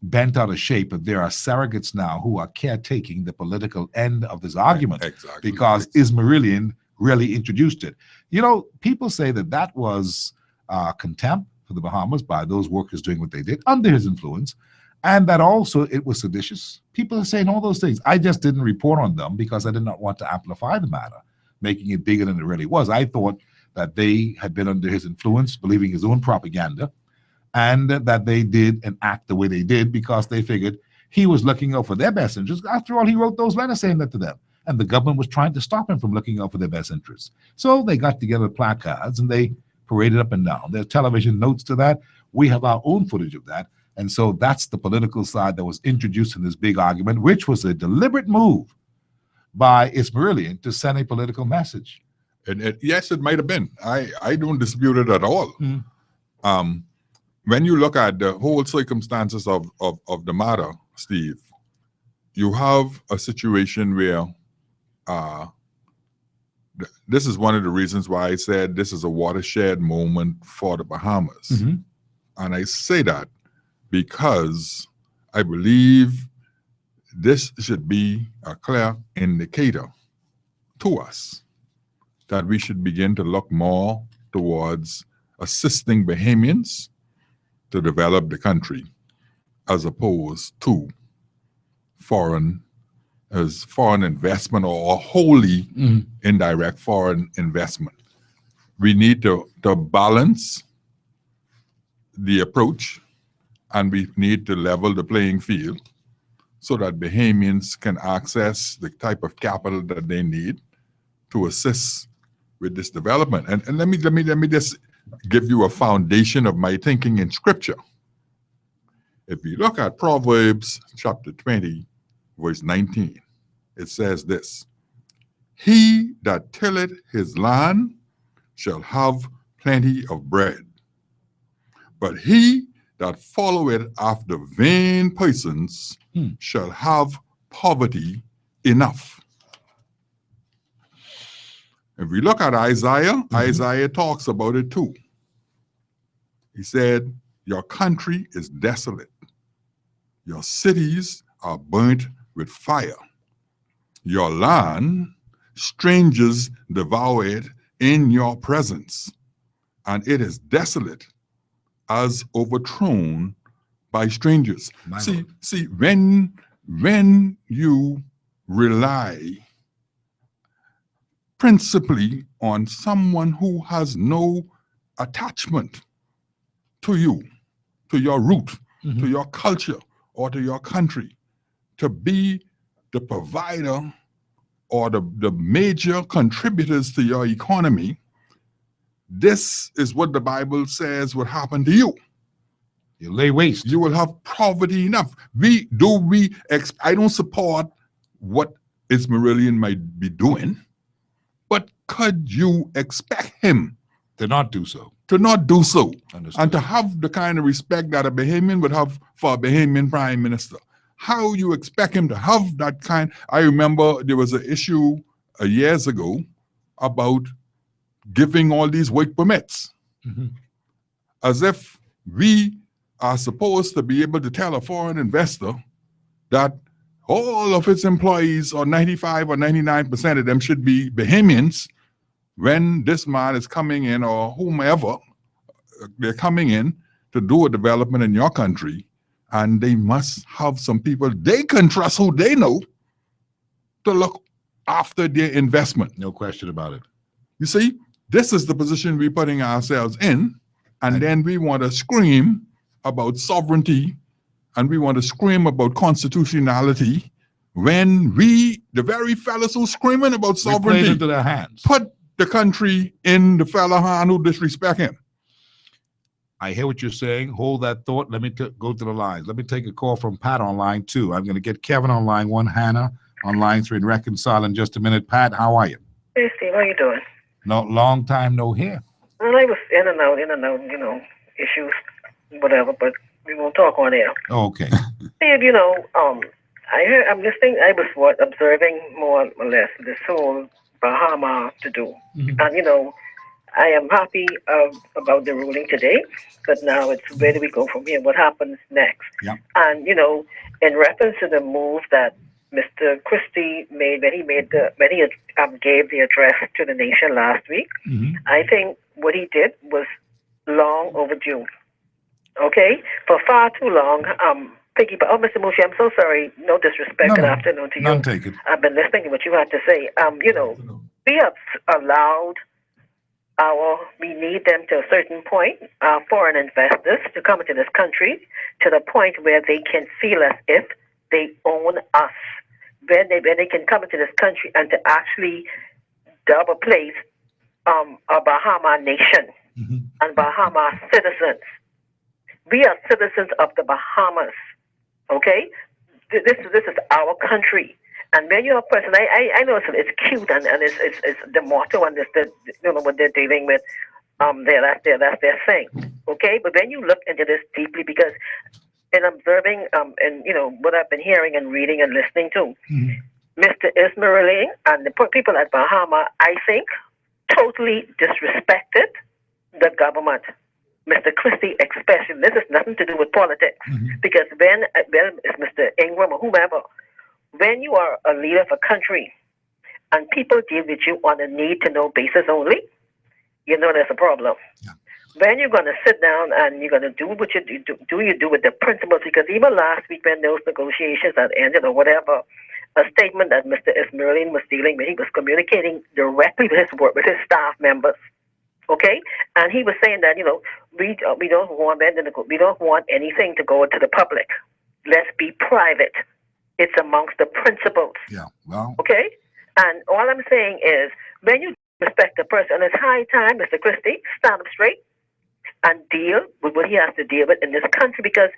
bent out of shape if there are surrogates now who are caretaking the political end of this argument. Exactly. Because Ismailian really introduced it. You know, people say that that was contempt for the Bahamas by those workers doing what they did under his influence, and that also it was seditious. People are saying all those things. I just didn't report on them because I did not want to amplify the matter, making it bigger than it really was. I thought that they had been under his influence, believing his own propaganda, and that they did and act the way they did because they figured he was looking out for their best interests. After all, he wrote those letters saying that to them. And the government was trying to stop him from looking out for their best interests. So they got together placards and they paraded up and down. There are television notes to that. We have our own footage of that. And so that's the political side that was introduced in this big argument, which was a deliberate move by Ismailian to send a political message. And yes, it might have been. I don't dispute it at all. When you look at the whole circumstances of the matter, Steve, you have a situation where this is one of the reasons why I said this is a watershed moment for the Bahamas. And I say that because I believe this should be a clear indicator to us that we should begin to look more towards assisting Bahamians to develop the country as opposed to foreign investment or wholly indirect foreign investment. We need to balance the approach, and we need to level the playing field so that Bahamians can access the type of capital that they need to assist with this development. And let me just give you a foundation of my thinking in Scripture. If you look at Proverbs chapter 20, verse 19, it says this: he that tilleth his land shall have plenty of bread, but he that followeth after vain persons shall have poverty enough. If we look at Isaiah, Isaiah talks about it too. He said, your country is desolate. Your cities are burnt with fire. Your land, strangers devour it in your presence, and it is desolate as overthrown by strangers. See, when you rely principally on someone who has no attachment to you, to your root, to your culture, or to your country, to be the provider or the major contributors to your economy, this is what the Bible says would happen to you. You lay waste. You will have poverty enough. I don't support what Ismailian might be doing, but could you expect him to not do so? Understood. And to have the kind of respect that a Bahamian would have for a Bahamian prime minister. How you expect him to have that kind? I remember there was an issue years ago about giving all these work permits, as if we are supposed to be able to tell a foreign investor that all of its employees, or 95 or 99% of them, should be Bahamians when this man is coming in, or whomever, they're coming in to do a development in your country, and they must have some people they can trust, who they know, to look after their investment. No question about it. You see? This is the position we're putting ourselves in, and then we want to scream about sovereignty, and we want to scream about constitutionality, when we, the very fellas who screaming about sovereignty, into their hands. Put the country in the fella hand who disrespect him. I hear what you're saying. Hold that thought. Let me go to the lines. Let me take a call from Pat on line 2. I'm going to get Kevin on line 1, Hannah on line 3, and reconcile in just a minute. Pat, how are you? Hey, Steve, how you doing? No, long time no hear. Well, I was in and out, you know, issues, whatever, but we won't talk on air. Okay. Steve, you know, I'm listening, I was observing more or less this whole Bahama to do. And, you know, I am happy about the ruling today, but now it's where do we go from here? What happens next? Yeah. And, you know, in reference to the move that Mr. Christie made when he gave the address to the nation last week, I think what he did was long overdue. Okay? For far too long, Mr. Mushi, I'm so sorry. No disrespect. Good afternoon to you. None taken. I've been listening to what you had to say. You know, we have allowed we need them to a certain point, foreign investors to come into this country to the point where they can feel as if they own us. When they can come into this country and to actually double place a Bahama nation and Bahama citizens. We are citizens of the Bahamas. Okay, this is our country, and when you're a person, I know it's cute and it's the motto and it's the, you know, what they're dealing with, that's their thing. Okay, but when you look into this deeply, because in observing and you know what I've been hearing and reading and listening to, Mr. Ismaili and the people at Bahama, I think, totally disrespected the government. Mr. Christie, especially, this has nothing to do with politics. Because when it's Mr. Ingram or whomever, when you are a leader of a country and people deal with you on a need-to-know basis only, you know there's a problem. Yeah. When you're going to sit down and you're going to do what you do with the principles, because even last week when those negotiations had ended or whatever, a statement that Mr. Ismaili was dealing with, he was communicating directly with his staff members. Okay, and he was saying that, you know, we don't want anything to go to the public. Let's be private. It's amongst the principles. Yeah. Well. Okay, and all I'm saying is when you respect the person, it's high time, Mr. Christie, stand up straight and deal with what he has to deal with in this country, because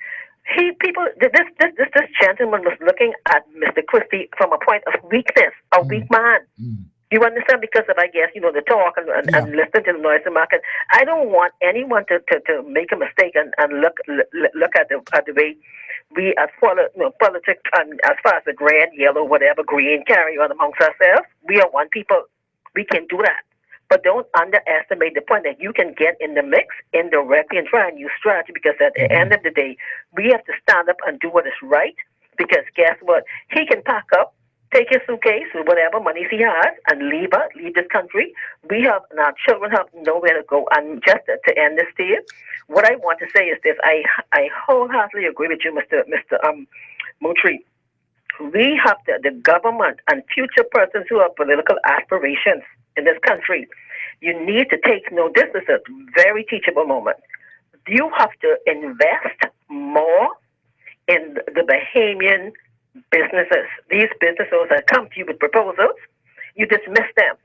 this gentleman was looking at Mr. Christie from a point of weakness, a weak man. You understand? Because of, I guess, you know, the talk and listening to the noise and market. I don't want anyone to make a mistake and look at the way we as politics and as far as the grand, yellow, whatever, green carry on amongst ourselves. We are one people. We can do that. But don't underestimate the point that you can get in the mix indirectly and try a new strategy, because at the end of the day, we have to stand up and do what is right, because guess what? He can pack up, take his suitcase with whatever money he has and leave this country. We have, and our children have nowhere to go. And just to end this deal, what I want to say is this. I wholeheartedly agree with you, Mr. Mutri. We have the government and future persons who have political aspirations in this country. You need to take note. This is a very teachable moment. You have to invest more in the Bahamian businesses. These businesses that come to you with proposals, you dismiss them.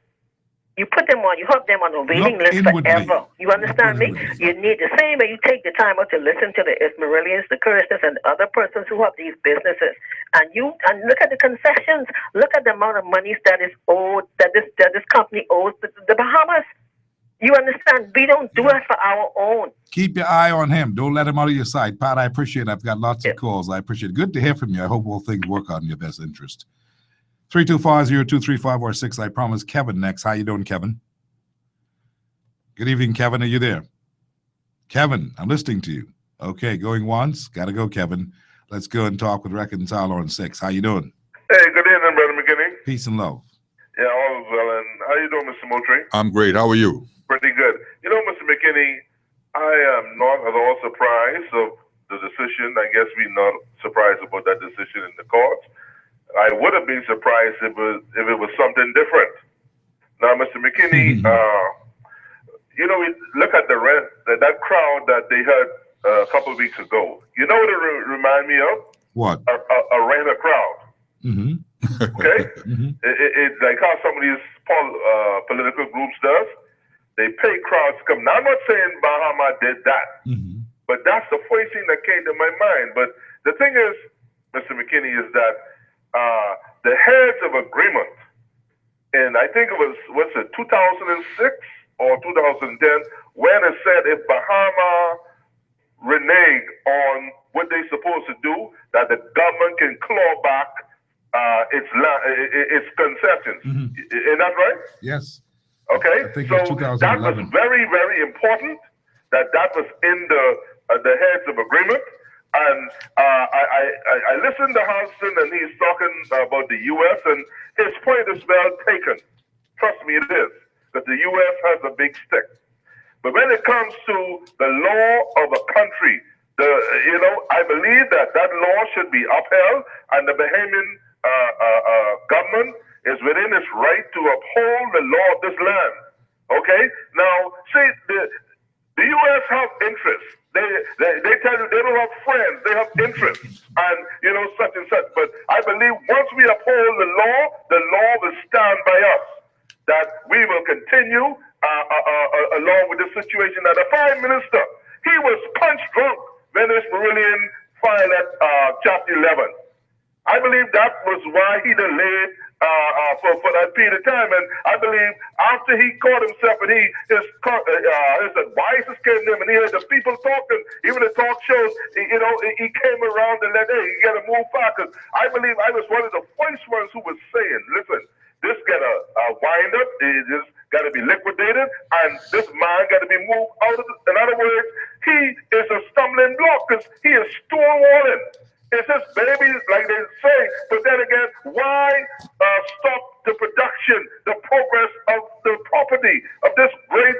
You put them on, you have them on a waiting list forever. You understand me? You need the same way you take the time out to listen to the Ismailians, the Kirstens, and other persons who have these businesses. And look at the concessions. Look at the amount of money that is owed, that this company owes the Bahamas. You understand? We don't do it for our own. Keep your eye on him. Don't let him out of your sight. Pat, I appreciate it. I've got lots of calls. I appreciate it. Good to hear from you. I hope all things work out in your best interest. 325-0235-6. I promise Kevin next. How you doing, Kevin? Good evening, Kevin. Are you there? Kevin, I'm listening to you. Okay, going once. Got to go, Kevin. Let's go and talk with Reconciler on 6. How you doing? Hey, good evening, Brother McKinney. Peace and love. Yeah, all is well. And how you doing, Mr. Moultrie? I'm great. How are you? Pretty good. You know, Mr. McKinney, I am not at all surprised of the decision. I guess we're not surprised about that decision in the court. I would have been surprised if it was something different. Now, Mr. McKinney, you know, we look at the rent, that crowd that they had a couple of weeks ago. You know what it remind me of? What? A renter crowd. Mm-hmm. Okay? It's like how some of these political groups does. They pay crowds to come. Now, I'm not saying Bahama did that, but that's the first thing that came to my mind. But the thing is, Mr. McKinney, is that the heads of agreement, and I think it was, 2006 or 2010, when it said if Bahama renege on what they're supposed to do, that the government can claw back its concessions. Isn't that right? Yes. Okay, so that was very, very important that was in the heads of agreement. And I listened to Houston, and he's talking about the U.S., and his point is well taken. Trust me, it is, that the U.S. has a big stick. But when it comes to the law of a country, I believe that law should be upheld, and the Bahamian government is within its right to uphold the law of this land. Okay? Now, see, the U.S. have interests. They tell you they don't have friends. They have interests, and such and such. But I believe once we uphold the law will stand by us. That we will continue along with the situation. Now, the Prime Minister, he was punch drunk when this Marillion filed at Chapter 11. I believe that was why he delayed for that period of time. And I believe after he caught himself and his advisors came to him and he heard the people talking, even the talk shows, he came around and let, hey, you got to move back. I believe I was one of the first ones who was saying, listen, this got to wind up, this got to be liquidated, and this man got to be moved out of in other words, he is a stumbling block because he is stonewalling. It's his baby, like they say. But then again, why stop the production, the progress of the property, of this great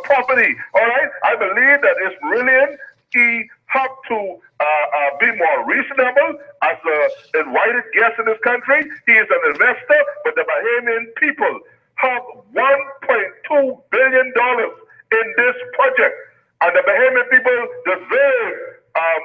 property? All right? I believe that it's brilliant. He have to be more reasonable as an invited guest in this country. He is an investor, but the Bahamian people have $1.2 billion in this project. And the Bahamian people deserve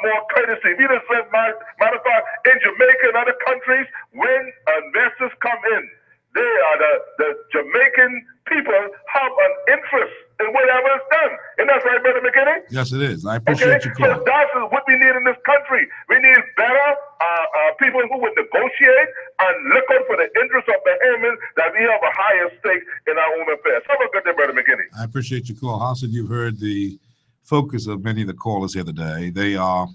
more courtesy. We deserve, matter of fact, in Jamaica and other countries, when investors come in, they are the Jamaican people have an interest in whatever is done. Isn't that right, Brother McKinney? Yes, it is. I appreciate you calling. So that's what we need in this country. We need better people who would negotiate and look out for the interests of the Bahamians, that we have a higher stake in our own affairs. Have a good day, Brother McKinney. I appreciate your call. Hassan, you've heard the focus of many of the callers here today. They are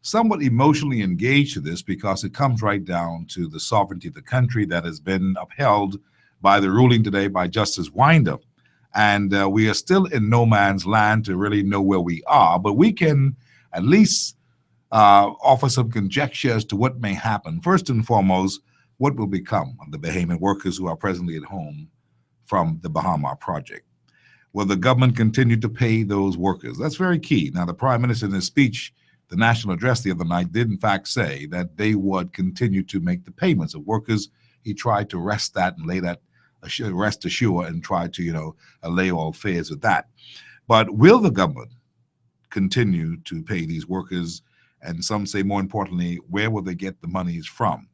somewhat emotionally engaged to this because it comes right down to the sovereignty of the country that has been upheld by the ruling today by Justice Winder. And we are still in no man's land to really know where we are, but we can at least offer some conjecture as to what may happen. First and foremost, what will become of the Bahamian workers who are presently at home from the Bahama project? Will the government continue to pay those workers? That's very key. Now, the Prime Minister in his speech, the national address the other night, did in fact say that they would continue to make the payments of workers. He tried to rest that and lay that rest assured and try to, allay all fears with that. But will the government continue to pay these workers? And some say, more importantly, where will they get the monies from?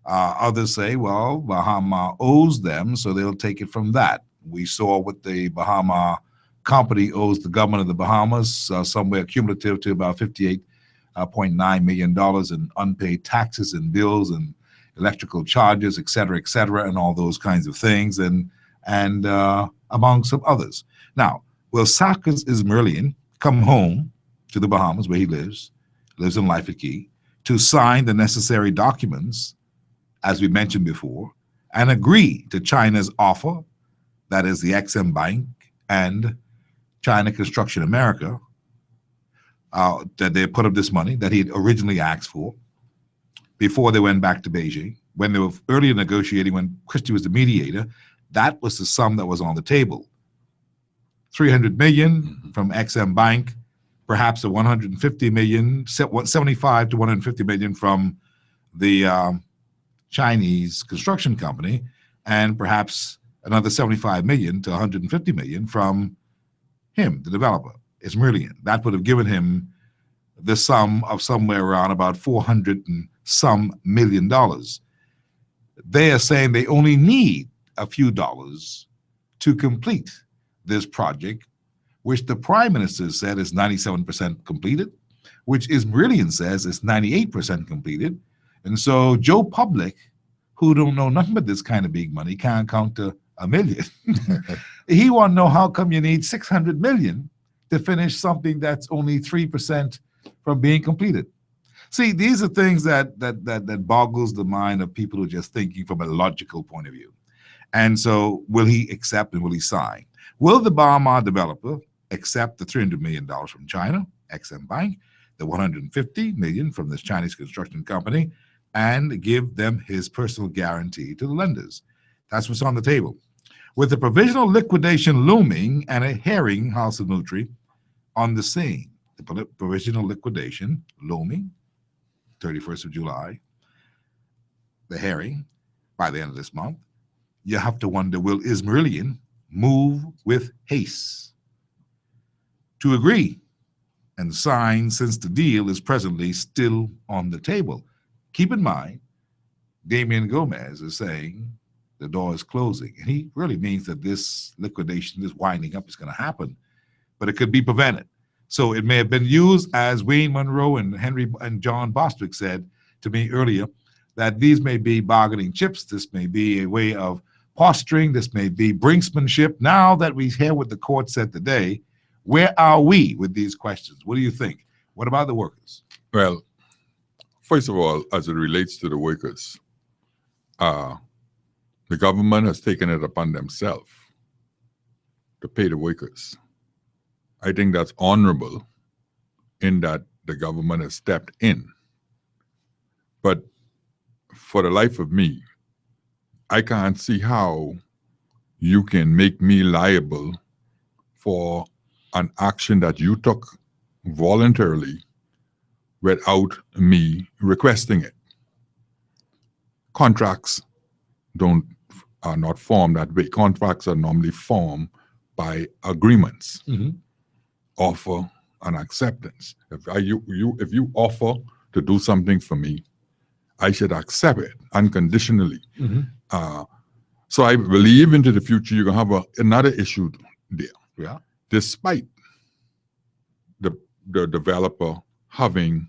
Others say, well, Bahama owes them, so they'll take it from that. We saw what the Bahama company owes the government of the Bahamas, somewhere cumulative to about $58.9 million in unpaid taxes and bills and electrical charges, et cetera, and all those kinds of things, and among some others. Now, will Sarkis Ismailian come home to the Bahamas, where he lives in Life at Key, to sign the necessary documents, as we mentioned before, and agree to China's offer, that is the Exim Bank and China Construction America, that they put up this money that he had originally asked for before they went back to Beijing. When they were earlier negotiating, when Christie was the mediator, that was the sum that was on the table. $300 million from Exim Bank, perhaps a $150 million, 75 to $150 million from the Chinese construction company, and perhaps another 75 million to 150 million from him, the developer. It's Meridian. That would have given him the sum of somewhere around about $400 and some million. They are saying they only need a few dollars to complete this project, which the Prime Minister said is 97% completed, which is Meridian says is 98% completed. And so Joe Public, who don't know nothing but this kind of big money, can't count to $1 million. He want to know how come you need 600 million to finish something that's only 3% from being completed. See, these are things that boggles the mind of people who are just thinking from a logical point of view. And so will he accept and will he sign? Will the Bahama developer accept the $300 million from China, Exim Bank, the $150 million from this Chinese construction company, and give them his personal guarantee to the lenders? That's what's on the table. With the provisional liquidation looming and a hearing, House of Nutri, on the scene. The provisional liquidation looming, 31st of July, the hearing by the end of this month. You have to wonder, will Meridian move with haste to agree and sign, since the deal is presently still on the table? Keep in mind, Damian Gomez is saying the door is closing. And he really means that this liquidation, this winding up is going to happen, but it could be prevented. So it may have been used, as Wayne Monroe and Henry and John Bostwick said to me earlier, that these may be bargaining chips. This may be a way of posturing. This may be brinksmanship. Now that we hear what the court said today, where are we with these questions? What do you think? What about the workers? Well, first of all, as it relates to the workers, the government has taken it upon themselves to pay the workers. I think that's honorable in that the government has stepped in. But for the life of me, I can't see how you can make me liable for an action that you took voluntarily without me requesting it. Contracts are not formed that way. Contracts are normally formed by agreements. Mm-hmm. Offer and acceptance. If you offer to do something for me, I should accept it unconditionally. Mm-hmm. So I believe into the future you're gonna have another issue there. Yeah. Despite the developer having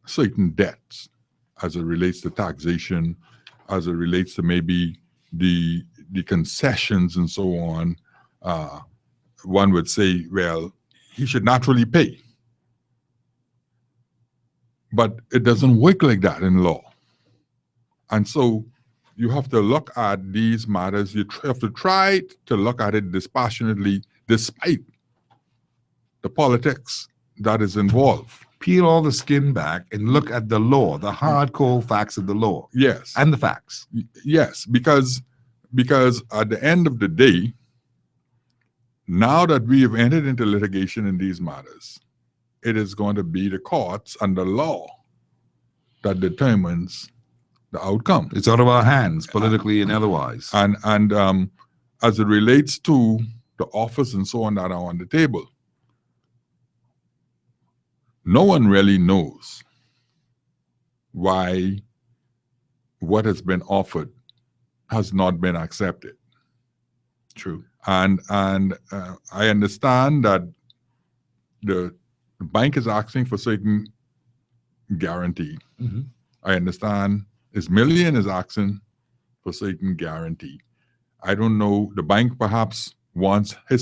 certain debts as it relates to taxation, as it relates to maybe the concessions and so on. One would say, well, he should naturally pay. But it doesn't work like that in law. And so you have to look at these matters. You have to try to look at it dispassionately, despite the politics that is involved. Peel all the skin back and look at the law, the hardcore facts of the law. Yes. And the facts. Yes, because at the end of the day, now that we have entered into litigation in these matters, it is going to be the courts and the law that determines the outcome. It's out of our hands, politically and otherwise. And as it relates to the offers and so on that are on the table, no one really knows why what has been offered has not been accepted. True. And I understand that the bank is asking for certain guarantee. Mm-hmm. I understand Meridian is asking for certain guarantee. I don't know, the bank perhaps wants him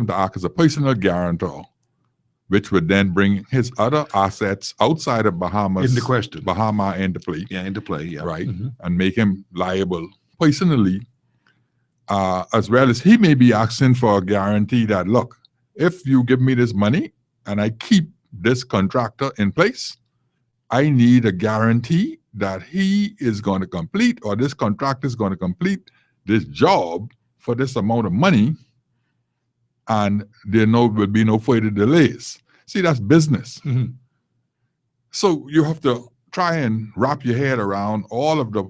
to act as a personal guarantor, which would then bring his other assets outside of Bahamas into question. Bahama into play. Yeah, into play, yeah. Right. Mm-hmm. And make him liable personally. As well as he may be asking for a guarantee that, look, if you give me this money and I keep this contractor in place, I need a guarantee that he is going to complete, or this contractor is going to complete this job for this amount of money, and there will be no further delays. See, that's business. Mm-hmm. So you have to try and wrap your head around all of the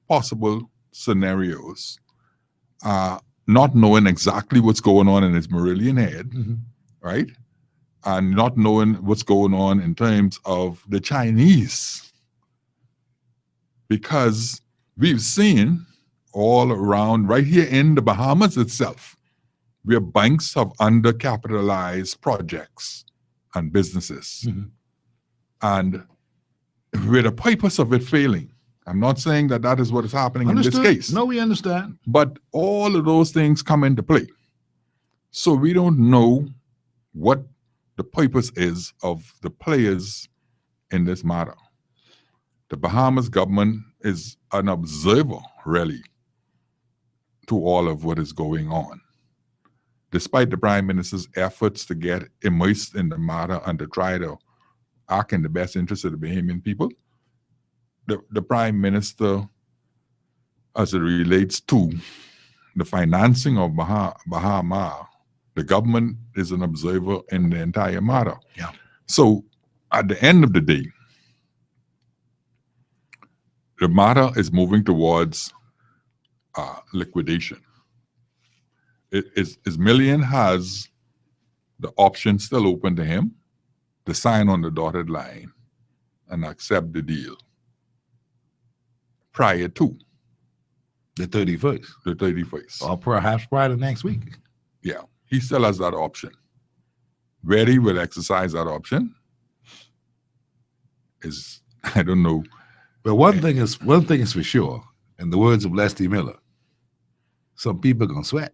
possible scenarios, not knowing exactly what's going on in his Marillion head, right? And not knowing what's going on in terms of the Chinese. Because we've seen all around, right here in the Bahamas itself, where banks have undercapitalized projects and businesses. And with the purpose of it failing, I'm not saying that that is what is happening in this case. No, we understand. But all of those things come into play. So we don't know what the purpose is of the players in this matter. The Bahamas government is an observer, really, to all of what is going on. Despite the Prime Minister's efforts to get immersed in the matter and to try to act in the best interest of the Bahamian people, the Prime Minister, as it relates to the financing of Bahama, the government is an observer in the entire matter. Yeah. So at the end of the day, the matter is moving towards liquidation. Million has the option still open to him to sign on the dotted line and accept the deal prior to the 31st. The 31st. Or perhaps prior to next week. Yeah. He still has that option. Where he will exercise that option is, I don't know. But one thing is for sure, in the words of Leslie Miller, some people are gonna sweat.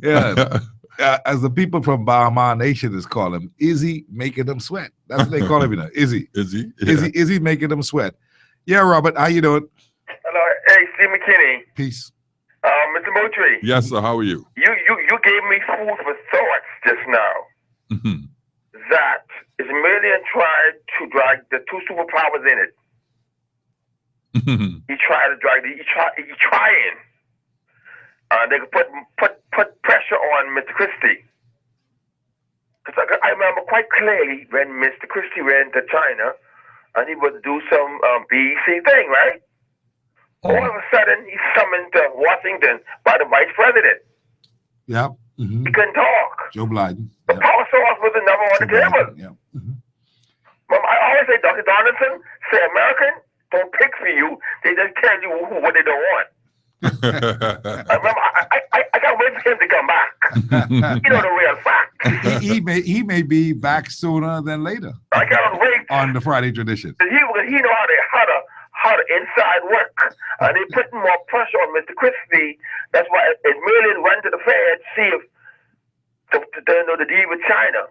Yeah. As the people from Bahama Nation is calling him, Izzy making them sweat. That's what they call him, Izzy. Izzy? Yeah. Izzy making them sweat. Yeah, Robert, how you doing? Hello, hey, Steve McKinney. Peace. Mr. Moultrie. Yes, sir, how are you? You gave me food for thoughts just now. That is Million tried to drag the two superpowers in it. He tried to drag he's trying. They could put pressure on Mr. Christie. Because I remember quite clearly when Mr. Christie went to China and he would do some BEC thing, right? All of a sudden, he's summoned to Washington by the vice president. Yeah. He couldn't talk. Joe Biden. The power source was the number on the table. Yeah. I always say, Dr. Donaldson, say American don't pick for you. They just tell you what they don't want. I can't wait for him to come back. You know the real fact. He may be back sooner than later. I cannot wait. On the Friday tradition. He know how to inside work. And they putting more pressure on Mr. Christie. That's why it Million went to the Fed to see if the deal with China.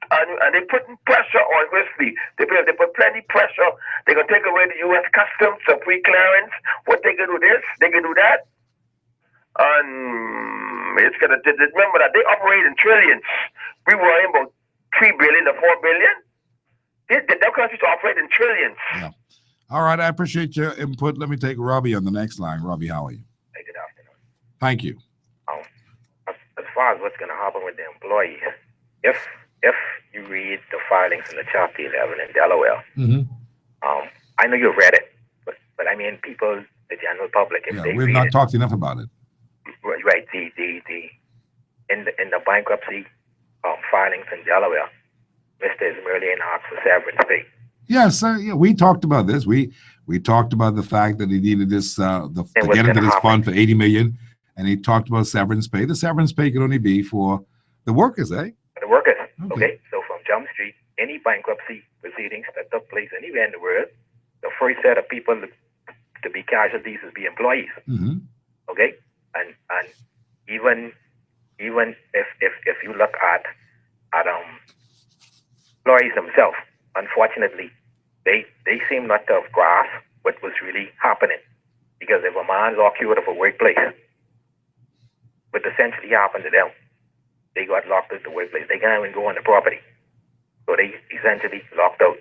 And they putting pressure on Christie. They put plenty pressure. They're gonna take away the U.S. customs, some free clearance. What they can do this, they can do that. And it's gonna remember that they operate in trillions. We were in about 3 billion to 4 billion. Their countries operate in trillions. Yeah. All right, I appreciate your input. Let me take Robbie on the next line. Robbie, how are you? Hey, good afternoon. Thank you. As far as what's going to happen with the employees, if you read the filings in the Chapter 11 in Delaware, I know you've read it, but I mean people, the general public, if they we've read not talked enough about it. Right, in the bankruptcy filings in Delaware, Mr. Million asked for severance pay. Yes, yeah, we talked about this. We talked about the fact that he needed this to get into this fund for $80 million, and he talked about severance pay. The severance pay could only be for the workers, eh? The workers. Okay. So from Jump Street, any bankruptcy proceedings that took place anywhere in the world, the first set of people to be casualties would be employees. Okay, and even if you look at employees themselves, unfortunately, they seem not to have grasped what was really happening. Because if a man locked you out of a workplace, what essentially happened to them, they got locked out of the workplace. They can't even go on the property. So they essentially locked out.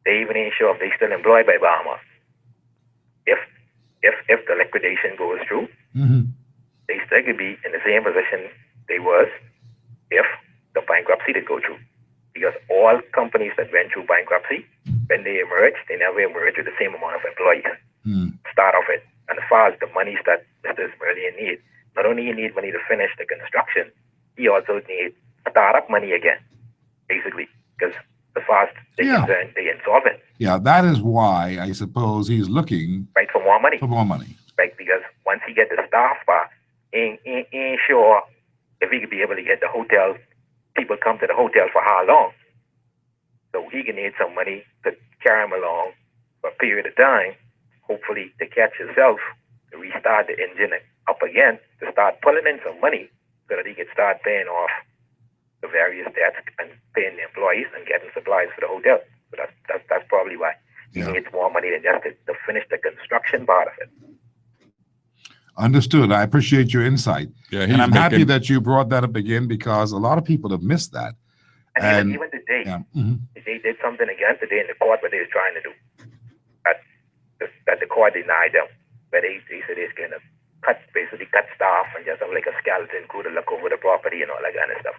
They even ain't sure if they still employed by Bahama. If the liquidation goes through, they still could be in the same position they was if the bankruptcy did go through. because all companies that went through bankruptcy, when they emerged, they never emerged with the same amount of employees. Start off with. And as far as the monies that Mr. Ismailian needs, not only he need money to finish the construction, he also needs startup money again, basically, because as far as they're concerned, they're insolvent. Yeah, that is why I suppose he's looking right for more money. For more money. Right, because once he get the staff back, he ain't sure if he could be able to get the hotel, people come to the hotel for how long. So he can need some money to carry him along for a period of time, hopefully to catch himself, to restart the engine up again, to start pulling in some money so that he can start paying off the various debts and paying the employees and getting supplies for the hotel. So that's probably why he needs more money than just to finish the construction part of it. Understood. I appreciate your insight. Yeah, and I'm happy that you brought that up again because a lot of people have missed that. And even today, they did something again today in the court what they was trying to do. That the court denied them. But they said they're going to basically cut staff and just have like a skeleton crew to look over the property and all that kind of stuff.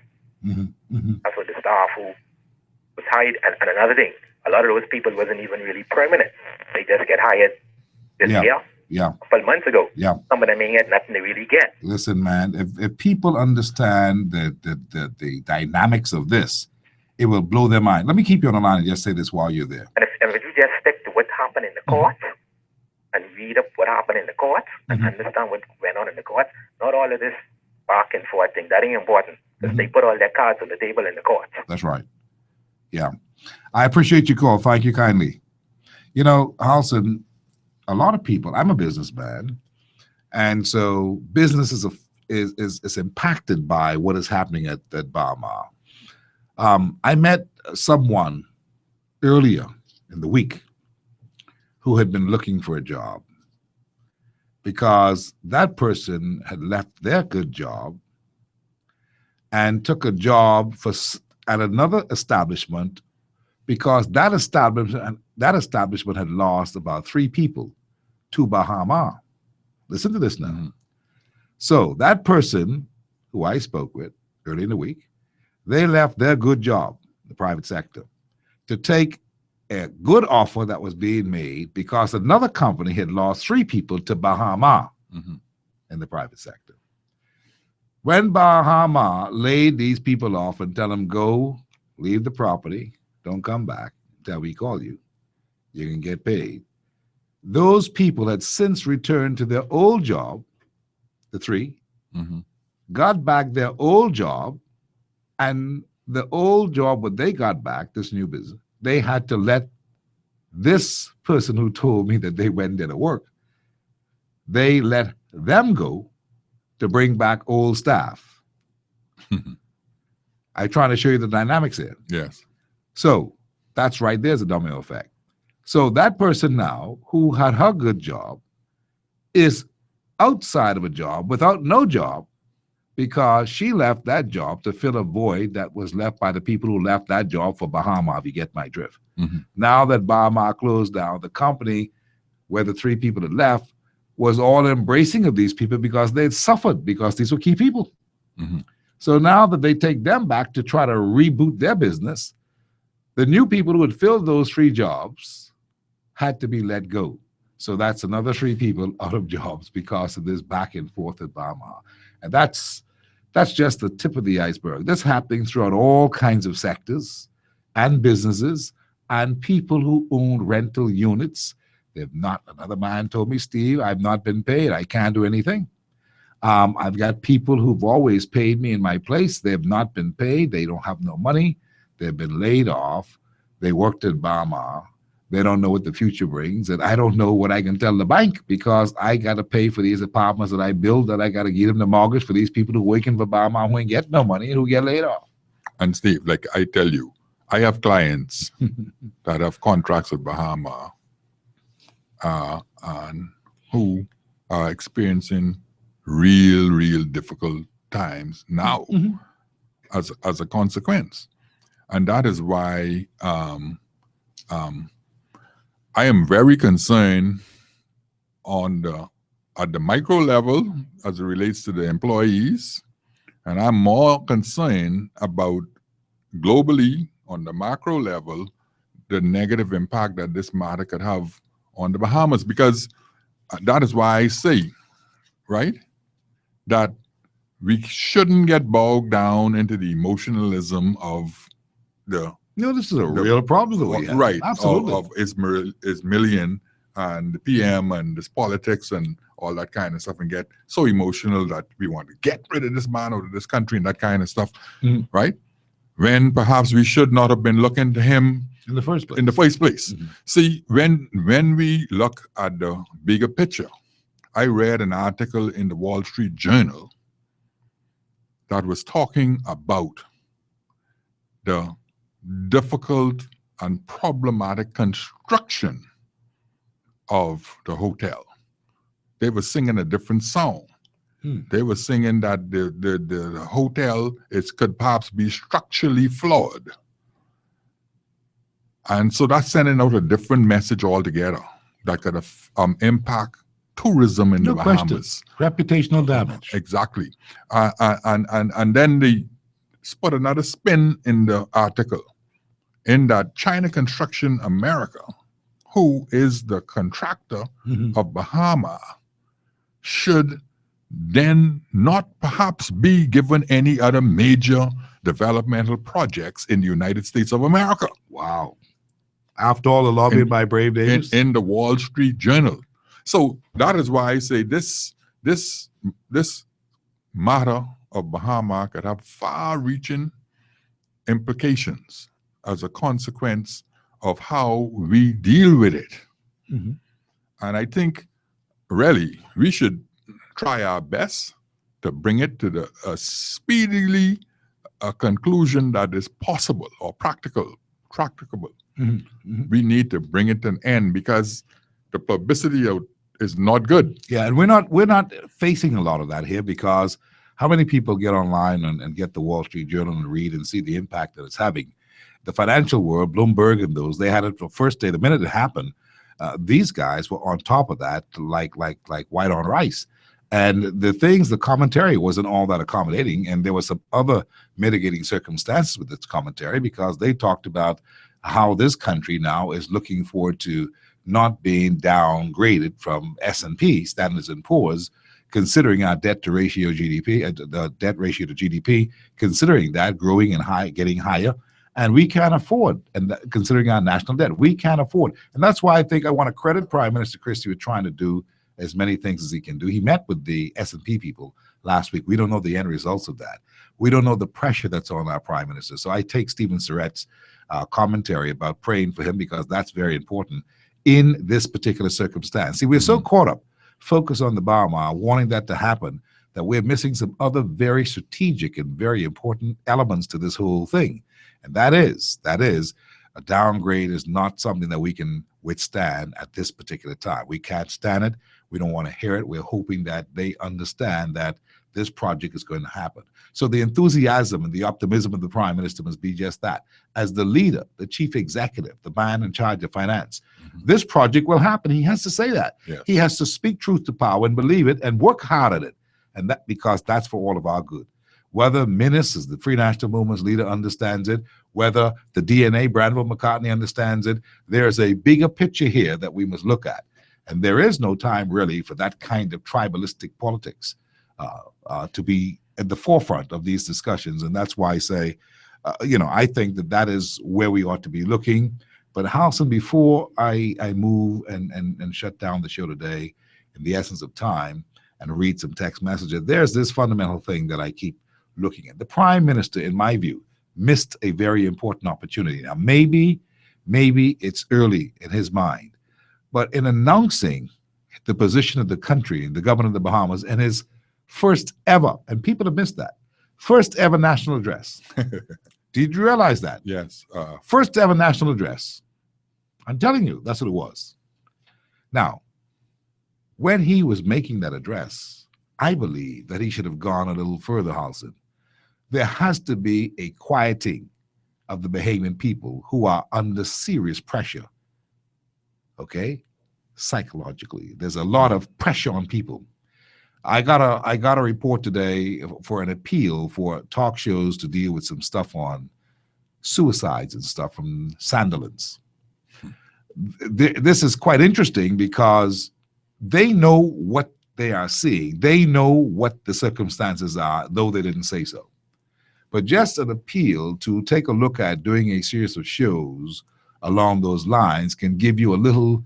That's what the staff who was hired. And another thing, a lot of those people wasn't even really permanent. They just get hired this year. Yeah. A couple months ago. Yeah. Some of them ain't get nothing to really get. Listen, man, if people understand the dynamics of this, it will blow their mind. Let me keep you on the line and just say this while you're there. And if you just stick to what happened in the courts and read up what happened in the courts and understand what went on in the courts, not all of this back and forth thing, that ain't important. Because they put all their cards on the table in the courts. That's right. Yeah. I appreciate your call. Thank you kindly. You know, Halson, a lot of people, I'm a businessman, and so business is impacted by what is happening at Baha Ma. I met someone earlier in the week who had been looking for a job because that person had left their good job and took a job at another establishment because that establishment had lost about 3 people to Baha Ma. Listen to this now. So that person who I spoke with early in the week, they left their good job, the private sector, to take a good offer that was being made because another company had lost 3 people to Baha Ma in the private sector. When Baha Ma laid these people off and tell them, go, leave the property, don't come back until we call you, you can get paid. Those people had since returned to their old job, the 3, got back their old job, and the old job, what they got back, this new business, they had to let this person who told me that they went there to work, they let them go to bring back old staff. I'm trying to show you the dynamics here. Yes. So that's right there's a domino effect. So that person now who had her good job is outside of a job without no job because she left that job to fill a void that was left by the people who left that job for Baha Ma, if you get my drift. Now that Baha Ma closed down, the company where the 3 people had left was all embracing of these people because they'd suffered because these were key people. So now that they take them back to try to reboot their business, the new people who had filled those 3 jobs had to be let go. So that's another 3 people out of jobs because of this back and forth at Baha Ma. And that's just the tip of the iceberg. That's happening throughout all kinds of sectors and businesses and people who own rental units. They've not, another man told me, Steve, I've not been paid. I can't do anything. I've got people who've always paid me in my place. They've not been paid. They don't have no money. They've been laid off. They worked at Baha Ma. They don't know what the future brings. And I don't know what I can tell the bank because I got to pay for these apartments that I build, that I got to give them the mortgage for these people who are working for Baha Ma who ain't get no money and who get laid off. And Steve, like I tell you, I have clients that have contracts with Baha Ma and who are experiencing real difficult times now as a consequence. And that is why I am very concerned at the micro level as it relates to the employees, and I'm more concerned about globally on the macro level, the negative impact that this matter could have on the Bahamas, because that is why I say, right, that we shouldn't get bogged down into the emotionalism of the. This is a real problem that we have. Right. Absolutely. Of Ismailian and the PM and this politics and all that kind of stuff, and get so emotional that we want to get rid of this man out of this country and that kind of stuff, right? When perhaps we should not have been looking to him in the first place. See, when we look at the bigger picture, I read an article in the Wall Street Journal that was talking about the difficult and problematic construction of the hotel. They were singing a different song. They were singing that the hotel could perhaps be structurally flawed. And so that's sending out a different message altogether that could impact tourism in the Bahamas. Reputational damage. Exactly. And then they put another spin in the article in that China Construction America, who is the contractor of Bahama, should then not perhaps be given any other major developmental projects in the United States of America. Wow. After all the lobbying by Brave Davis? In the Wall Street Journal. So that is why I say this matter of Bahama could have far-reaching implications as a consequence of how we deal with it. And I think, really, we should try our best to bring it to a speedily a conclusion that is possible or practicable. We need to bring it to an end because the publicity is not good. Yeah, and we're not facing a lot of that here, because how many people get online and get the Wall Street Journal and read and see the impact that it's having? The financial world, Bloomberg and those, they had it the first day. The minute it happened, these guys were on top of that like white on rice. And the commentary wasn't all that accommodating, and there were some other mitigating circumstances with this commentary, because they talked about how this country now is looking forward to not being downgraded from S&P, Standards & Poor's, considering our debt to ratio GDP, the debt ratio to GDP, considering that growing and getting higher, and we can't afford, and considering our national debt, we can't afford. And that's why I think I want to credit Prime Minister Christie with trying to do as many things as he can do. He met with the S&P people last week. We don't know the end results of that. We don't know the pressure that's on our Prime Minister. So I take Stephen Surratt's commentary about praying for him, because that's very important in this particular circumstance. See, we're so caught up, focused on the Bahama, wanting that to happen, that we're missing some other very strategic and very important elements to this whole thing. And that is a downgrade is not something that we can withstand at this particular time. We can't stand it. We don't want to hear it. We're hoping that they understand that this project is going to happen. So the enthusiasm and the optimism of the Prime Minister must be just that. As the leader, the chief executive, the man in charge of finance, this project will happen. He has to say that. Yes. He has to speak truth to power and believe it and work hard at it. And that, because that's for all of our good. Whether Minnis, as the Free National Movement's leader, understands it, whether the DNA, Branville McCartney, understands it, there's a bigger picture here that we must look at. And there is no time really for that kind of tribalistic politics to be at the forefront of these discussions. And that's why I say, I think that is where we ought to be looking. But Halson, before I move and shut down the show today, in the essence of time, and read some text messages, there's this fundamental thing that I keep looking at. The Prime Minister, in my view, missed a very important opportunity. Now, maybe it's early in his mind, but in announcing the position of the country, the governor of the Bahamas, and his first ever, and people have missed that, first ever national address. Did you realize that? Yes. First ever national address. I'm telling you, that's what it was. Now, when he was making that address, I believe that he should have gone a little further, Halson. There has to be a quieting of the Bahamian people who are under serious pressure, okay, psychologically. There's a lot of pressure on people. I got a report today for an appeal for talk shows to deal with some stuff on suicides and stuff from Sandilands. This is quite interesting because they know what they are seeing. They know what the circumstances are, though they didn't say so. But just an appeal to take a look at doing a series of shows along those lines can give you a little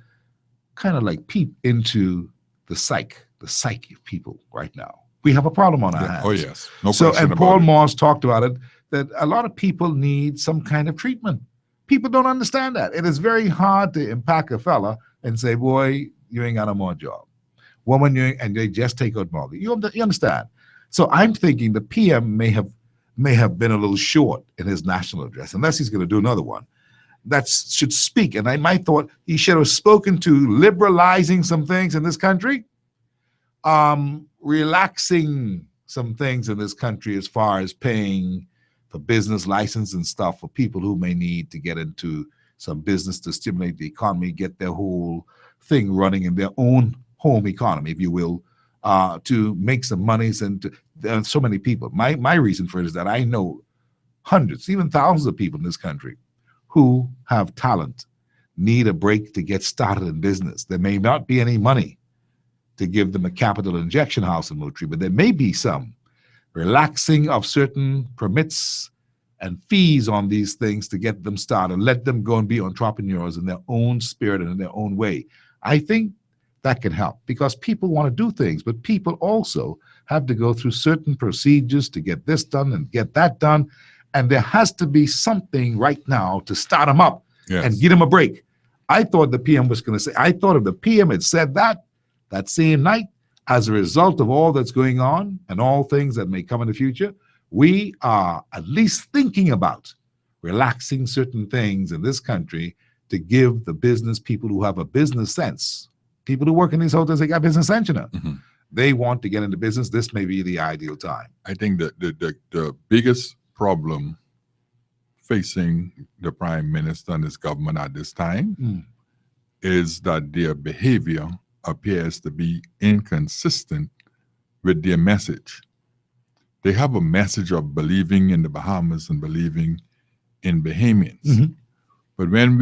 kind of like peep into the psyche of people right now. We have a problem on our hands. Oh, yes. No so, question and about Paul it. Morse talked about it, that a lot of people need some kind of treatment. People don't understand that. It is very hard to impact a fella and say, boy, you ain't got no more job. Woman, and they just take out mortgage. You understand? So I'm thinking the PM may have been a little short in his national address, unless he's going to do another one. That should speak. And I might thought he should have spoken to liberalizing some things in this country, relaxing some things in this country as far as paying for business license and stuff for people who may need to get into some business to stimulate the economy, get their whole thing running in their own home economy, if you will, to make some monies. And there are so many people. My reason for it is that I know hundreds, even thousands of people in this country who have talent, need a break to get started in business. There may not be any money to give them a capital injection house in Moultrie, but there may be some relaxing of certain permits and fees on these things to get them started, let them go and be entrepreneurs in their own spirit and in their own way. I think that can help because people want to do things, but people also have to go through certain procedures to get this done and get that done. And there has to be something right now to start them up and get them a break. I thought the PM was going to say, I thought if the PM had said that same night, as a result of all that's going on and all things that may come in the future, we are at least thinking about relaxing certain things in this country to give the business people who have a business sense, people who work in these hotels, they got business sense, you know. Mm-hmm. They want to get into business. This may be the ideal time. I think that the biggest problem facing the Prime Minister and his government at this time is that their behavior appears to be inconsistent with their message. They have a message of believing in the Bahamas and believing in Bahamians. Mm-hmm. But when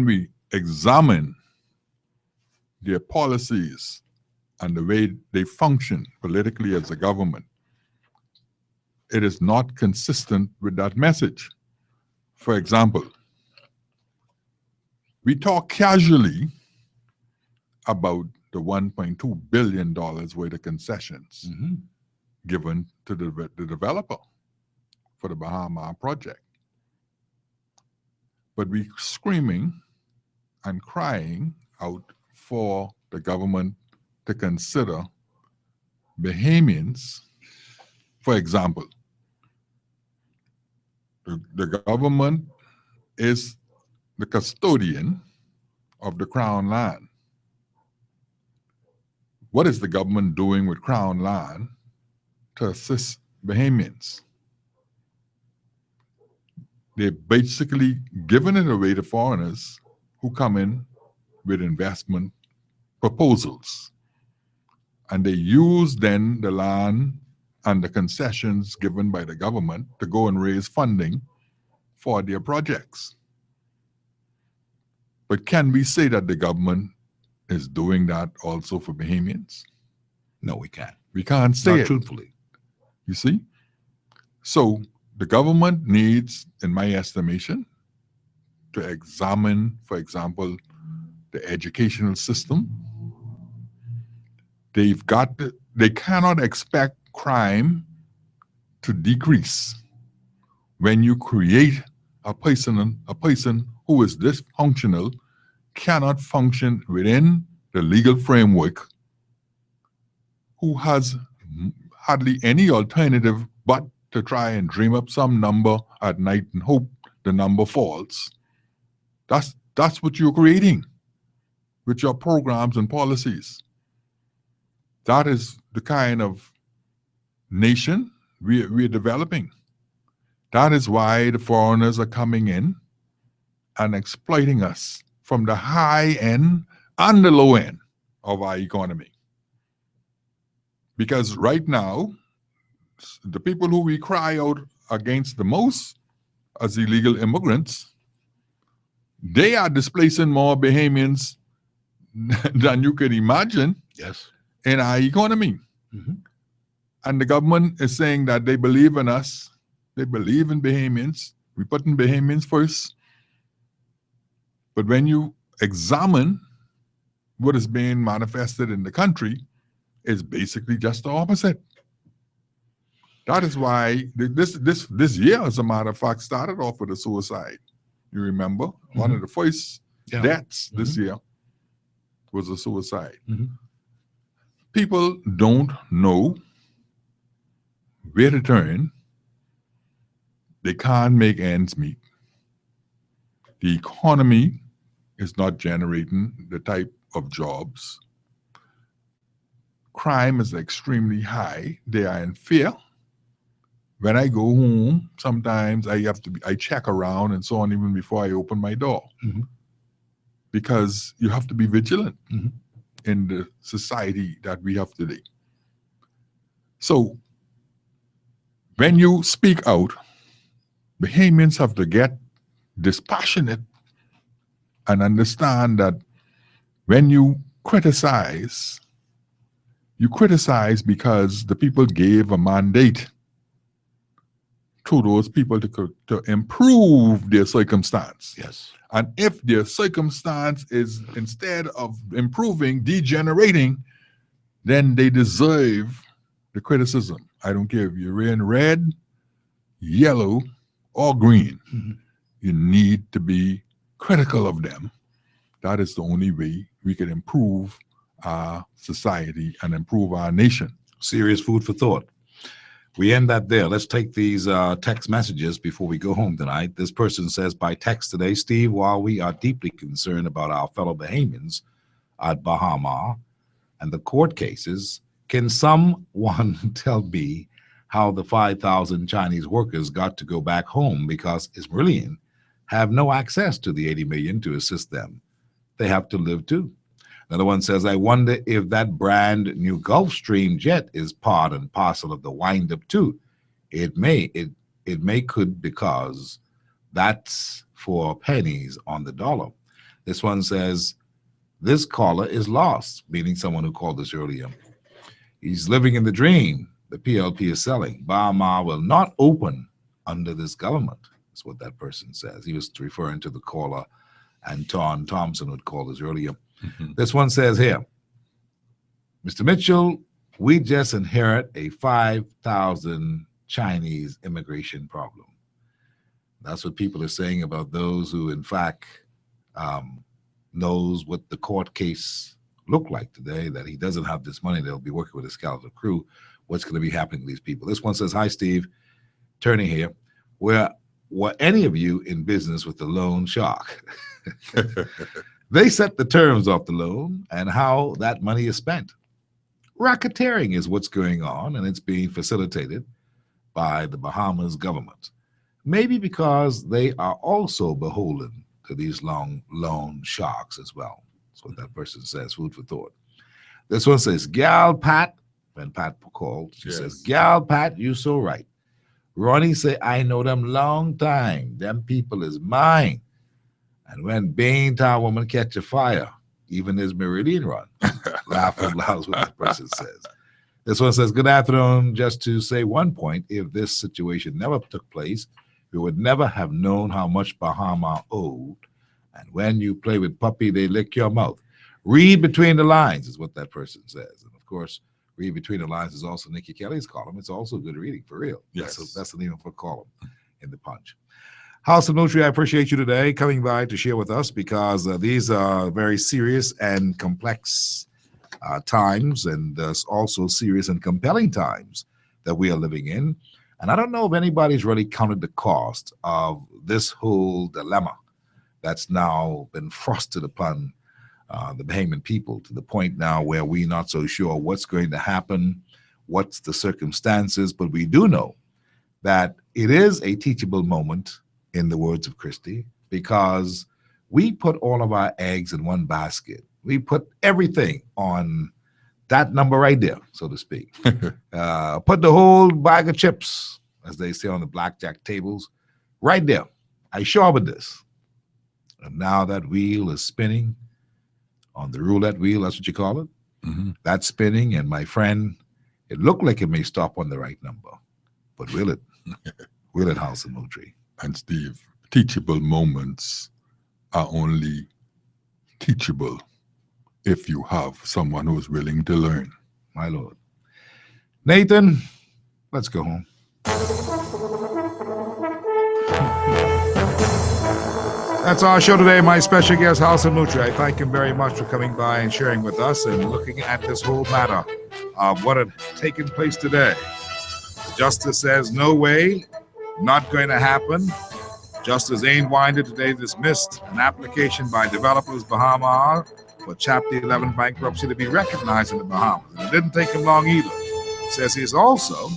we examine their policies and the way they function politically as a government, it is not consistent with that message. For example, we talk casually about the $1.2 billion worth of concessions given to the developer for the Bahama project. But we screaming and crying out for the government to consider Bahamians. For example, the government is the custodian of the Crown land. What is the government doing with Crown land to assist Bahamians? They're basically giving it away to foreigners who come in with investment proposals. And they use then the land and the concessions given by the government to go and raise funding for their projects. But can we say that the government is doing that also for Bahamians? No, we can't. We can't say Not it. truthfully. You see? So the government needs, in my estimation, to examine, for example, the educational system. They cannot expect crime to decrease when you create a person who is dysfunctional, cannot function within the legal framework, who has hardly any alternative but to try and dream up some number at night and hope the number falls. That's what you're creating with your programs and policies. That is the kind of nation we're developing. That is why the foreigners are coming in and exploiting us from the high end and the low end of our economy. Because right now, the people who we cry out against the most as illegal immigrants, they are displacing more Bahamians than you can imagine. Yes. In our economy. Mm-hmm. And the government is saying that they believe in us. They believe in Bahamians. We put in Bahamians first. But when you examine what is being manifested in the country, it's basically just the opposite. That is why this year, as a matter of fact, started off with a suicide. You remember? Mm-hmm. One of the first deaths this year was a suicide. Mm-hmm. People don't know where to turn. They can't make ends meet. The economy is not generating the type of jobs. Crime is extremely high. They are in fear. When I go home, sometimes I check around and so on even before I open my door. Mm-hmm. Because you have to be vigilant in the society that we have today. So when you speak out, Bahamians have to get dispassionate and understand that when you criticize because the people gave a mandate to those people to improve their circumstance. Yes. And if their circumstance is, instead of improving, degenerating, then they deserve the criticism. I don't care if you're in red, yellow, or green. Mm-hmm. You need to be critical of them. That is the only way we can improve our society and improve our nation. Serious food for thought. We end that there. Let's take these text messages before we go home tonight. This person says by text today, Steve, while we are deeply concerned about our fellow Bahamians at Bahama and the court cases, can someone tell me how the 5,000 Chinese workers got to go back home because Ismailian have no access to the 80 million to assist them? They have to live too. Another one says, I wonder if that brand new Gulfstream jet is part and parcel of the windup too. It could, because that's for pennies on the dollar. This one says, this caller is lost, meaning someone who called us earlier. He's living in the dream. The PLP is selling. Bahama will not open under this government. That's what that person says. He was referring to the caller, Anton Thompson, who called us earlier. Mm-hmm. This one says here, Mr. Mitchell, we just inherit a 5,000 Chinese immigration problem. That's what people are saying about those who, in fact, knows what the court case looked like today, that he doesn't have this money. They'll be working with his skeleton crew. What's going to be happening to these people? This one says, hi, Steve. Turney here. Were any of you in business with the loan shark? They set the terms of the loan and how that money is spent. Racketeering is what's going on, and it's being facilitated by the Bahamas government. Maybe because they are also beholden to these long loan sharks as well. That's what that person says, food for thought. This one says, Gal Pat, when Pat called, she says, Gal Pat, you so right. Ronnie say, I know them long time. Them people is mine. And when Bain Town woman catch a fire, even his Meridian run. Laughing loud is what that person says. This one says, good afternoon. Just to say one point, if this situation never took place, we would never have known how much Bahama owed. And when you play with puppy, they lick your mouth. Read between the lines is what that person says. And of course, read between the lines is also Nikki Kelly's column. It's also good reading, for real. Yes. That's the name of her column in the Punch. House of Nutri, I appreciate you today coming by to share with us, because these are very serious and complex times, and also serious and compelling times that we are living in. And I don't know if anybody's really counted the cost of this whole dilemma that's now been thrusted upon the Bahamian people, to the point now where we're not so sure what's going to happen, what's the circumstances, but we do know that it is a teachable moment, in the words of Christie, because we put all of our eggs in one basket. We put everything on that number right there, so to speak. Put the whole bag of chips, as they say on the blackjack tables, Right there. I sure with this. And now that wheel is spinning on the roulette wheel, that's what you call it. That's spinning, and my friend, it looked like it may stop on the right number. But will it? Will it, House of Moultrie? And Steve, teachable moments are only teachable if you have someone who's willing to learn. My Lord. Nathan, let's go home. That's our show today. My special guest, House of Moultrie. I thank him very much for coming by and sharing with us and looking at this whole matter of what had taken place today. Justice says, no way, not going to happen. Justice Ayn Winder today dismissed an application by Developers Bahama for Chapter 11 bankruptcy to be recognized in the Bahamas. And it didn't take him long either. Says he's also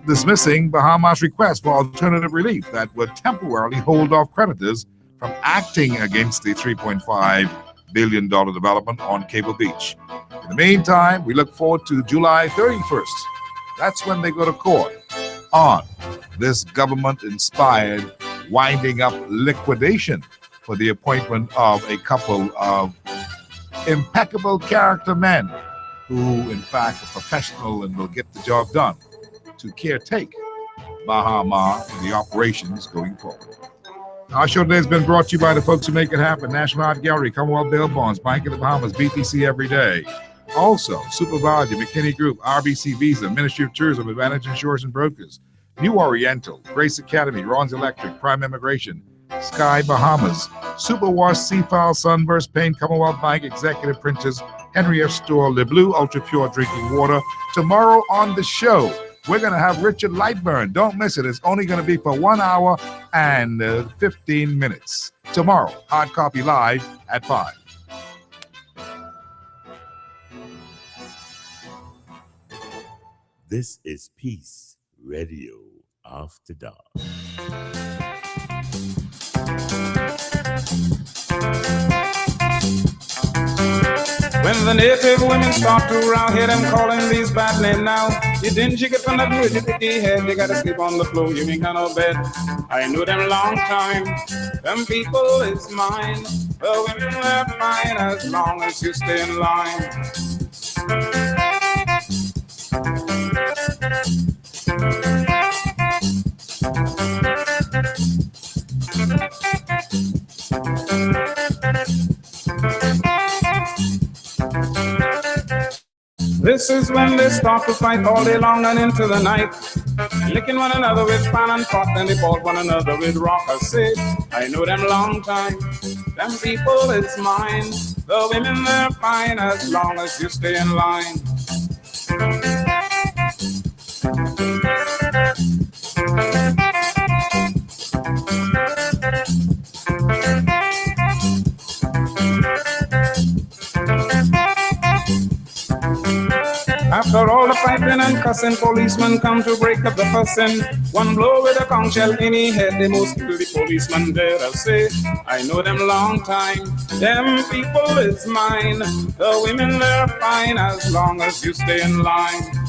dismissing Bahamas' request for alternative relief that would temporarily hold off creditors from acting against the $3.5 billion development on Cable Beach. In the meantime, we look forward to July 31st. That's when they go to court on this government-inspired winding up liquidation for the appointment of a couple of impeccable character men who, in fact, are professional and will get the job done to caretake Bahama and the operations going forward. Our show today has been brought to you by the folks who make it happen. National Art Gallery, Commonwealth Bail Bonds, Bank of the Bahamas, BTC Every Day. Also, Supervalue, McKinney Group, RBC Visa, Ministry of Tourism, Advantage Insurance and Brokers, New Oriental, Grace Academy, Ron's Electric, Prime Immigration, Sky Bahamas, Superwash, Seafile, Sunburst, Paint, Commonwealth Bank, Executive Printers, Henry F. Store, Le Bleu, Ultra Pure Drinking Water. Tomorrow on the show, we're going to have Richard Lightburn. Don't miss it. It's only going to be for 1 hour and 15 minutes. Tomorrow, Hard Copy Live at 5. This is Peace Radio After Dark. When the native women start to round, hear them calling these bad names now. You didn't you get from that with your picky head? You gotta sleep on the floor, you ain't got no bed. I knew them long time. Them people is mine. The women are fine as long as you stay in line. This is when they start to fight all day long and into the night, licking one another with pan and pot, and they bought one another with rock. I say, I know them long time. Them people is mine. The women, they're fine as long as you stay in line. After all the fighting and cussing, policemen come to break up the fussing. One blow with a conch shell in his head, they most kill the policeman there. I say, I know them long time. Them people is mine. The women, they're fine as long as you stay in line.